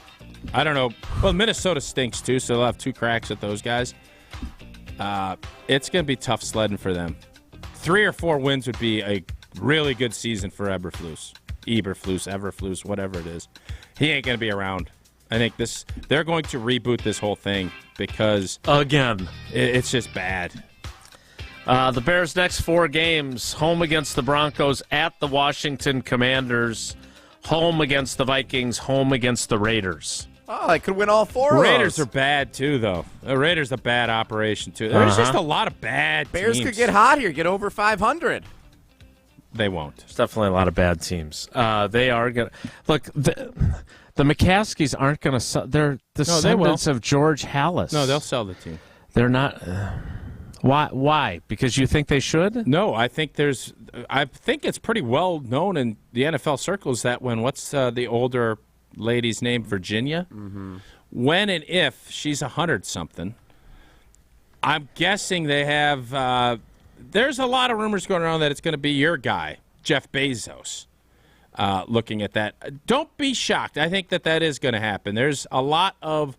I don't know. Well, Minnesota stinks too, so they'll have 2 cracks at those guys. It's going to be tough sledding for them. 3 or 4 wins would be a really good season for Eberflus, whatever it is. He ain't going to be around. I think they're going to reboot this whole thing because again, it's just bad. The Bears' next 4 games: home against the Broncos, at the Washington Commanders, home against the Vikings, home against the Raiders. Oh, I could win all 4 of Raiders those. are bad, too, though. The Raiders are a bad operation, too. There's just a lot of bad Bears teams. could get hot here, get over 500. They won't. There's definitely a lot of bad teams. They are going to look. The McCaskies aren't going to. They're descendants of George Halas. No, they'll sell the team. They're not. Why? Because you think they should? No, I think it's pretty well known in the NFL circles that what's the older lady's name, Virginia? Mm-hmm. When and if she's 100-something, I'm guessing they have. There's a lot of rumors going around that it's going to be your guy, Jeff Bezos, looking at that. Don't be shocked. I think that is going to happen. There's a lot of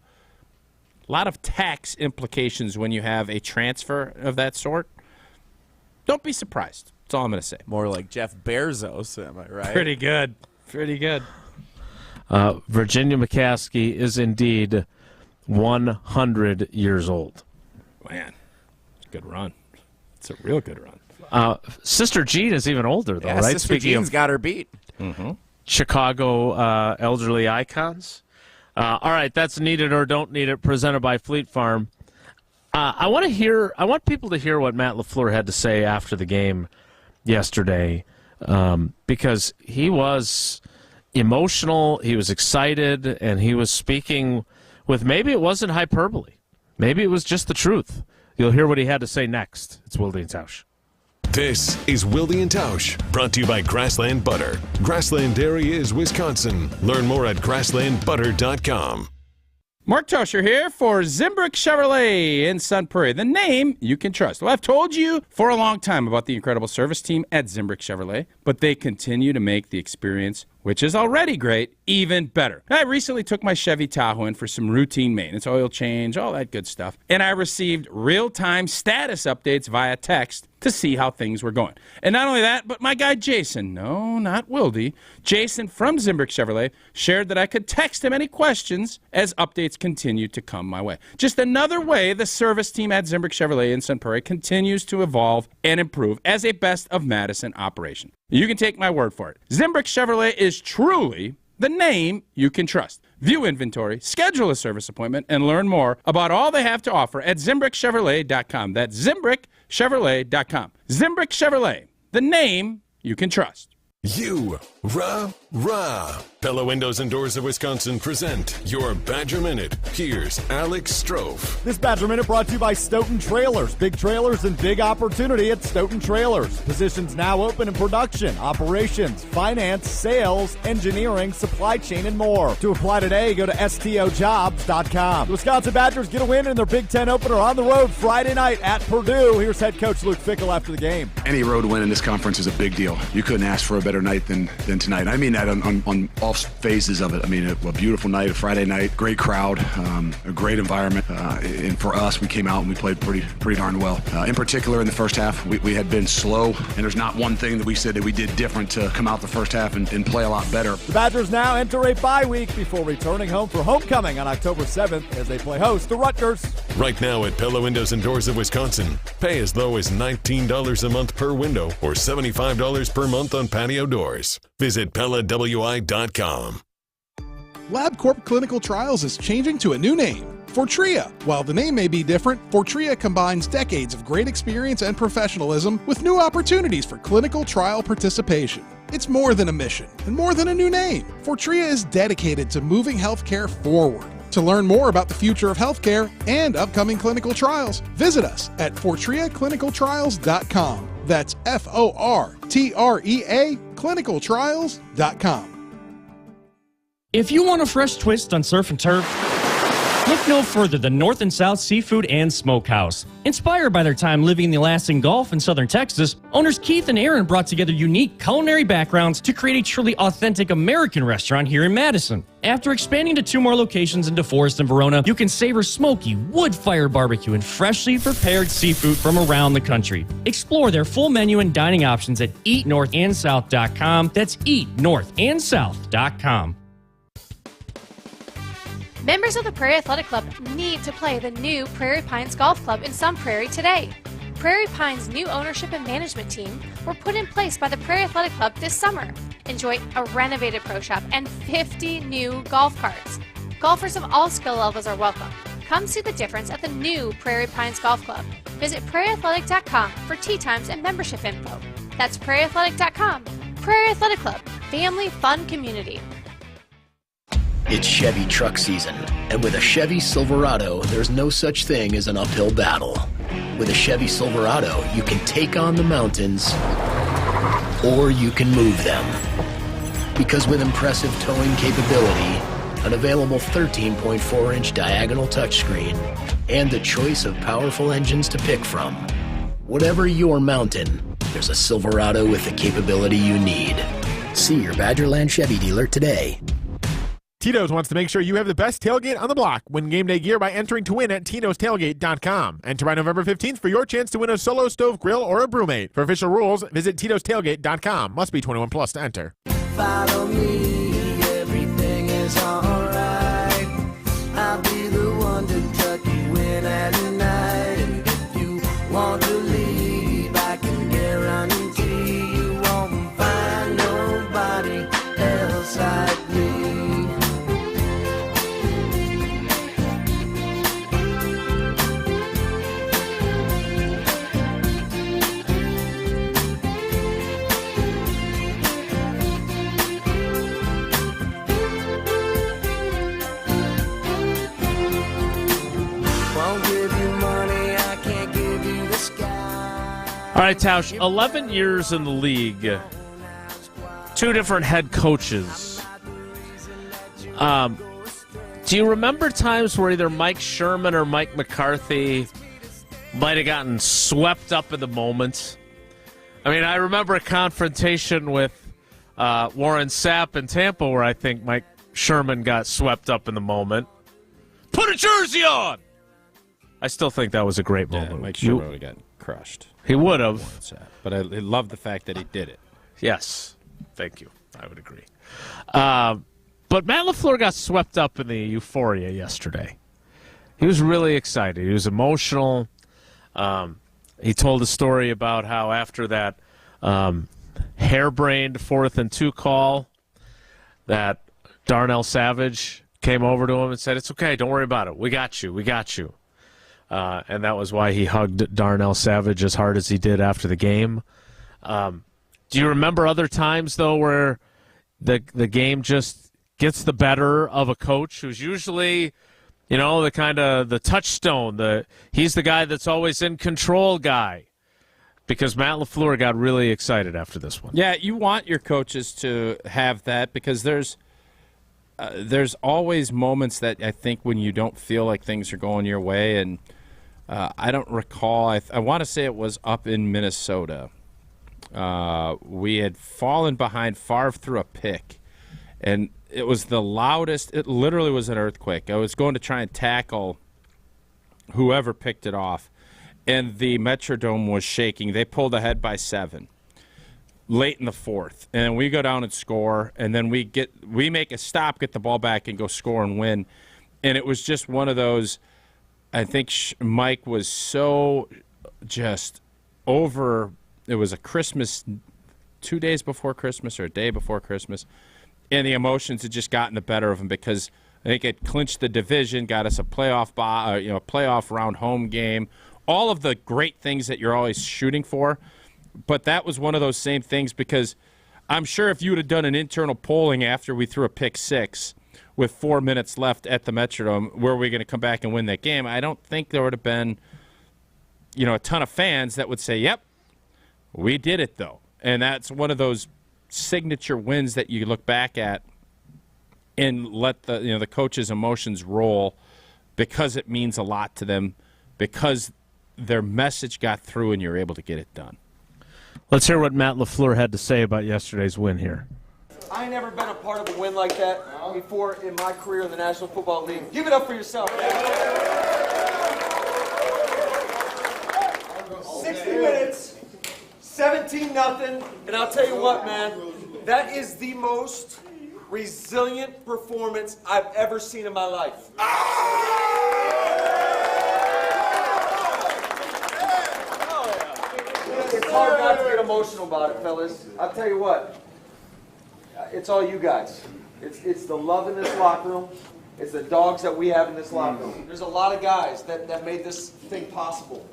tax implications when you have a transfer of that sort. Don't be surprised. That's all I'm going to say. More like Jeff Bezos, am I right? Pretty good. Virginia McCaskey is indeed 100 years old. Man, good run. It's a real good run. Sister Jean is even older, though, right? Sister Jean's got her beat. Mm-hmm. Chicago elderly icons. All right, that's Need It or Don't Need It, presented by Fleet Farm. I want people to hear what Matt LaFleur had to say after the game yesterday, because he was emotional, he was excited, and he was speaking with, maybe it wasn't hyperbole. Maybe it was just the truth. You'll hear what he had to say next. It's Wilde and Tausch. This is Wilde and Tausch, brought to you by Grassland Butter. Grassland Dairy is Wisconsin. Learn more at grasslandbutter.com. Mark Tauscher here for Zimbrick Chevrolet in Sun Prairie, the name you can trust. Well, I've told you for a long time about the incredible service team at Zimbrick Chevrolet, but they continue to make the experience, which is already great, even better. I recently took my Chevy Tahoe in for some routine maintenance, oil change, all that good stuff, and I received real-time status updates via text to see how things were going. And not only that, but my guy Jason, no, not Wilde, Jason from Zimbrick Chevrolet, shared that I could text him any questions as updates continue to come my way. Just another way the service team at Zimbrick Chevrolet in Sun Prairie continues to evolve and improve as a best of Madison operation. You can take my word for it. Zimbrick Chevrolet is truly the name you can trust. View inventory, schedule a service appointment, and learn more about all they have to offer at ZimbrickChevrolet.com. That's ZimbrickChevrolet.com. Zimbrick Chevrolet, the name you can trust. Rah. Pella Windows and Doors of Wisconsin present your Badger Minute. Here's Alex Strofe. This Badger Minute brought to you by Stoughton Trailers. Big trailers and big opportunity at Stoughton Trailers. Positions now open in production, operations, finance, sales, engineering, supply chain, and more. To apply today, go to stojobs.com. The Wisconsin Badgers get a win in their Big Ten opener on the road Friday night at Purdue. Here's head coach Luke Fickell after the game. Any road win in this conference is a big deal. You couldn't ask for a better night than tonight. I mean that on all phases of it. I mean, a beautiful night, a Friday night, great crowd, a great environment. And for us, we came out and we played pretty darn well. In particular, in the first half, we had been slow, and there's not one thing that we said that we did different to come out the first half and play a lot better. The Badgers now enter a bye week before returning home for homecoming on October 7th as they play host to Rutgers. Right now at Pella Windows and Doors of Wisconsin, pay as low as $19 a month per window or $75 per month on patio doors. Visit PellaWI.com. LabCorp Clinical Trials is changing to a new name, Fortrea. While the name may be different, Fortrea combines decades of great experience and professionalism with new opportunities for clinical trial participation. It's more than a mission and more than a new name. Fortrea is dedicated to moving healthcare forward. To learn more about the future of healthcare and upcoming clinical trials, visit us at FortreaClinicalTrials.com. That's FORTREA clinicaltrials.com. If you want a fresh twist on surf and turf, look no further than North and South Seafood and Smokehouse. Inspired by their time living in the Alaskan Gulf in southern Texas, owners Keith and Aaron brought together unique culinary backgrounds to create a truly authentic American restaurant here in Madison. After expanding to 2 more locations in DeForest and Verona, you can savor smoky, wood-fired barbecue and freshly prepared seafood from around the country. Explore their full menu and dining options at eatnorthandsouth.com. That's eatnorthandsouth.com. Members of the Prairie Athletic Club need to play the new Prairie Pines Golf Club in Sun Prairie today. Prairie Pines' new ownership and management team were put in place by the Prairie Athletic Club this summer. Enjoy a renovated pro shop and 50 new golf carts. Golfers of all skill levels are welcome. Come see the difference at the new Prairie Pines Golf Club. Visit prairieathletic.com for tee times and membership info. That's prairieathletic.com. Prairie Athletic Club. Family fun community. It's Chevy truck season, and with a Chevy Silverado, there's no such thing as an uphill battle. With a Chevy Silverado, you can take on the mountains, or you can move them. Because with impressive towing capability, an available 13.4-inch diagonal touchscreen, and a choice of powerful engines to pick from, whatever your mountain, there's a Silverado with the capability you need. See your Badgerland Chevy dealer today. Tito's wants to make sure you have the best tailgate on the block. Win game day gear by entering to win at titostailgate.com. Enter by November 15th for your chance to win a Solo Stove Grill or a Brewmate. For official rules, visit titostailgate.com. Must be 21 plus to enter. Follow me, everything is alright. I'll be the one to tuck you in at night. And if you want to leave, I can guarantee you won't find nobody else like me. All right, Tausch, 11 years in the league, 2 different head coaches. Do you remember times where either Mike Sherman or Mike McCarthy might have gotten swept up in the moment? I mean, I remember a confrontation with Warren Sapp in Tampa where I think Mike Sherman got swept up in the moment. Put a jersey on! I still think that was a great moment. Yeah, Mike Sherman would have got crushed. He would have. But I love the fact that he did it. Yes. Thank you. I would agree. But Matt LaFleur got swept up in the euphoria yesterday. He was really excited. He was emotional. He told a story about how after that harebrained 4th and 2 call that Darnell Savage came over to him and said, "It's okay. Don't worry about it. We got you. We got you." And that was why he hugged Darnell Savage as hard as he did after the game. Do you remember other times, though, where the game just gets the better of a coach who's usually, you know, the kind of the touchstone, he's the guy that's always in control guy? Because Matt LaFleur got really excited after this one. Yeah, you want your coaches to have that because there's always moments that I think when you don't feel like things are going your way, and I don't recall. I want to say it was up in Minnesota. We had fallen behind. Favre threw a pick, and it was the loudest. It literally was an earthquake. I was going to try and tackle whoever picked it off, and the Metrodome was shaking. They pulled ahead by 7 late in the 4th, and we go down and score, and then we make a stop, get the ball back, and go score and win. And it was just one of those. I think Mike was so just over. It was a Christmas, 2 days before Christmas or a day before Christmas, and the emotions had just gotten the better of him because I think it clinched the division, got us a playoff round home game, all of the great things that you're always shooting for. But that was one of those same things because I'm sure if you would have done an internal polling after we threw a pick 6 with 4 minutes left at the Metrodome, were we going to come back and win that game? I don't think there would have been, a ton of fans that would say, "Yep, we did it though." And that's one of those signature wins that you look back at and let the coach's emotions roll because it means a lot to them, because their message got through and you're able to get it done. Let's hear what Matt LaFleur had to say about yesterday's win here. I ain't never been a part of a win like that before in my career in the National Football League. Give it up for yourself. 60 minutes, 17-0, and I'll tell you what, man, that is the most resilient performance I've ever seen in my life. It's hard not to get emotional about it, fellas. I'll tell you what. It's all you guys. It's the love in this locker room. It's the dogs that we have in this locker room. There's a lot of guys that made this thing possible.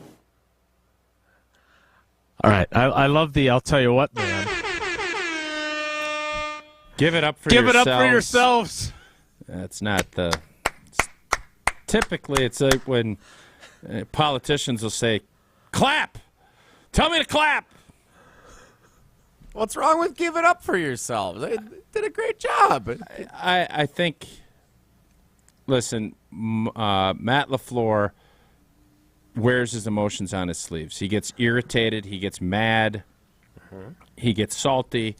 All right. I love the I'll tell you what, man. Give it up for Give yourselves. it up for yourselves. That's not the... Typically, it's like when politicians will say, clap! Tell me to clap! What's wrong with give it up for yourselves? They did a great job. I think, listen, Matt LaFleur wears his emotions on his sleeves. He gets irritated. He gets mad. He gets salty.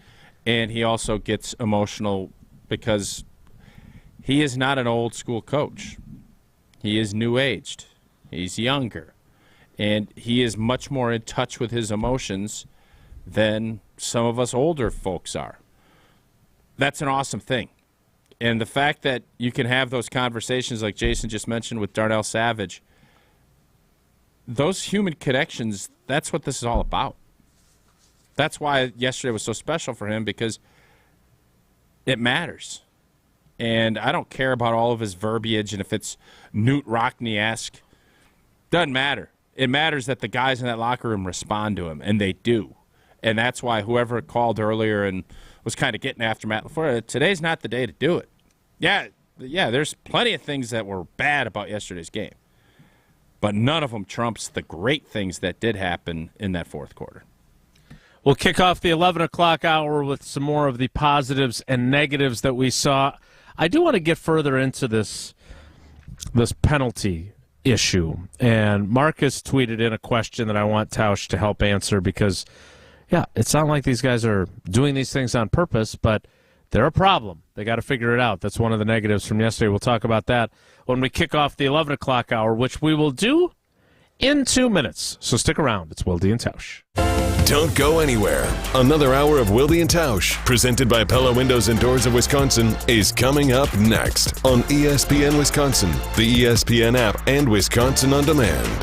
And he also gets emotional because he is not an old school coach. He is new-aged. He's younger. And he is much more in touch with his emotions than some of us older folks are. That's an awesome thing. And the fact that you can have those conversations like Jason just mentioned with Darnell Savage, those human connections, that's what this is all about. That's why yesterday was so special for him, because it matters. And I don't care about all of his verbiage and if it's Newt Rockney-esque. Doesn't matter. It matters that the guys in that locker room respond to him, and they do. And that's why whoever called earlier and was kind of getting after Matt LaFleur, today's not the day to do it. Yeah, there's plenty of things that were bad about yesterday's game. But none of them trumps the great things that did happen in that fourth quarter. We'll kick off the 11 o'clock hour with some more of the positives and negatives that we saw. I do want to get further into this penalty issue. And Marcus tweeted in a question that I want Tausch to help answer because, yeah, it's not like these guys are doing these things on purpose, but they're a problem. They got to figure it out. That's one of the negatives from yesterday. We'll talk about that when we kick off the 11 o'clock hour, which we will do in 2 minutes. So stick around. It's Wilde and Tausch. Don't go anywhere. Another hour of Wilde and Tausch, presented by Pella Windows and Doors of Wisconsin, is coming up next on ESPN Wisconsin, the ESPN app, and Wisconsin On Demand.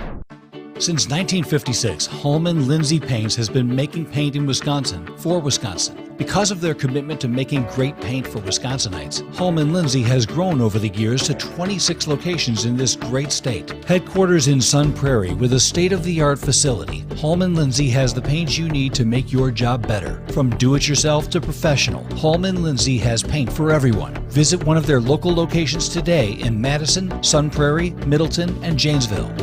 Since 1956, Holman Lindsay Paints has been making paint in Wisconsin for Wisconsin. Because of their commitment to making great paint for Wisconsinites, Holman Lindsay has grown over the years to 26 locations in this great state. Headquarters in Sun Prairie with a state-of-the-art facility, Holman Lindsay has the paint you need to make your job better. From do-it-yourself to professional, Holman Lindsay has paint for everyone. Visit one of their local locations today in Madison, Sun Prairie, Middleton, and Janesville.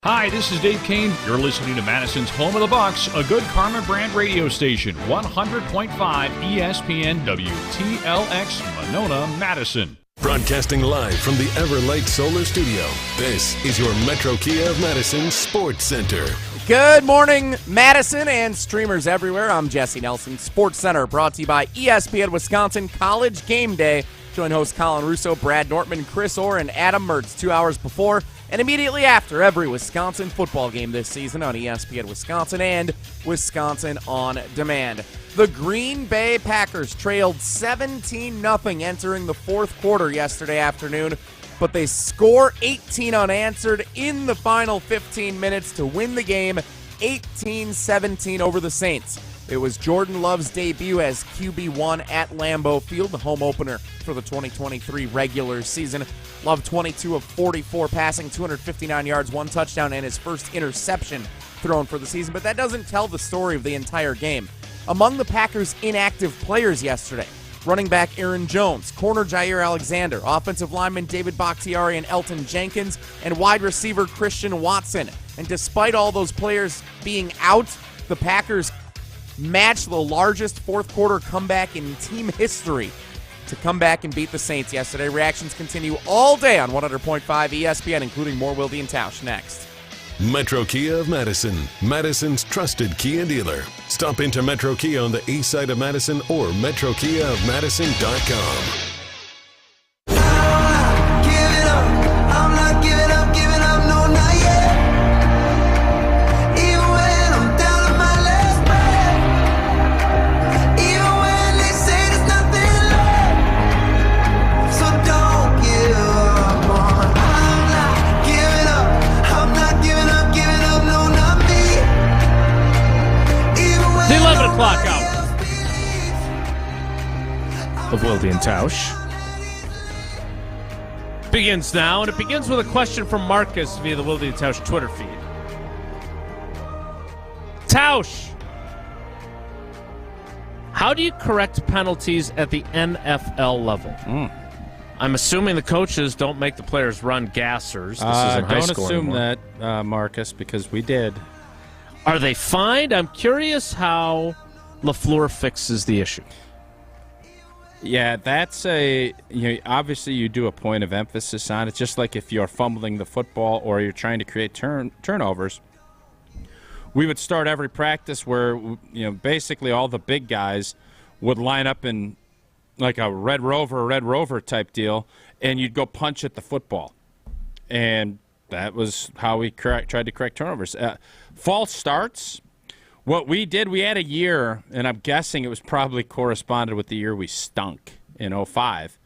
Hi, this is Dave Kane. You're listening to Madison's Home of the Bucks, a good Karma brand radio station, 100.5 ESPN WTLX, Monona, Madison. Broadcasting live from the Everlight Solar Studio, this is your Metro Kia of Madison Sports Center. Good morning, Madison and streamers everywhere. I'm Jesse Nelson, Sports Center, brought to you by ESPN Wisconsin College Game Day. Join hosts Colin Russo, Brad Nortman, Chris Orr, and Adam Mertz 2 hours before and immediately after every Wisconsin football game this season on ESPN Wisconsin and Wisconsin On Demand. The Green Bay Packers trailed 17-0 entering the fourth quarter yesterday afternoon, but they score 18 unanswered in the final 15 minutes to win the game 18-17 over the Saints. It was Jordan Love's debut as QB1 at Lambeau Field, the home opener for the 2023 regular season. Love 22 of 44 passing, 259 yards, 1 touchdown, and his first interception thrown for the season. But that doesn't tell the story of the entire game. Among the Packers' inactive players yesterday, running back Aaron Jones, corner Jair Alexander, offensive lineman David Bakhtiari and Elton Jenkins, and wide receiver Christian Watson. And despite all those players being out, the Packers matched the largest fourth quarter comeback in team history to come back and beat the Saints yesterday. Reactions continue all day on 100.5 ESPN, including more Wilde and Tausch next. Metro Kia of Madison, Madison's trusted Kia dealer. Stop into Metro Kia on the east side of Madison or metrokiaofmadison.com. o'clock hour of Wilde and Tausch begins now, and it begins with a question from Marcus via the Wilde and Tausch Twitter feed. Tausch, how do you correct penalties at the NFL level? I'm assuming the coaches don't make the players run gassers. This isn't high don't school assume anymore. that, Marcus, because we did. Are they fined? I'm curious how LaFleur fixes the issue. Yeah, that's obviously you do a point of emphasis on it, just like if you're fumbling the football or you're trying to create turnovers. We would start every practice where, basically all the big guys would line up in like a Red Rover type deal, and you'd go punch at the football. And that was how we tried to correct turnovers. False starts, what we did, we had a year, and I'm guessing it was probably corresponded with the year we stunk in 2005,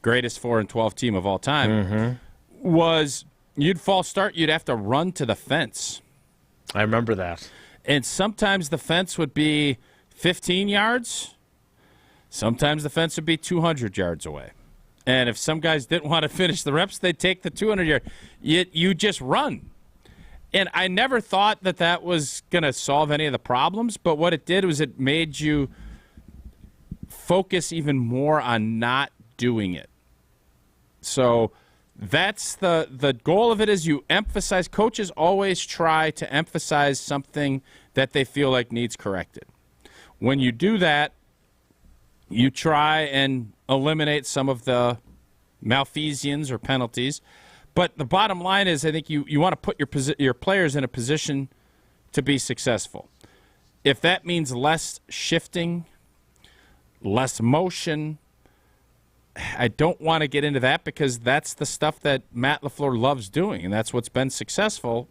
greatest 4-12 team of all time, was you'd false start, you'd have to run to the fence. I remember that. And sometimes the fence would be 15 yards. Sometimes the fence would be 200 yards away. And if some guys didn't want to finish the reps, they'd take the 200 yard. You just run. And I never thought that was going to solve any of the problems, but what it did was it made you focus even more on not doing it. So that's the goal of it, is you emphasize. Coaches always try to emphasize something that they feel like needs corrected. When you do that, you try and eliminate some of the malfeasance or penalties. But the bottom line is, I think you want to put your players in a position to be successful. If that means less shifting, less motion, I don't want to get into that, because that's the stuff that Matt LaFleur loves doing, and that's what's been successful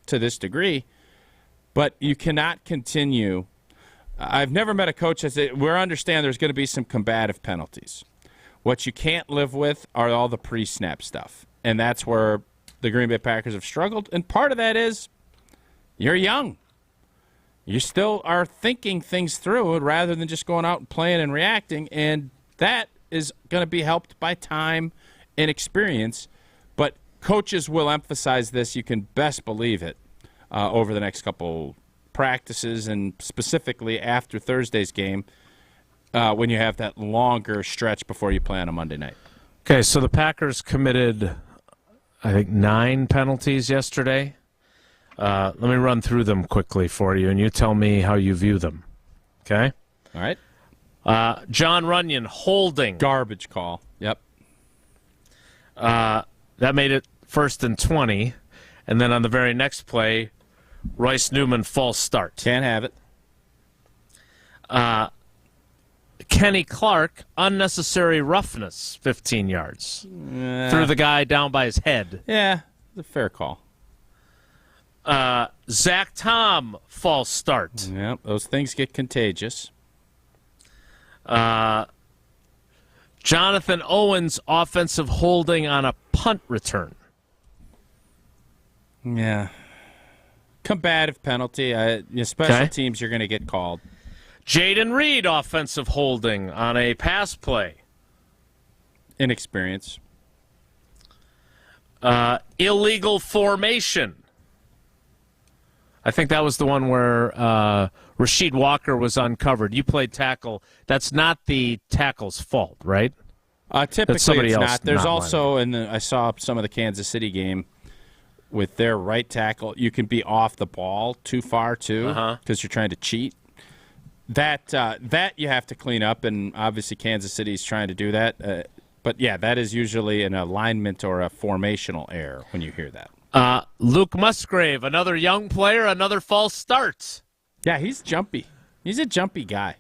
to this degree. But you cannot continue. I've never met a coach that said, we understand there's going to be some combative penalties. What you can't live with are all the pre-snap stuff. And that's where the Green Bay Packers have struggled. And part of that is you're young. You still are thinking things through rather than just going out and playing and reacting. And that is going to be helped by time and experience. But coaches will emphasize this. You can best believe it over the next couple practices, and specifically after Thursday's game when you have that longer stretch before you play on a Monday night. Okay, so the Packers committed, I think, 9 penalties yesterday. Let me run through them quickly for you, and you tell me how you view them. Okay? All right. John Runyon, holding. Garbage call. Yep. That made it 1st and 20. And then on the very next play, Royce Newman, false start. Can't have it. Kenny Clark, unnecessary roughness, 15 yards. Threw the guy down by his head. Yeah, it's a fair call. Zach Tom, false start. Yeah, those things get contagious. Jonathan Owens, offensive holding on a punt return. Yeah. Combative penalty. Special teams, you're going to get called. Jaden Reed, offensive holding on a pass play. Inexperience. Illegal formation. I think that was the one where Rasheed Walker was uncovered. You played tackle. That's not the tackle's fault, right? Typically it's not. There's also, and I saw some of the Kansas City game with their right tackle, you can be off the ball too far, too, because you're trying to cheat. That you have to clean up, and obviously Kansas City's trying to do that. But, yeah, that is usually an alignment or a formational error when you hear that. Luke Musgrave, another young player, another false start. Yeah, he's jumpy. He's a jumpy guy.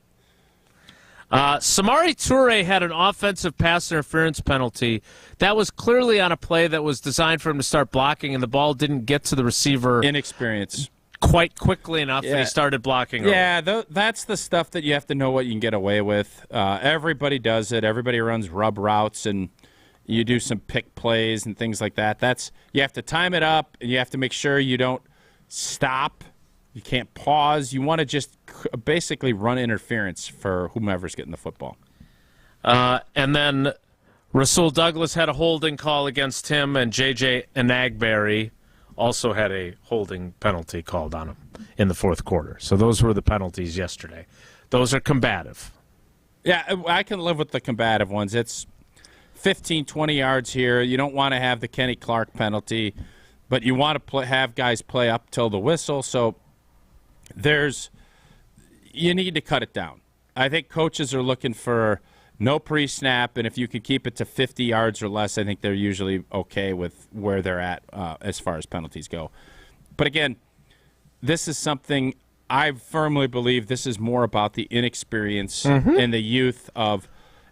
Samori Toure had an offensive pass interference penalty. That was clearly on a play that was designed for him to start blocking, and the ball didn't get to the receiver. Inexperience. Quite quickly enough that he started blocking. Yeah, that's the stuff that you have to know what you can get away with. Everybody does it. Everybody runs rub routes, and you do some pick plays and things like that. You have to time it up, and you have to make sure you don't stop. You can't pause. You want to just basically run interference for whomever's getting the football. And then Rasul Douglas had a holding call against him, and J.J. Enagberry also had a holding penalty called on him in the fourth quarter. So those were the penalties yesterday. Those are combative. Yeah, I can live with the combative ones. It's 15, 20 yards here. You don't want to have the Kenny Clark penalty, but you want to have guys play up till the whistle. So you need to cut it down. I think coaches are looking for no pre-snap, and if you can keep it to 50 yards or less, I think they're usually okay with where they're at as far as penalties go. But again, this is something I firmly believe this is more about the inexperience and the youth of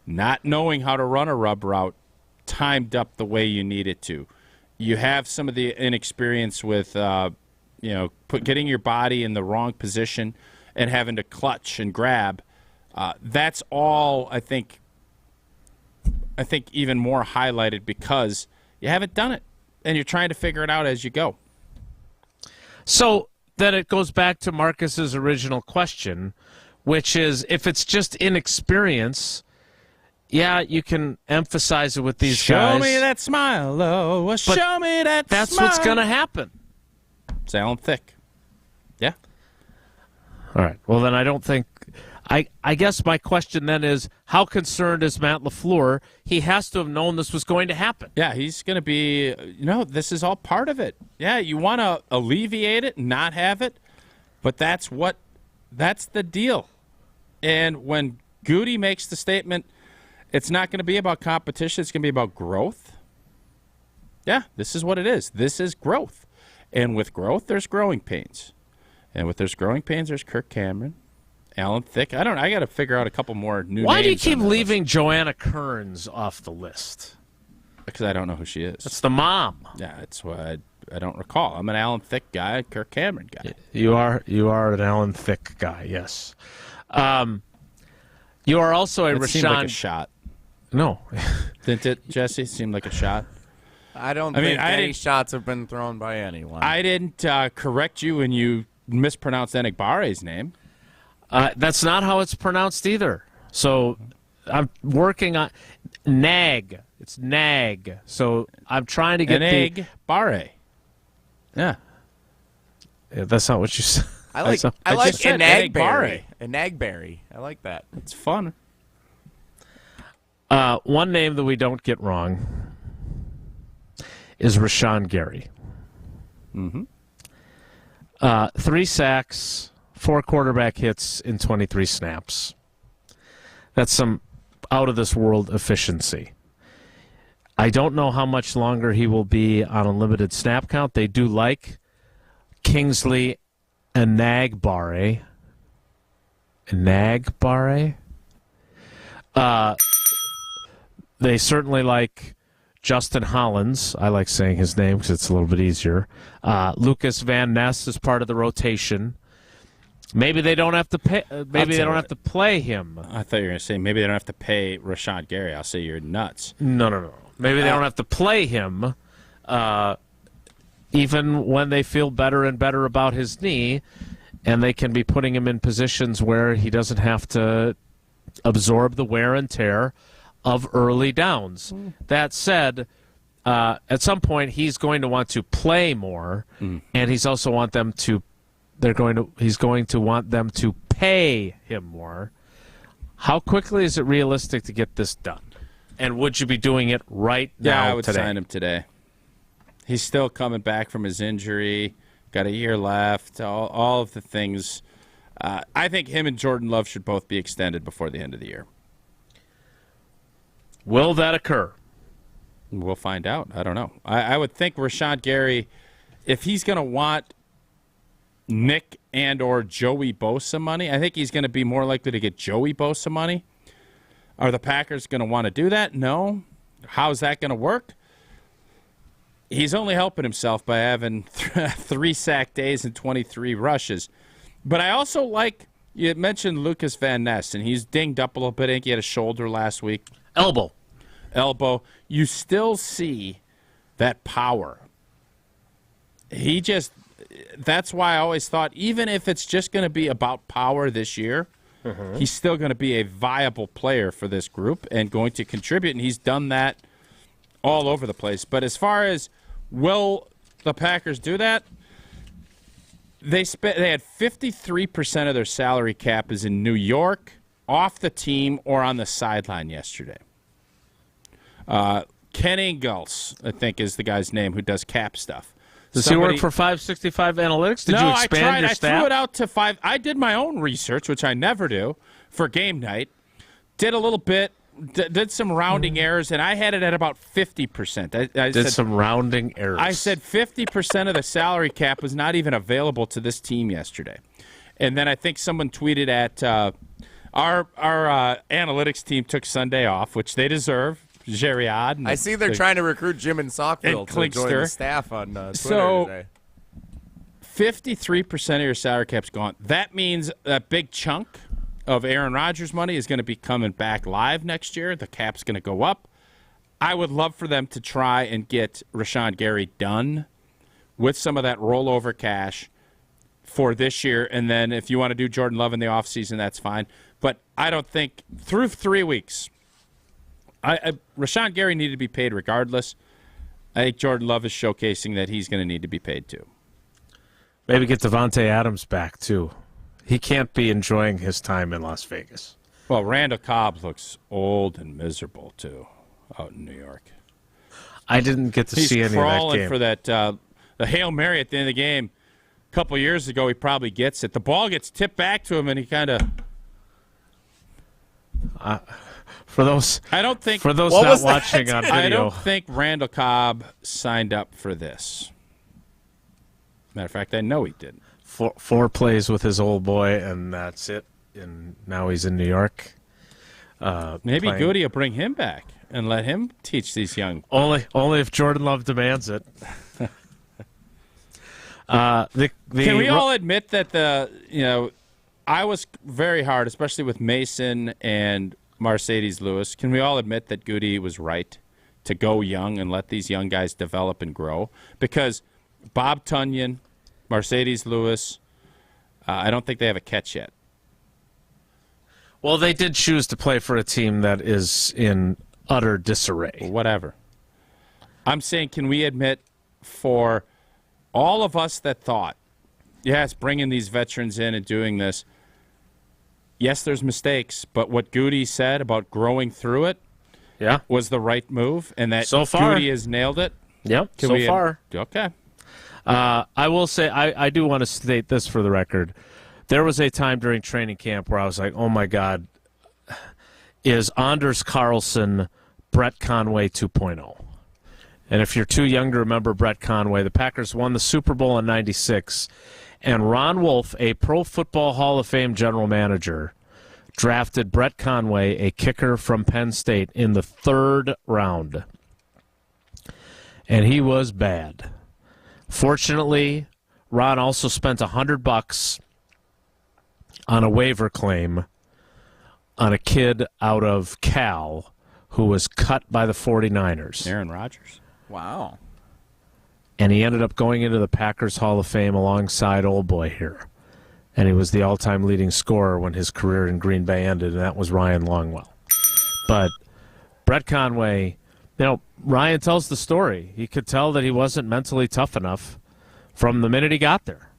not knowing how to run a rub route timed up the way you need it to. You have some of the inexperience with getting your body in the wrong position and having to clutch and grab. That's all I think even more highlighted because you haven't done it and you're trying to figure it out as you go. So then it goes back to Marcus's original question, which is if it's just inexperience, yeah, you can emphasize it with these guys. Show me that smile, oh, show me that that's smile. That's what's going to happen. It's Alan Thicke. Yeah. All right. Well, then I don't think I guess my question then is, how concerned is Matt LaFleur? He has to have known this was going to happen. Yeah, he's going to be, this is all part of it. Yeah, you want to alleviate it, not have it, but that's the deal. And when Goody makes the statement, it's not going to be about competition, it's going to be about growth. Yeah, this is what it is. This is growth. And with growth, there's growing pains. And with there's growing pains, there's Kirk Cameron. Alan Thicke. I got to figure out a couple more new names. Why do you keep leaving Joanna Kearns off the list? Because I don't know who she is. That's the mom. Yeah, that's why I don't recall. I'm an Alan Thicke guy, Kirk Cameron guy. You are an Alan Thicke guy, yes. You are also a Rashawn. Seemed like a shot. No. Didn't it, Jesse? Seemed like a shot? I think any shots have been thrown by anyone. I didn't correct you when you mispronounced Enigbare's name. That's not how it's pronounced either. So I'm working on Nag. It's Nag. So I'm trying to get Enagbare. Yeah. That's not what you said. I like Enagberry. Enagberry. I like that. It's fun. One name that we don't get wrong is Rashawn Gary. 3 sacks, 4 quarterback hits in 23 snaps. That's some out-of-this-world efficiency. I don't know how much longer he will be on a limited snap count. They do like Kingsley Enagbare. They certainly like Justin Hollins. I like saying his name because it's a little bit easier. Lucas Van Ness is part of the rotation. Maybe they don't have to pay. Maybe they don't have to play him. I thought you were going to say maybe they don't have to pay Rashawn Gary. I'll say you're nuts. No. Maybe they don't have to play him, even when they feel better and better about his knee, and they can be putting him in positions where he doesn't have to absorb the wear and tear of early downs. That said, at some point he's going to want to play more, and he's also want them to. He's going to want them to pay him more. How quickly is it realistic to get this done? And would you be doing it right now? Yeah, I would sign him today. He's still coming back from his injury. Got a year left. All of the things. I think him and Jordan Love should both be extended before the end of the year. Will that occur? We'll find out. I don't know. I would think Rashawn Gary, if he's going to want Nick and or Joey Bosa money, I think he's going to be more likely to get Joey Bosa money. Are the Packers going to want to do that? No. How's that going to work? He's only helping himself by having 3 sack days and 23 rushes. But I also like, you mentioned Lucas Van Ness, and he's dinged up a little bit. I think he had a shoulder last week. Elbow. You still see that power. He just, that's why I always thought, even if it's just going to be about power this year, he's still going to be a viable player for this group and going to contribute, and he's done that all over the place. But as far as will the Packers do that, they had 53% of their salary cap is in New York, off the team, or on the sideline yesterday. Ken Ingles, I think, is the guy's name who does cap stuff. Does he work for 565 Analytics? Did you expand your staff? I threw it out to 5. I did my own research, which I never do, for game night. Did a little bit, did some rounding errors, and I had it at about 50%. I did some rounding errors. I said 50% of the salary cap was not even available to this team yesterday. And then I think someone tweeted at our analytics team took Sunday off, which they deserve. Geriad. I see they're trying to recruit Jim and Sockville to join the staff on Twitter today. 53% of your salary cap's gone. That means that big chunk of Aaron Rodgers' money is going to be coming back live next year. The cap's going to go up. I would love for them to try and get Rashawn Gary done with some of that rollover cash for this year. And then if you want to do Jordan Love in the offseason, that's fine. But I don't think through 3 weeks, Rashawn Gary needed to be paid regardless. I think Jordan Love is showcasing that he's going to need to be paid too. Maybe get Devontae Adams back too. He can't be enjoying his time in Las Vegas. Well, Randall Cobb looks old and miserable too out in New York. I didn't get to see any of that game. He's crawling for that the Hail Mary at the end of the game. A couple years ago, he probably gets it. The ball gets tipped back to him, and he kind of. For those not watching on video, I don't think Randall Cobb signed up for this. Matter of fact, I know he didn't. Four plays with his old boy, and that's it. And now he's in New York. Maybe Goody will bring him back and let him teach these young. Only if Jordan Love demands it. Can we all admit that I was very hard, especially with Mason and Mercedes Lewis. Can we all admit that Goody was right to go young and let these young guys develop and grow? Because Bob Tunyon, Mercedes Lewis, I don't think they have a catch yet. Well, they did choose to play for a team that is in utter disarray. Well, whatever. I'm saying, can we admit for all of us that thought, yes, bringing these veterans in and doing this, yes, there's mistakes, but what Goody said about growing through it was the right move, and that so far, Goody has nailed it? Yep, far. Okay. I will say, I do want to state this for the record. There was a time during training camp where I was like, oh, my God, is Anders Carlson Brett Conway 2.0? And if you're too young to remember Brett Conway, the Packers won the Super Bowl in '96, and Ron Wolf, a Pro Football Hall of Fame general manager, drafted Brett Conway, a kicker from Penn State, in the 3rd round. And he was bad. Fortunately, Ron also spent $100 on a waiver claim on a kid out of Cal who was cut by the 49ers. Aaron Rodgers. Wow. And he ended up going into the Packers Hall of Fame alongside old boy here. And he was the all-time leading scorer when his career in Green Bay ended, and that was Ryan Longwell. But Brett Conway, Ryan tells the story. He could tell that he wasn't mentally tough enough from the minute he got there.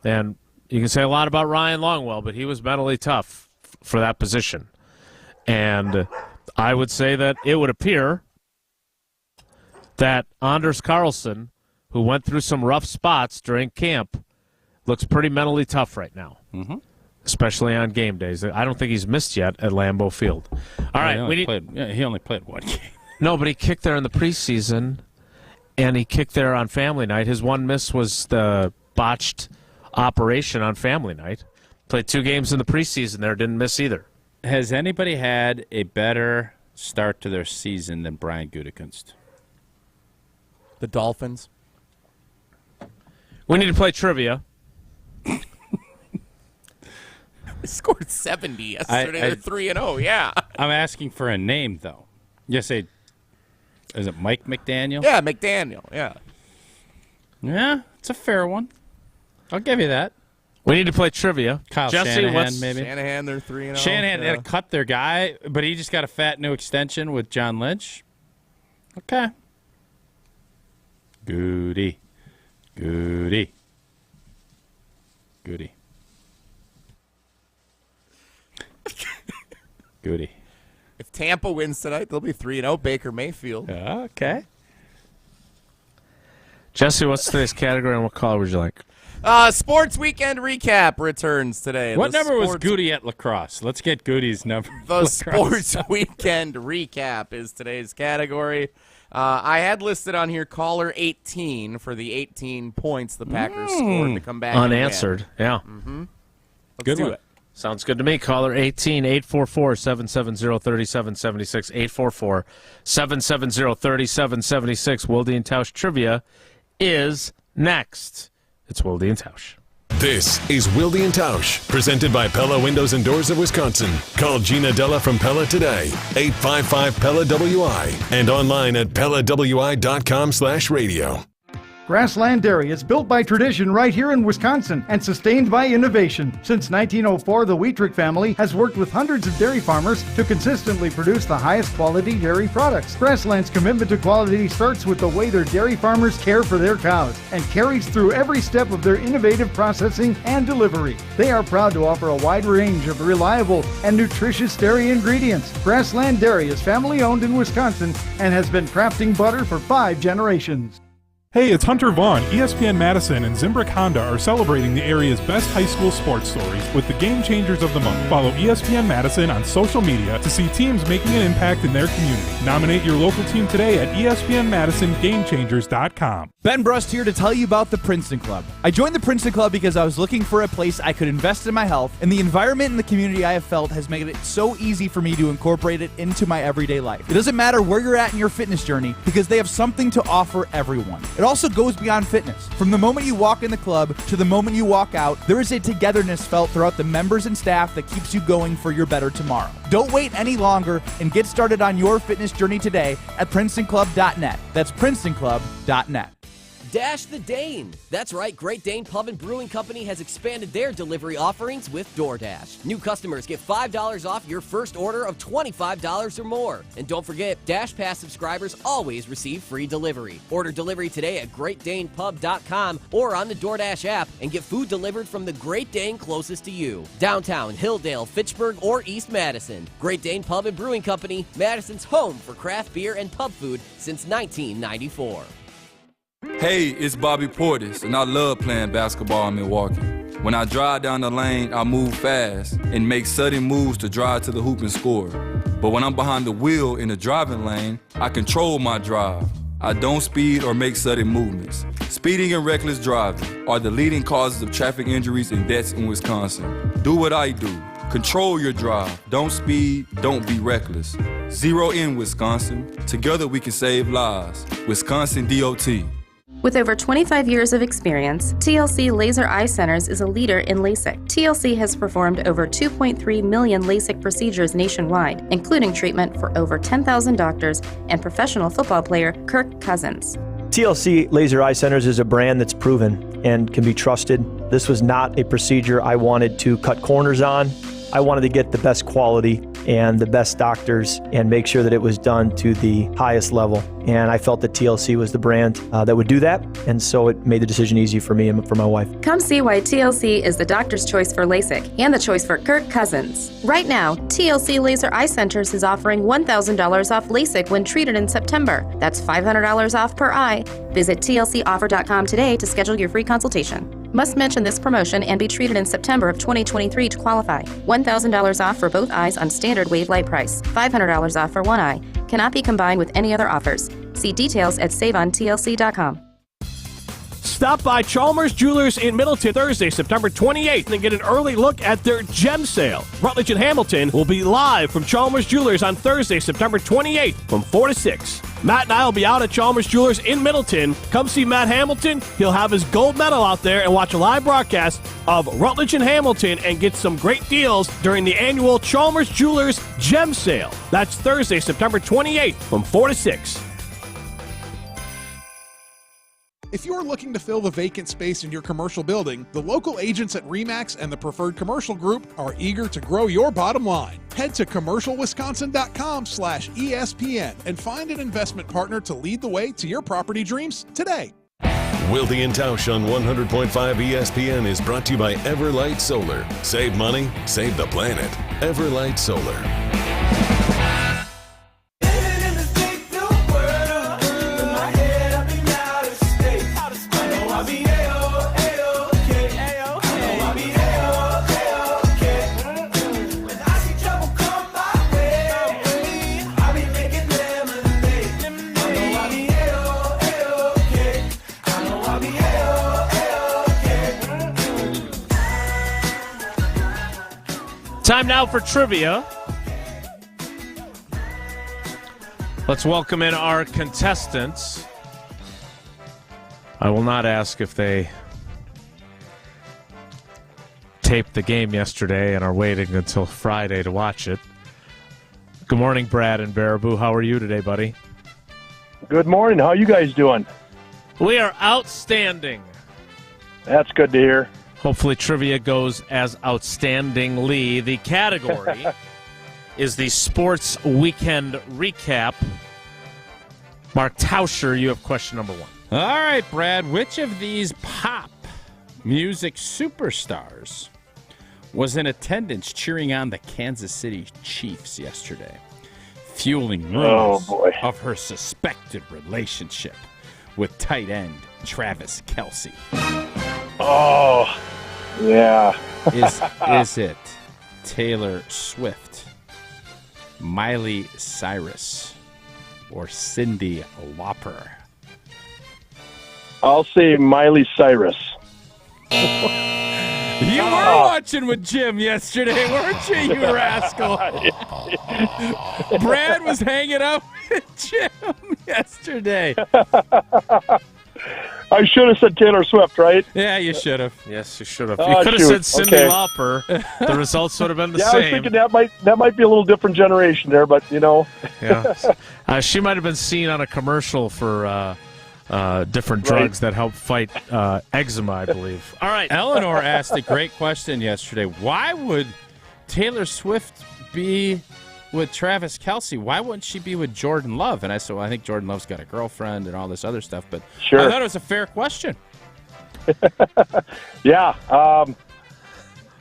And you can say a lot about Ryan Longwell, but he was mentally tough for that position. And I would say that it would appear that Anders Carlson, who went through some rough spots during camp, looks pretty mentally tough right now, especially on game days. I don't think he's missed yet at Lambeau Field. All right, he only played one game. No, but he kicked there in the preseason, and he kicked there on family night. His one miss was the botched operation on family night. Played 2 games in the preseason there, didn't miss either. Has anybody had a better start to their season than Brian Gutekunst? The Dolphins. We need to play trivia. They scored 70 yesterday. They're 3-0, yeah. I'm asking for a name, though. You say, is it Mike McDaniel? Yeah, McDaniel, yeah. Yeah, it's a fair one. I'll give you that. We need to play trivia. Kyle Jesse, Shanahan, maybe. Shanahan, they're 3-0. Shanahan had to cut their guy, but he just got a fat new extension with John Lynch. Okay. Goody. Goody. Goody. Goody. If Tampa wins tonight, they'll be 3-0. Baker Mayfield. Okay. Jesse, what's today's category and what caller would you like? Sports Weekend Recap returns today. What number was Goody at lacrosse? Let's get Goody's number. The Sports Weekend Recap is today's category. I had listed on here caller 18 for the 18 points the Packers scored to come back unanswered. And yeah. Mm-hmm. Good do one. it. Sounds good to me. Caller 18 844-770-3776 844-770-3776. Wilde and Tausch Trivia is next. It's Wilde and Tausch. This is Wilde and Tausch, presented by Pella Windows and Doors of Wisconsin. Call Gina Della from Pella today, 855-PELLA-WI, and online at PellaWI.com/radio. Grassland Dairy is built by tradition right here in Wisconsin and sustained by innovation. Since 1904, the Wheatrick family has worked with hundreds of dairy farmers to consistently produce the highest quality dairy products. Grassland's commitment to quality starts with the way their dairy farmers care for their cows and carries through every step of their innovative processing and delivery. They are proud to offer a wide range of reliable and nutritious dairy ingredients. Grassland Dairy is family owned in Wisconsin and has been crafting butter for 5 generations. Hey, it's Hunter Vaughn. ESPN Madison and Zimbrick Honda are celebrating the area's best high school sports stories with the Game Changers of the Month. Follow ESPN Madison on social media to see teams making an impact in their community. Nominate your local team today at ESPNMadisonGameChangers.com. Ben Brust here to tell you about the Princeton Club. I joined the Princeton Club because I was looking for a place I could invest in my health, and the environment and the community I have felt has made it so easy for me to incorporate it into my everyday life. It doesn't matter where you're at in your fitness journey because they have something to offer everyone. It also goes beyond fitness. From the moment you walk in the club to the moment you walk out, there is a togetherness felt throughout the members and staff that keeps you going for your better tomorrow. Don't wait any longer and get started on your fitness journey today at PrincetonClub.net. That's PrincetonClub.net. Dash the Dane. That's right, Great Dane Pub and Brewing Company has expanded their delivery offerings with DoorDash. New customers get $5 off your first order of $25 or more. And don't forget, Dash Pass subscribers always receive free delivery. Order delivery today at GreatDanePub.com or on the DoorDash app and get food delivered from the Great Dane closest to you. Downtown, Hilldale, Fitchburg, or East Madison. Great Dane Pub and Brewing Company, Madison's home for craft beer and pub food since 1994. Hey, it's Bobby Portis, and I love playing basketball in Milwaukee. When I drive down the lane, I move fast and make sudden moves to drive to the hoop and score. But when I'm behind the wheel in the driving lane, I control my drive. I don't speed or make sudden movements. Speeding and reckless driving are the leading causes of traffic injuries and deaths in Wisconsin. Do what I do. Control your drive. Don't speed. Don't be reckless. Zero in Wisconsin. Together we can save lives. Wisconsin DOT. With over 25 years of experience, TLC Laser Eye Centers is a leader in LASIK. TLC has performed over 2.3 million LASIK procedures nationwide, including treatment for over 10,000 doctors and professional football player Kirk Cousins. TLC Laser Eye Centers is a brand that's proven and can be trusted. This was not a procedure I wanted to cut corners on. I wanted to get the best quality and the best doctors and make sure that it was done to the highest level. And I felt that TLC was the brand that would do that. And so it made the decision easy for me and for my wife. Come see why TLC is the doctor's choice for LASIK and the choice for Kirk Cousins. Right now, TLC Laser Eye Centers is offering $1,000 off LASIK when treated in September. That's $500 off per eye. Visit TLCoffer.com today to schedule your free consultation. Must mention this promotion and be treated in September of 2023 to qualify. $1,000 off for both eyes on standard wave light price. $500 off for one eye. Cannot be combined with any other offers. See details at saveontlc.com. Stop by Chalmers Jewelers in Middleton Thursday, September 28th, and get an early look at their gem sale. Rutledge and Hamilton will be live from Chalmers Jewelers on Thursday, September 28th from 4 to 6. Matt and I will be out at Chalmers Jewelers in Middleton. Come see Matt Hamilton. He'll have his gold medal out there and watch a live broadcast of Rutledge and Hamilton and get some great deals during the annual Chalmers Jewelers Gem Sale. That's Thursday, September 28th from 4 to 6. If you're looking to fill the vacant space in your commercial building, the local agents at RE/MAX and the Preferred Commercial Group are eager to grow your bottom line. Head to commercialwisconsin.com/ESPN and find an investment partner to lead the way to your property dreams today. Wilde and Tausch on 100.5 ESPN is brought to you by Everlight Solar. Save money, save the planet. Everlight Solar. Time now for trivia. Let's welcome in our contestants. I will not ask if they taped the game yesterday and are waiting until Friday to watch it. Good morning, Brad and Baraboo. How are you today, buddy? Good morning. How are you guys doing? We are outstanding. That's good to hear. Hopefully trivia goes as outstandingly. The category is the Sports Weekend Recap. Mark Tauscher, you have question number 1. All right, Brad. Which of these pop music superstars was in attendance cheering on the Kansas City Chiefs yesterday, fueling rumors of her suspected relationship with tight end Travis Kelce? Oh, yeah. Is it Taylor Swift, Miley Cyrus, or Cyndi Lauper? I'll say Miley Cyrus. You were watching with Jim yesterday, weren't you, you rascal? Brad was hanging out with Jim yesterday. I should have said Taylor Swift, right? Yeah, you should have. Yes, you should have. You could have said Cyndi Lauper. The results would have been the same. I was thinking that might be a little different generation there, but, you know. Yeah. She might have been seen on a commercial for different drugs that help fight eczema, I believe. All right. Eleanor asked a great question yesterday. Why would Taylor Swift be with Travis Kelce? Why wouldn't she be with Jordan Love? And I said, well, I think Jordan Love's got a girlfriend and all this other stuff. But sure. I thought it was a fair question. Yeah.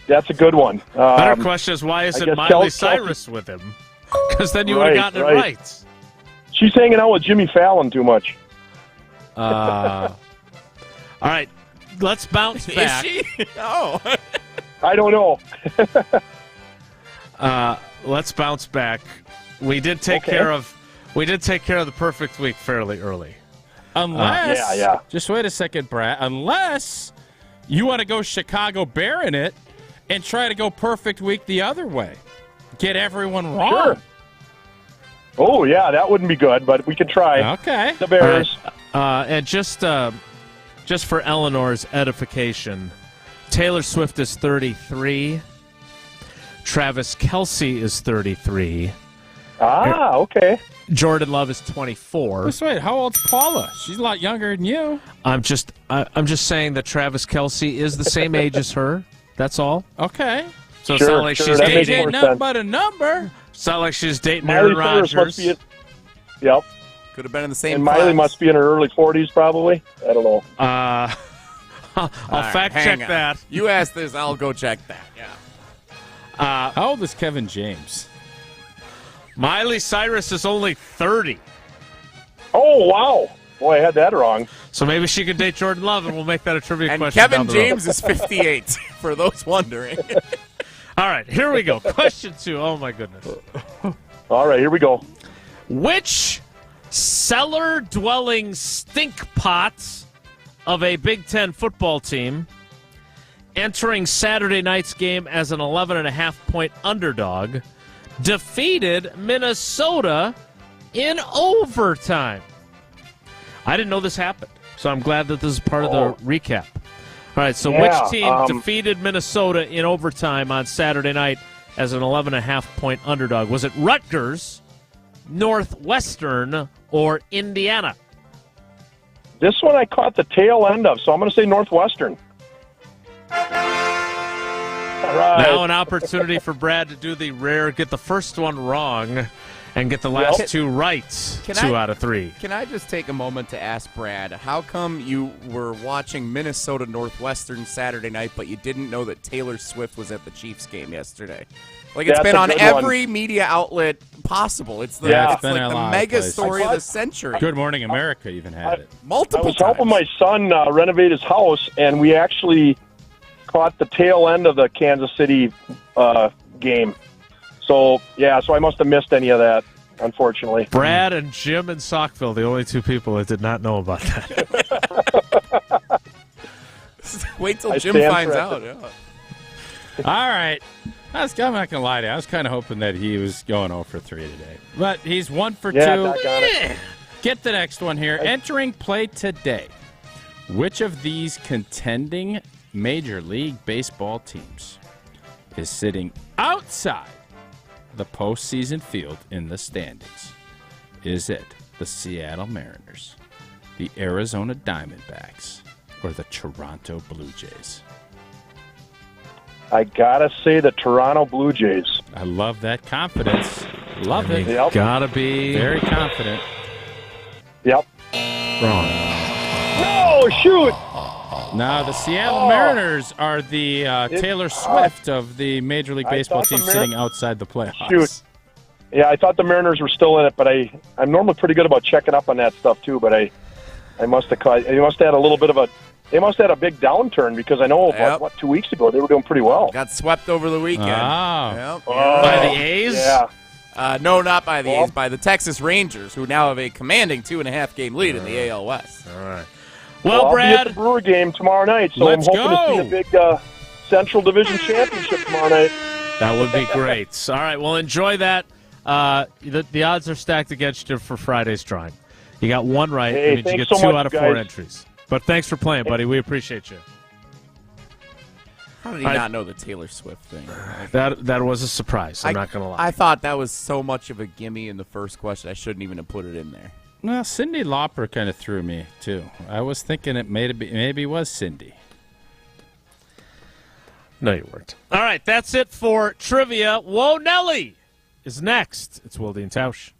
That's a good one. Better question is, why isn't Miley Cyrus with him? Because then you would have gotten it right. She's hanging out with Jimmy Fallon too much. All right. Let's bounce back. Is she? Oh. I don't know. Let's bounce back. We did take care of the perfect week fairly early. Unless just wait a second, Brad. Unless you want to go Chicago Bear in it and try to go perfect week the other way. Get everyone wrong. Sure. Oh yeah, that wouldn't be good, but we can try. Okay. The Bears. And just for Eleanor's edification, Taylor Swift is 33. Travis Kelce is 33. Ah, okay. Jordan Love is 24. Just wait, how old's Paula? She's a lot younger than you. I'm just saying that Travis Kelce is the same age as her. That's all. Okay. So it's not like she's dating nothing but a number. It's not like she's dating Aaron Rodgers. Yep. Could have been in the same And class. Miley must be in her early 40s, probably. I don't know. I'll fact check that. You asked this, I'll go check that. Yeah. How old is Kevin James? Miley Cyrus is only 30. Oh, wow. Boy, I had that wrong. So maybe she could date Jordan Love, and we'll make that a trivia And question. Kevin down the road. James is 58, for those wondering. All right, here we go. Question 2. Oh, my goodness. All right, here we go. Which cellar-dwelling stink pots of a Big Ten football team entering Saturday night's game as an 11.5-point underdog defeated Minnesota in overtime? I didn't know this happened, so I'm glad that this is part of the recap. All right, so which team defeated Minnesota in overtime on Saturday night as an 11.5-point underdog? Was it Rutgers, Northwestern, or Indiana? This one I caught the tail end of, so I'm going to say Northwestern. All right. Now an opportunity for Brad to do the rare, get the first one wrong, and get the last two right. Two out of three. Can I just take a moment to ask Brad, how come you were watching Minnesota Northwestern Saturday night, but you didn't know that Taylor Swift was at the Chiefs game yesterday? Like, it's been on every media outlet possible. It's the, it's like the mega story of the century. Good Morning America even had it. Multiple I was helping my son renovate his house, and we actually caught the tail end of the Kansas City game. So I must have missed any of that, unfortunately. Brad and Jim and Saukville, the only two people that did not know about that. Wait till Jim finds out. Yeah. All right. I'm not going to lie to you. I was kind of hoping that he was going 0 for 3 today. But he's 1 for 2. Get the next one here. Entering play today. Which of these contending Major League Baseball teams is sitting outside the postseason field in the standings? Is it the Seattle Mariners, the Arizona Diamondbacks, or the Toronto Blue Jays? I gotta say the Toronto Blue Jays. I love that confidence. Love it. Yep. Gotta be very confident. Yep. Wrong. No, shoot! Now, the Seattle Mariners are the Taylor Swift of the Major League Baseball team sitting outside the playoffs. Shoot. Yeah, I thought the Mariners were still in it, but I'm normally pretty good about checking up on that stuff too. But I must have caught. They must have had a little bit of a. They must have had a big downturn because I know about 2 weeks ago they were doing pretty well. Got swept over the weekend. Oh. By the A's? Yeah. No, not by the A's. By the Texas Rangers, who now have a commanding 2.5-game lead in the AL West. All right. Well, Well, I'll Brad, be at the Brewer game tomorrow night, so Let's I'm hoping go. to see the big Central Division Championship tomorrow night. that would be great. All right, well, enjoy that. The odds are stacked against you for Friday's drawing. You got one right. Hey, That means you thanks get so 2 much, out of 4 guys. entries. But thanks for playing, buddy. We appreciate you. How did he not know the Taylor Swift thing? That was a surprise. I'm not going to lie. I thought that was so much of a gimme in the first question, I shouldn't even have put it in there. Well, Cyndi Lauper kind of threw me, too. I was thinking it maybe was Cindy. No, you weren't. All right, that's it for trivia. Whoa, Nelly is next. It's Wilde and Tausch.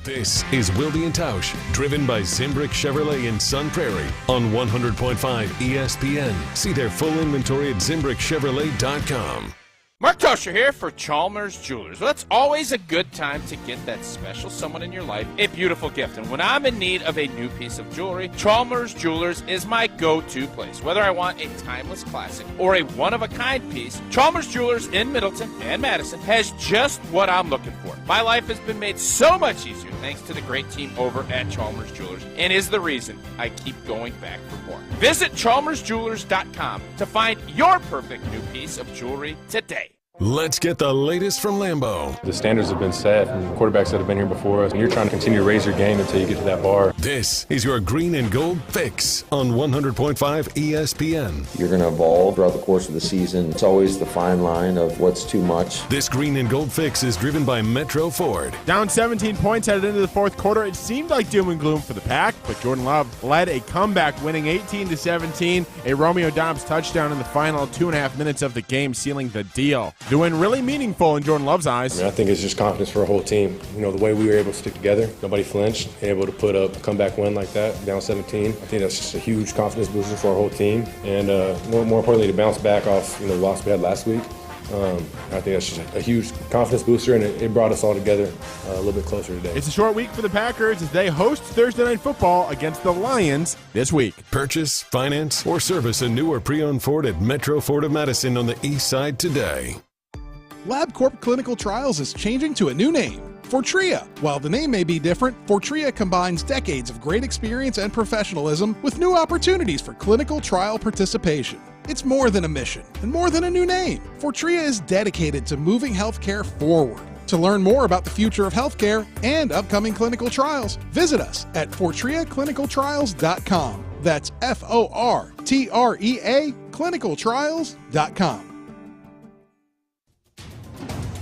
This is Wilde and Tausch, driven by Zimbrick Chevrolet in Sun Prairie on 100.5 ESPN. See their full inventory at ZimbrickChevrolet.com. Mark Toscher here for Chalmers Jewelers. Well, it's always a good time to get that special someone in your life a beautiful gift. And when I'm in need of a new piece of jewelry, Chalmers Jewelers is my go-to place. Whether I want a timeless classic or a one-of-a-kind piece, Chalmers Jewelers in Middleton and Madison has just what I'm looking for. My life has been made so much easier thanks to the great team over at Chalmers Jewelers, and is the reason I keep going back for more. Visit chalmersjewelers.com to find your perfect new piece of jewelry today. Let's get the latest from Lambeau. The standards have been set from quarterbacks that have been here before us, and you're trying to continue to raise your game until you get to that bar. This is your green and gold fix on 100.5 ESPN. You're going to evolve throughout the course of the season. It's always the fine line of what's too much. This green and gold fix is driven by Metro Ford. Down 17 points headed into the fourth quarter. It seemed like doom and gloom for the Pack, but Jordan Love led a comeback, winning 18-17. A Romeo Dobbs touchdown in the final 2.5 minutes of the game, sealing the deal. Doing really meaningful in Jordan Love's eyes. I think it's just confidence for a whole team. You know, the way we were able to stick together, nobody flinched, able to put up a comeback win like that, down 17. I think that's just a huge confidence booster for our whole team. And more importantly, to bounce back off the loss we had last week. I think that's just a huge confidence booster, and it brought us all together a little bit closer today. It's a short week for the Packers as they host Thursday Night Football against the Lions this week. Purchase, finance, or service a new or pre-owned Ford at Metro Ford of Madison on the east side today. LabCorp Clinical Trials is changing to a new name, Fortrea. While the name may be different, Fortrea combines decades of great experience and professionalism with new opportunities for clinical trial participation. It's more than a mission and more than a new name. Fortrea is dedicated to moving healthcare forward. To learn more about the future of healthcare and upcoming clinical trials, visit us at FortreaClinicalTrials.com. That's FORTREA clinicaltrials.com.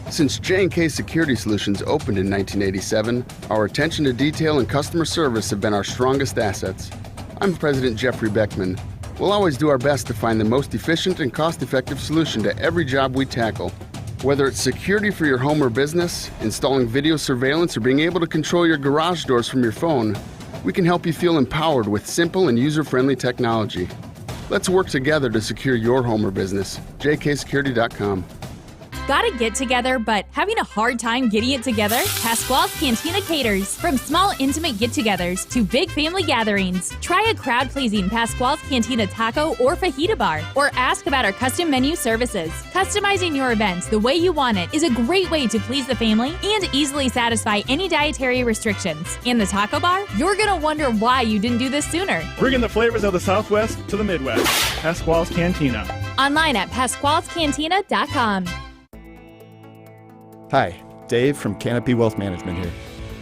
Since J&K Security Solutions opened in 1987, our attention to detail and customer service have been our strongest assets. I'm President Jeffrey Beckman. We'll always do our best to find the most efficient and cost-effective solution to every job we tackle. Whether it's security for your home or business, installing video surveillance, or being able to control your garage doors from your phone, we can help you feel empowered with simple and user-friendly technology. Let's work together to secure your home or business. jksecurity.com. Got a get-together, but having a hard time getting it together? Pasquale's Cantina caters. From small, intimate get-togethers to big family gatherings. Try a crowd-pleasing Pasquale's Cantina taco or fajita bar, or ask about our custom menu services. Customizing your event the way you want it is a great way to please the family and easily satisfy any dietary restrictions. In the taco bar, you're going to wonder why you didn't do this sooner. Bringing the flavors of the Southwest to the Midwest. Pasquale's Cantina. Online at pasqualescantina.com. Hi, Dave from Canopy Wealth Management here.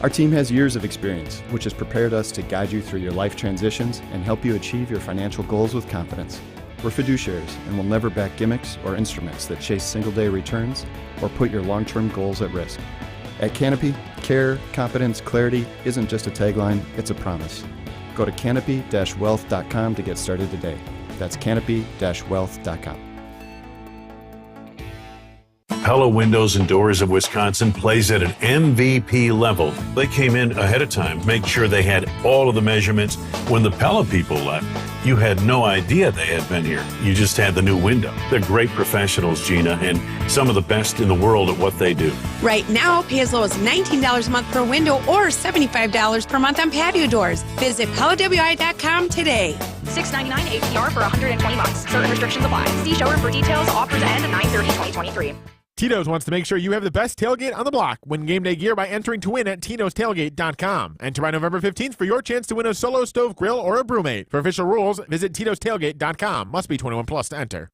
Our team has years of experience, which has prepared us to guide you through your life transitions and help you achieve your financial goals with confidence. We're fiduciaries and will never back gimmicks or instruments that chase single-day returns or put your long-term goals at risk. At Canopy, care, competence, clarity isn't just a tagline, it's a promise. Go to canopy-wealth.com to get started today. That's canopy-wealth.com. Pella Windows and Doors of Wisconsin plays at an MVP level. They came in ahead of time, make sure they had all of the measurements. When the Pella people left, you had no idea they had been here. You just had the new window. They're great professionals, Gina, and some of the best in the world at what they do. Right now, pay as low as $19 a month per window or $75 per month on patio doors. Visit PellaWI.com today. $6.99 APR for 120 months. Certain restrictions apply. See showroom for details. Offers end 9/30/2023. Tito's wants to make sure you have the best tailgate on the block. Win game day gear by entering to win at titostailgate.com. Enter by November 15th for your chance to win a Solo Stove Grill or a Brewmate. For official rules, visit titostailgate.com. Must be 21 plus to enter.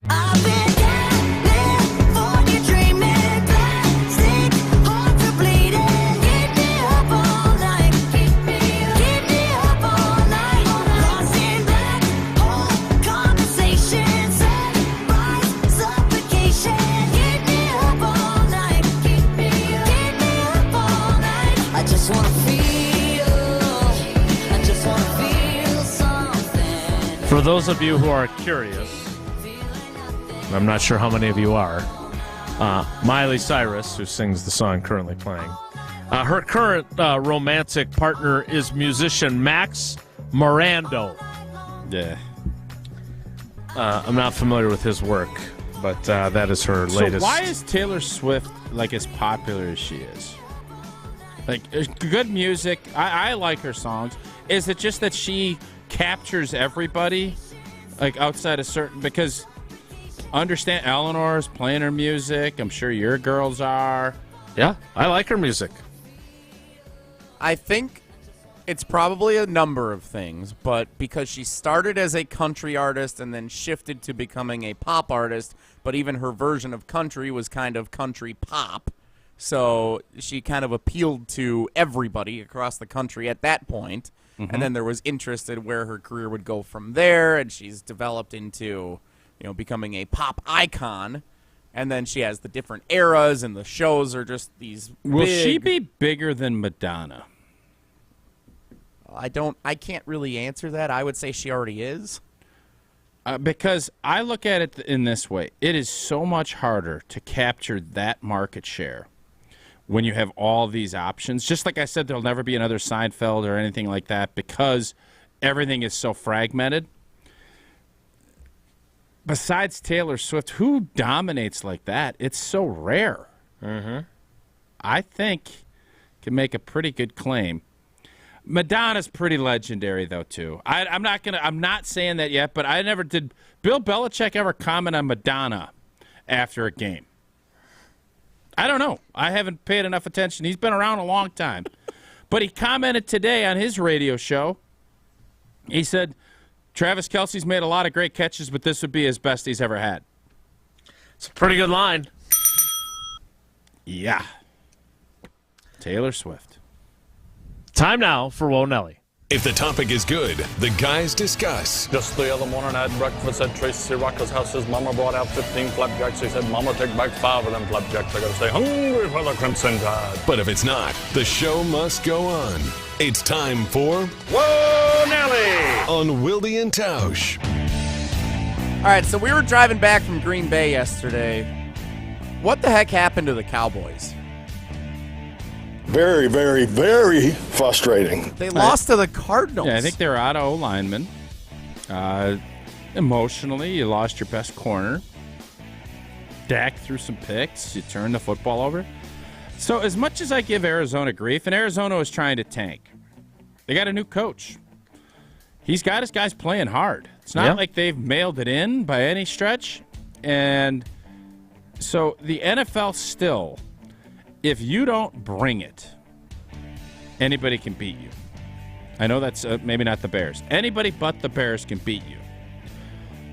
For those of you who are curious, I'm not sure how many of you are, Miley Cyrus, who sings the song currently playing, her current romantic partner is musician Max Morando. Yeah. I'm not familiar with his work, but that is her latest. So why is Taylor Swift like as popular as she is? Like, good music. I like her songs. Is it just that she captures everybody, like outside a certain, because understand Eleanor's playing her music, I'm sure your girls are. Yeah, I like her music. I think it's probably a number of things, but because she started as a country artist and then shifted to becoming a pop artist, but even her version of country was kind of country pop, so she kind of appealed to everybody across the country at that point. And then there was interest in where her career would go from there, and she's developed into, becoming a pop icon. And then she has the different eras, and the shows are just these Will she be bigger than Madonna? I can't really answer that. I would say she already is. Because I look at it in this way. It is so much harder to capture that market share when you have all these options. Just like I said, there'll never be another Seinfeld or anything like that because everything is so fragmented. Besides Taylor Swift, who dominates like that? It's so rare. I think can make a pretty good claim. Madonna's pretty legendary, though, too. I'm not saying that yet, but I never did. Bill Belichick ever comment on Madonna after a game? I don't know. I haven't paid enough attention. He's been around a long time. But he commented today on his radio show. He said, Travis Kelce's made a lot of great catches, but this would be his best he's ever had. It's a pretty good line. Yeah. Taylor Swift. Time now for Whoa Nelly. If the topic is good, the guys discuss. Just the other morning I had breakfast at Tracy Rocker's house. His mama brought out 15 flapjacks. He said, Mama, take back 5 of them flapjacks. I gotta stay hungry for the Crimson Tide. But if it's not, the show must go on. It's time for Whoa, Nelly! On Wilde and Tausch. All right, so we were driving back from Green Bay yesterday. What the heck happened to the Cowboys? Very, very, very frustrating. They lost to the Cardinals. Yeah, I think they're out of O-linemen. Emotionally, you lost your best corner. Dak threw some picks. You turned the football over. So as much as I give Arizona grief, and Arizona was trying to tank, they got a new coach. He's got his guys playing hard. It's not like they've mailed it in by any stretch. And so the NFL still, if you don't bring it, anybody can beat you. I know that's maybe not the Bears. Anybody but the Bears can beat you.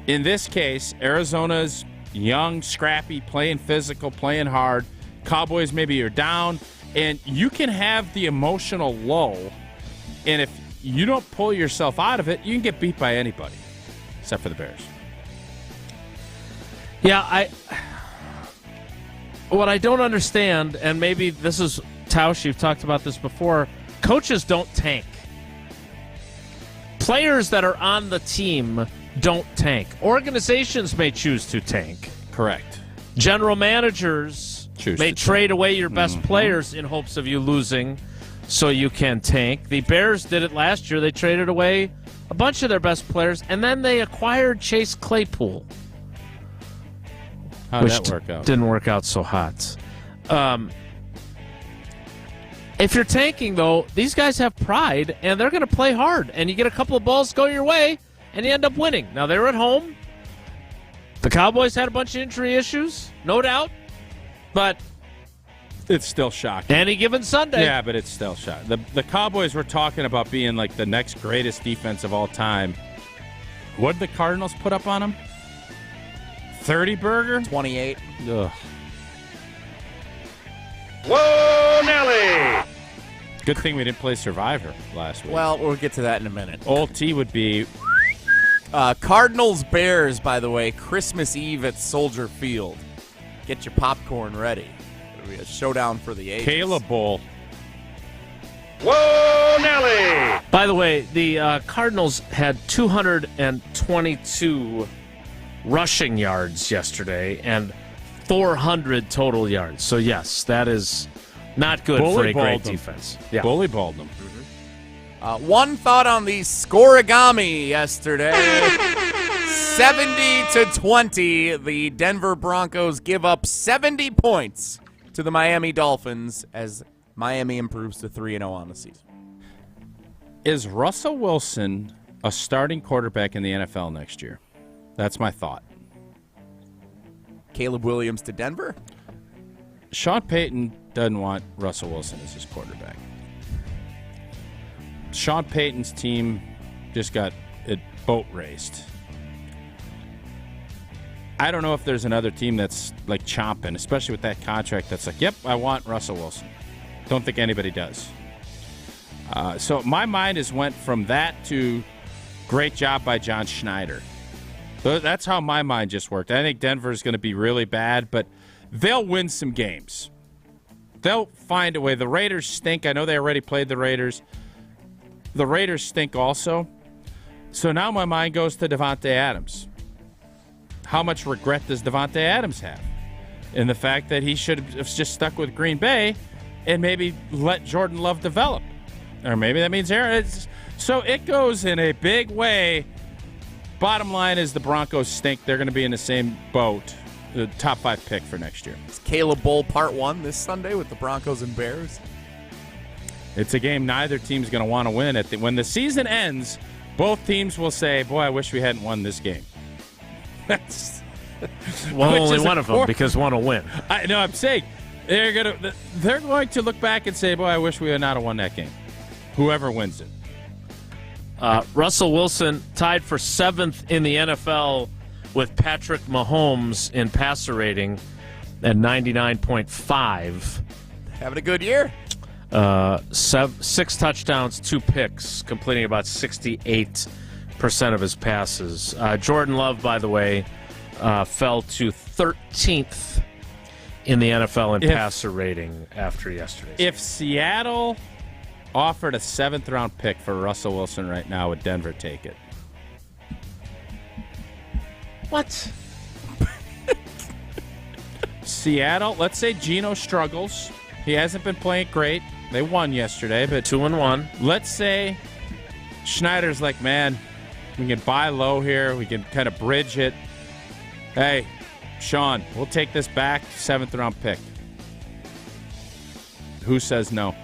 In this case, Arizona's young, scrappy, playing physical, playing hard. Cowboys, maybe you're down, and you can have the emotional lull, and if you don't pull yourself out of it, you can get beat by anybody, except for the Bears. Yeah, what I don't understand, and maybe this is Tausch, you've talked about this before, coaches don't tank. Players that are on the team don't tank. Organizations may choose to tank. Correct. General managers may trade away your best players in hopes of you losing so you can tank. The Bears did it last year. They traded away a bunch of their best players, and then they acquired Chase Claypool. How did that work out? Didn't work out so hot. If you're tanking, though, these guys have pride, and they're going to play hard, and you get a couple of balls go your way, and you end up winning. Now, they're at home. The Cowboys had a bunch of injury issues, no doubt, but it's still shocking. Any given Sunday. Yeah, but it's still shocking. The Cowboys were talking about being like the next greatest defense of all time. What did the Cardinals put up on them? 30 burger? 28. Ugh. Whoa, Nelly! Good thing we didn't play Survivor last week. Well, we'll get to that in a minute. Old T would be... Cardinals-Bears, by the way, Christmas Eve at Soldier Field. Get your popcorn ready. It'll be a showdown for the ages. Caleb Bowl. Whoa, Nelly! By the way, the Cardinals had 222 rushing yards yesterday and 400 total yards. So, yes, that is not good for a great defense. Yeah. Bully balled them. One thought on the scoregami yesterday. 70-20, the Denver Broncos give up 70 points to the Miami Dolphins as Miami improves to 3-0 on the season. Is Russell Wilson a starting quarterback in the NFL next year? That's my thought. Caleb Williams to Denver? Sean Payton doesn't want Russell Wilson as his quarterback. Sean Payton's team just got it boat raced. I don't know if there's another team that's like chomping, especially with that contract, that's like, yep, I want Russell Wilson. Don't think anybody does. So my mind has went from that to great job by John Schneider. That's how my mind just worked. I think Denver's going to be really bad, but they'll win some games. They'll find a way. The Raiders stink. I know they already played the Raiders. The Raiders stink also. So now my mind goes to Devontae Adams. How much regret does Devontae Adams have in the fact that he should have just stuck with Green Bay and maybe let Jordan Love develop? Or maybe that means Aaron. So it goes in a big way. Bottom line is the Broncos stink. They're going to be in the same boat. The top 5 pick for next year. It's Caleb Bowl Part 1 this Sunday with the Broncos and Bears. It's a game neither team's going to want to win. When the season ends, both teams will say, boy, I wish we hadn't won this game. That's well, only one of them, because one will win. I know. I'm saying they're going to look back and say, boy, I wish we had not won that game. Whoever wins it. Russell Wilson tied for 7th in the NFL with Patrick Mahomes in passer rating at 99.5. Having a good year. 6 touchdowns, 2 picks, completing about 68% of his passes. Jordan Love, by the way, fell to 13th in the NFL in passer rating after yesterday. If Seattle offered a 7th-round pick for Russell Wilson right now, would Denver take it? What? Seattle, let's say Geno struggles. He hasn't been playing great. They won yesterday, but 2-1. Let's say Schneider's like, man, we can buy low here. We can kind of bridge it. Hey, Sean, we'll take this back. 7th-round pick. Who says no?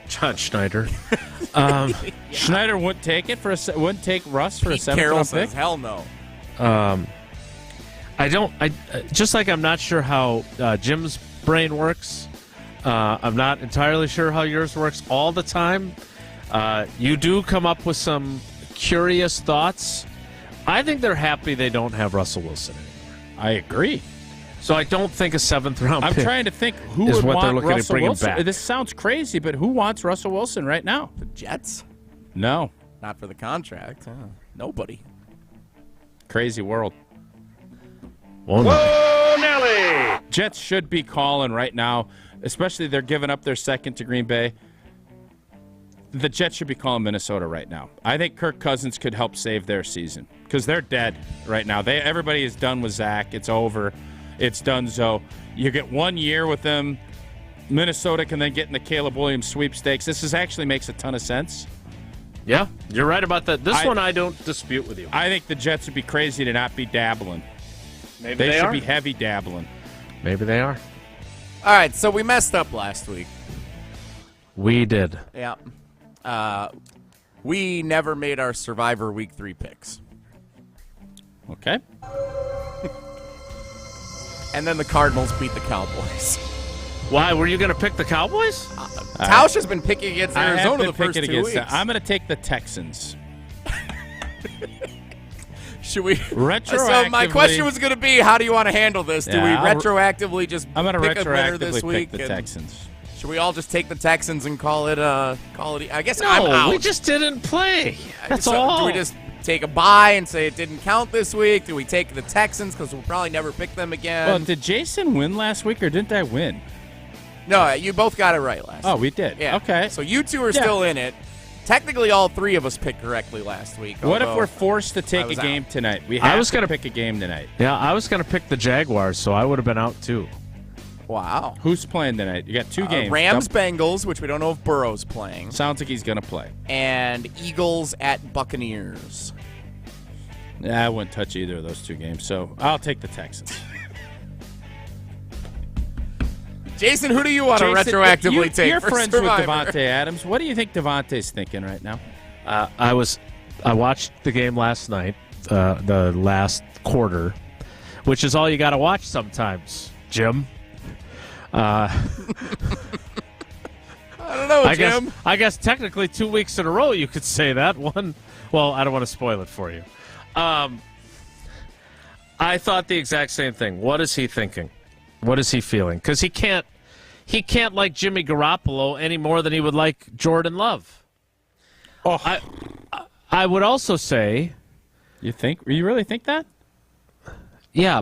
John Schneider. Schneider wouldn't take it wouldn't take Russ for Pete a 7th Carroll round says pick. hell no. I just like I'm not sure how Jim's brain works. I'm not entirely sure how yours works all the time. You do come up with some curious thoughts. I think they're happy they don't have Russell Wilson anymore. I agree. So I don't think a 7th-round I'm pick trying to think who is would what want they're looking Russell to bring Wilson. him back. This sounds crazy, but who wants Russell Wilson right now? The Jets? No. Not for the contract. Nobody. Crazy world. Whoa, Nelly! Jets should be calling right now, especially they're giving up their 2nd to Green Bay. The Jets should be calling Minnesota right now. I think Kirk Cousins could help save their season because they're dead right now. Everybody is done with Zach. It's over. It's done. So you get 1 year with them. Minnesota can then get in the Caleb Williams sweepstakes. This actually makes a ton of sense. Yeah, you're right about that. This one I don't dispute with you. I think the Jets would be crazy to not be dabbling. Maybe they should are. be heavy dabbling. Maybe they are. All right, so we messed up last week. We did. Yeah. We never made our Survivor Week 3 picks. Okay. And then the Cardinals beat the Cowboys. Why? Were you going to pick the Cowboys? Tausch has been picking against I have Arizona been the first picking 2 against weeks. them. I'm going to take the Texans. Should we? Retroactively. So my question was going to be, how do you want to handle this? Do we Yeah, retroactively just I'm going to pick a winner retroactively this week? pick the and Texans. Should we all just take the Texans and call it? I guess No, I'm out. we just didn't play. That's So, all. Do we just take a bye and say it didn't count this week? Do we take the Texans because we'll probably never pick them again? Well, did Jason win last week or didn't I win? No, you both got it right last Oh, week. we did. Yeah. Okay. So you two are Yeah. still in it. Technically, all 3 of us picked correctly last week. What if although we're forced to take I a was game out. tonight? We I have was to gonna- pick a game tonight. Yeah, I was going to pick the Jaguars, so I would have been out too. Wow. Who's playing tonight? You got 2 games. Rams, Bengals, which we don't know if Burrow's playing, Sounds like he's going to play. and Eagles at Buccaneers. Yeah, I wouldn't touch either of those 2 games, so I'll take the Texans. Jason, who do you want to Jason, retroactively take You're for friends Survivor? with Devontae Adams. What do you think Devontae's thinking right now? I watched the game last night, the last quarter, which is all you got to watch sometimes, Jim. I don't know, Jim. I guess technically 2 weeks in a row you could say that one. Well, I don't want to spoil it for you. I thought the exact same thing. What is he thinking? What is he feeling? Because he can't like Jimmy Garoppolo any more than he would like Jordan Love. Oh, I would also say, you really think that? yeah,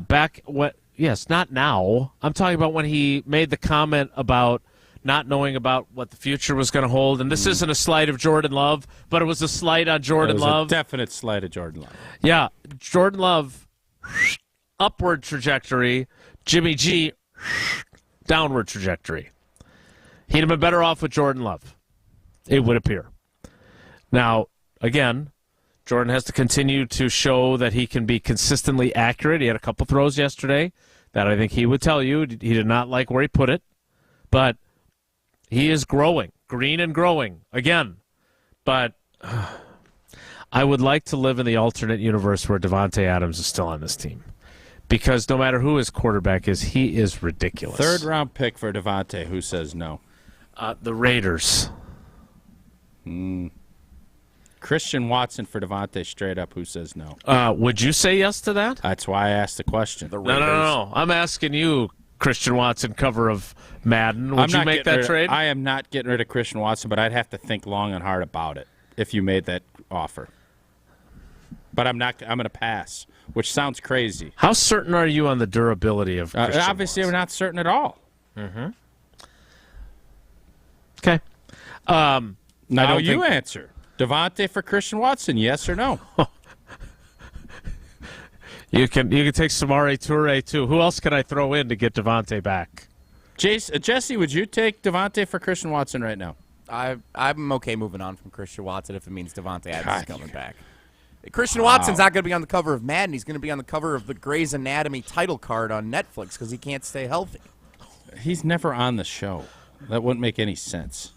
yes, not now. I'm talking about when he made the comment about not knowing about what the future was going to hold. And this isn't a slight of Jordan Love, but it was a slight on Jordan It was Love. a definite slight of Jordan Love. Yeah, Jordan Love, upward trajectory. Jimmy G, downward trajectory. He'd have been better off with Jordan Love, it would appear. Now, again, Jordan has to continue to show that he can be consistently accurate. He had a couple throws yesterday that I think he would tell you he did not like where he put it. But he is growing, green and growing, again. But I would like to live in the alternate universe where Devontae Adams is still on this team. Because no matter who his quarterback is, he is ridiculous. 3rd-round pick for Devontae. Who says no? The Raiders. Christian Watson for Devontae straight up. Who says no? Would you say yes to that? That's why I asked the question. The No. I'm asking you, Christian Watson cover of Madden. Would you make that trade? I am not getting rid of Christian Watson, but I'd have to think long and hard about it if you made that offer. But I'm not. I'm going to pass, which sounds crazy. How certain are you on the durability of Christian obviously, we're not certain at all. Mm-hmm. Okay. Now you answer. Devontae for Christian Watson, yes or no? You can take Samori Toure too. Who else can I throw in to get Devontae back? Jesse, would you take Devontae for Christian Watson right now? I'm okay moving on from Christian Watson if it means Devontae Adams is coming back. Christian Watson's not going to be on the cover of Madden. He's going to be on the cover of the Grey's Anatomy title card on Netflix because he can't stay healthy. He's never on the show. That wouldn't make any sense.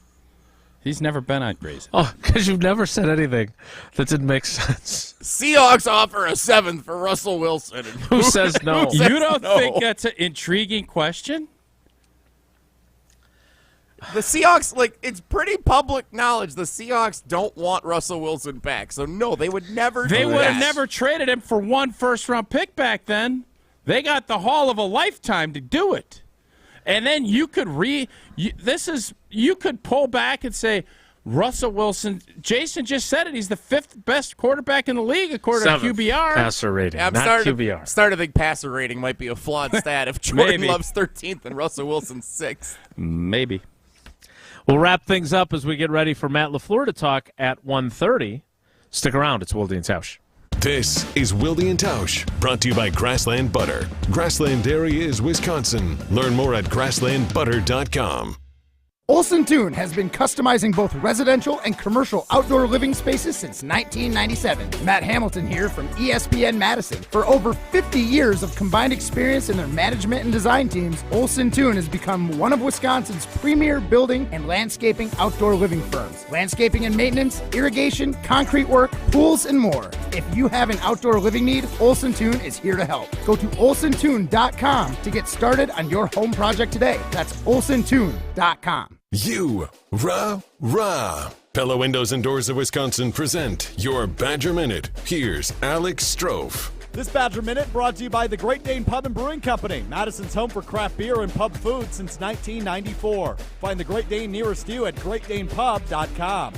He's never been on Grey's. Oh, because you've never said anything that didn't make sense. Seahawks offer a 7th for Russell Wilson. Who says no? You don't think that's an intriguing question? The Seahawks, it's pretty public knowledge. The Seahawks don't want Russell Wilson back. So, no, they would never They do would that. have never traded him for one first-round pick back then. They got the haul of a lifetime to do it. And then you could you could pull back and say, Russell Wilson, Jason just said it, he's the 5th best quarterback in the league according to QBR. Passer rating, I'm not QBR. Starting to think passer rating might be a flawed stat if Jordan Love's 13th and Russell Wilson's 6th. Maybe. We'll wrap things up as we get ready for Matt LaFleur to talk at 1:30. Stick around. It's Wilde and Tausch. This is Wilde and Tausch, brought to you by Grassland Butter. Grassland Dairy is Wisconsin. Learn more at grasslandbutter.com. Olsen Toon has been customizing both residential and commercial outdoor living spaces since 1997. Matt Hamilton here from ESPN Madison. For over 50 years of combined experience in their management and design teams, Olsen Toon has become one of Wisconsin's premier building and landscaping outdoor living firms. Landscaping and maintenance, irrigation, concrete work, pools, and more. If you have an outdoor living need, Olsen Toon is here to help. Go to olsentoon.com to get started on your home project today. That's olsentoon.com. Rah. Pella Windows and Doors of Wisconsin present your Badger Minute. Here's Alex Strofe. This Badger Minute brought to you by the Great Dane Pub and Brewing Company, Madison's home for craft beer and pub food since 1994. Find the Great Dane nearest you at greatdanepub.com.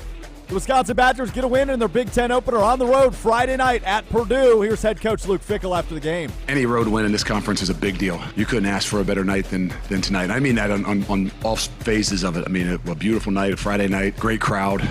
The Wisconsin Badgers get a win in their Big Ten opener on the road Friday night at Purdue. Here's head coach Luke Fickell after the game. Any road win in this conference is a big deal. You couldn't ask for a better night than tonight. I mean that on all phases of it. I mean, a beautiful night, a Friday night, great crowd,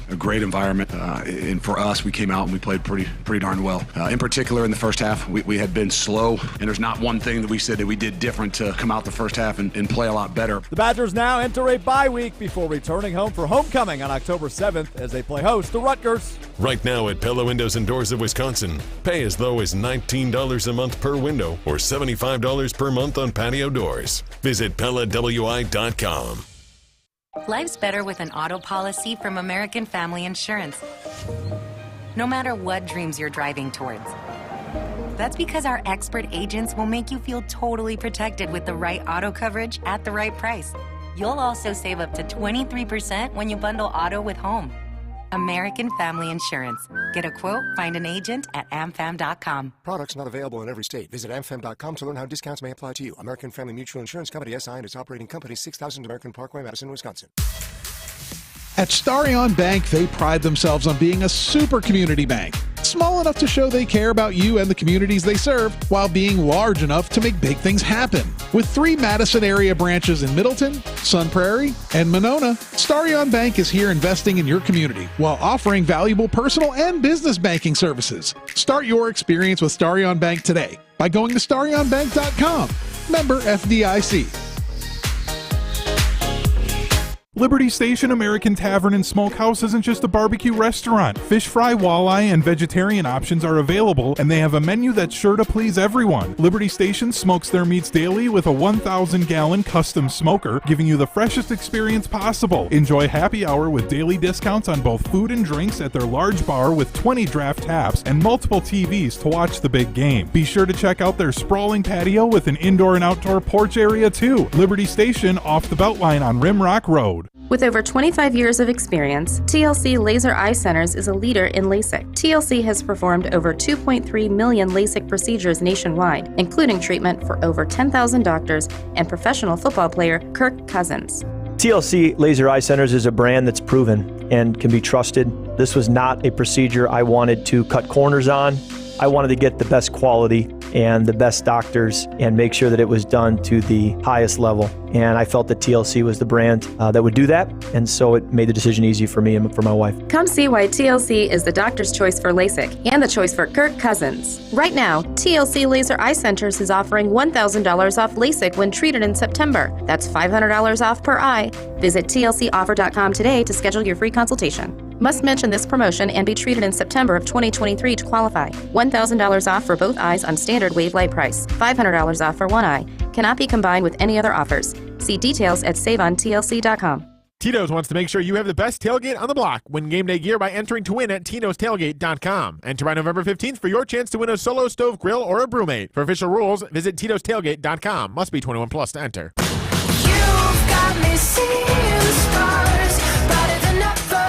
a great environment. And for us, we came out and we played pretty darn well. In particular, in the first half, we had been slow, and there's not one thing that we said that we did different to come out the first half and play a lot better. The Badgers now enter a bye week before returning home for homecoming on October 7th as they play host to Rutgers. Right now at Pella Windows and Doors of Wisconsin, pay as low as $19 a month per window or $75 per month on patio doors. Visit PellaWI.com. Life's better with an auto policy from American Family Insurance. No matter what dreams you're driving towards. That's because our expert agents will make you feel totally protected with the right auto coverage at the right price. You'll also save up to 23% when you bundle auto with home. American Family Insurance. Get a quote, find an agent at amfam.com. Products not available in every state. Visit amfam.com to learn how discounts may apply to you. American Family Mutual Insurance Company, SI, and its operating company, 6000 American Parkway, Madison, Wisconsin. At Starion Bank, they pride themselves on being a super community bank. Small enough to show they care about you and the communities they serve, while being large enough to make big things happen. With 3 Madison area branches in Middleton, Sun Prairie, and Monona, Starion Bank is here investing in your community while offering valuable personal and business banking services. Start your experience with Starion Bank today by going to starionbank.com. Member FDIC. Liberty Station American Tavern and Smokehouse isn't just a barbecue restaurant. Fish fry, walleye, and vegetarian options are available, and they have a menu that's sure to please everyone. Liberty Station smokes their meats daily with a 1,000-gallon custom smoker, giving you the freshest experience possible. Enjoy happy hour with daily discounts on both food and drinks at their large bar with 20 draft taps and multiple TVs to watch the big game. Be sure to check out their sprawling patio with an indoor and outdoor porch area too. Liberty Station off the Beltline on Rimrock Road. With over 25 years of experience, TLC Laser Eye Centers is a leader in LASIK. TLC has performed over 2.3 million LASIK procedures nationwide, including treatment for over 10,000 doctors and professional football player Kirk Cousins. TLC Laser Eye Centers is a brand that's proven and can be trusted. This was not a procedure I wanted to cut corners on. I wanted to get the best quality and the best doctors and make sure that it was done to the highest level. And I felt that TLC was the brand that would do that. And so it made the decision easy for me and for my wife. Come see why TLC is the doctor's choice for LASIK and the choice for Kirk Cousins. Right now, TLC Laser Eye Centers is offering $1,000 off LASIK when treated in September. That's $500 off per eye. Visit tlcoffer.com today to schedule your free consultation. Must mention this promotion and be treated in September of 2023 to qualify. $1,000 off for both eyes on standard wave light price. $500 off for one eye. Cannot be combined with any other offers. See details at saveontlc.com. Tito's wants to make sure you have the best tailgate on the block. Win game day gear by entering to win at titostailgate.com. Enter by November 15th for your chance to win a Solo Stove Grill or a Brewmate. For official rules, visit titostailgate.com. Must be 21 plus to enter. You've got me seeing stars brighter than ever,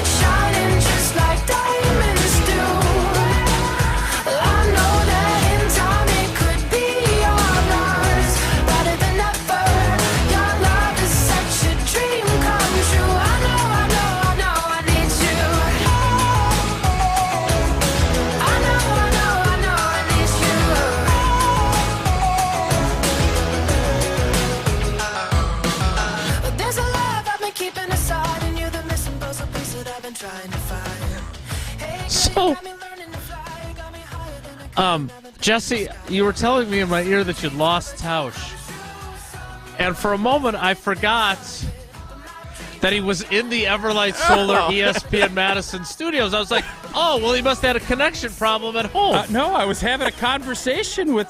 shining just like diamonds do. I know that in time it could be all ours, brighter than ever. Your love is such a dream come true. I know I need you. I know I need you. There's a love I've been keeping aside, and you're the missing puzzle piece that I've been trying to find. Hey, So, Jesse, you were telling me in my ear that you'd lost Tausch. And for a moment, I forgot that he was in the Everlight Solar ESPN Madison studios. I was like, oh, well, he must have had a connection problem at home. No, I was having a conversation with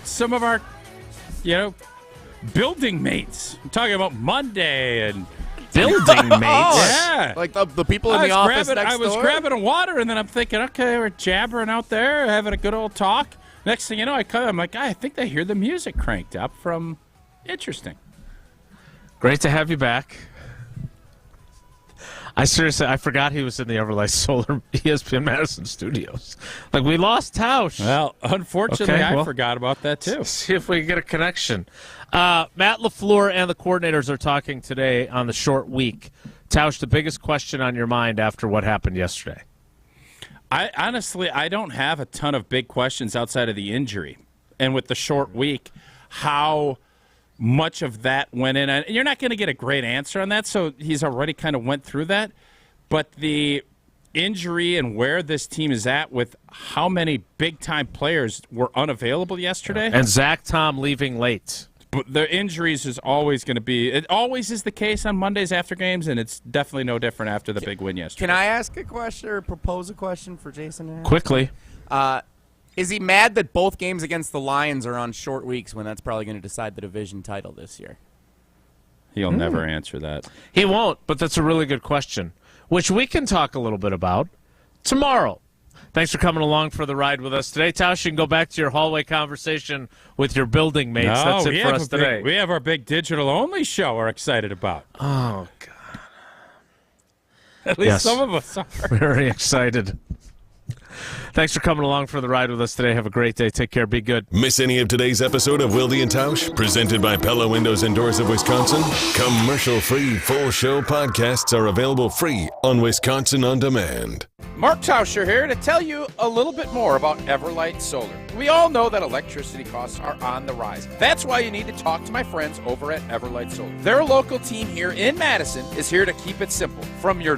some of our, building mates. I'm talking about Monday and building mates. Yeah, like the people in the office next I was door? grabbing a water, and then I'm thinking, okay, we're jabbering out there, having a good old talk. Next thing you know, I'm like, I think I hear the music cranked up from. Interesting. Great to have you back. I forgot he was in the Everlight Solar ESPN Madison studios. Like, we lost Tausch. Well, unfortunately, I forgot about that, too. See if we can get a connection. Matt LaFleur and the coordinators are talking today on the short week. Tausch, the biggest question on your mind after what happened yesterday? I don't have a ton of big questions outside of the injury. And with the short week, how much of that went in. And you're not going to get a great answer on that, so he's already kind of went through that. But the injury and where this team is at with how many big-time players were unavailable yesterday. And Zach Tom leaving late. But the injuries is always going to be – it always is the case on Mondays after games, and it's definitely no different after the big win yesterday. Can I ask a question or propose a question for Jason? Quickly. Is he mad that both games against the Lions are on short weeks when that's probably going to decide the division title this year? He'll never answer that. He won't, but that's a really good question, which we can talk a little bit about tomorrow. Thanks for coming along for the ride with us today. Tausch, you can go back to your hallway conversation with your building mates. That's it for us today. We have our big digital-only show we're excited about. Oh, God. At least some of us are. Very excited. Thanks for coming along for the ride with us today. Have a great day. Take care. Be good. Miss any of today's episode of Wilde and Tausch, presented by Pella Windows and Doors of Wisconsin? Commercial-free full show podcasts are available free on Wisconsin On Demand. Mark Tauscher here to tell you a little bit more about Everlight Solar. We all know that electricity costs are on the rise. That's why you need to talk to my friends over at Everlight Solar. Their local team here in Madison is here to keep it simple. From your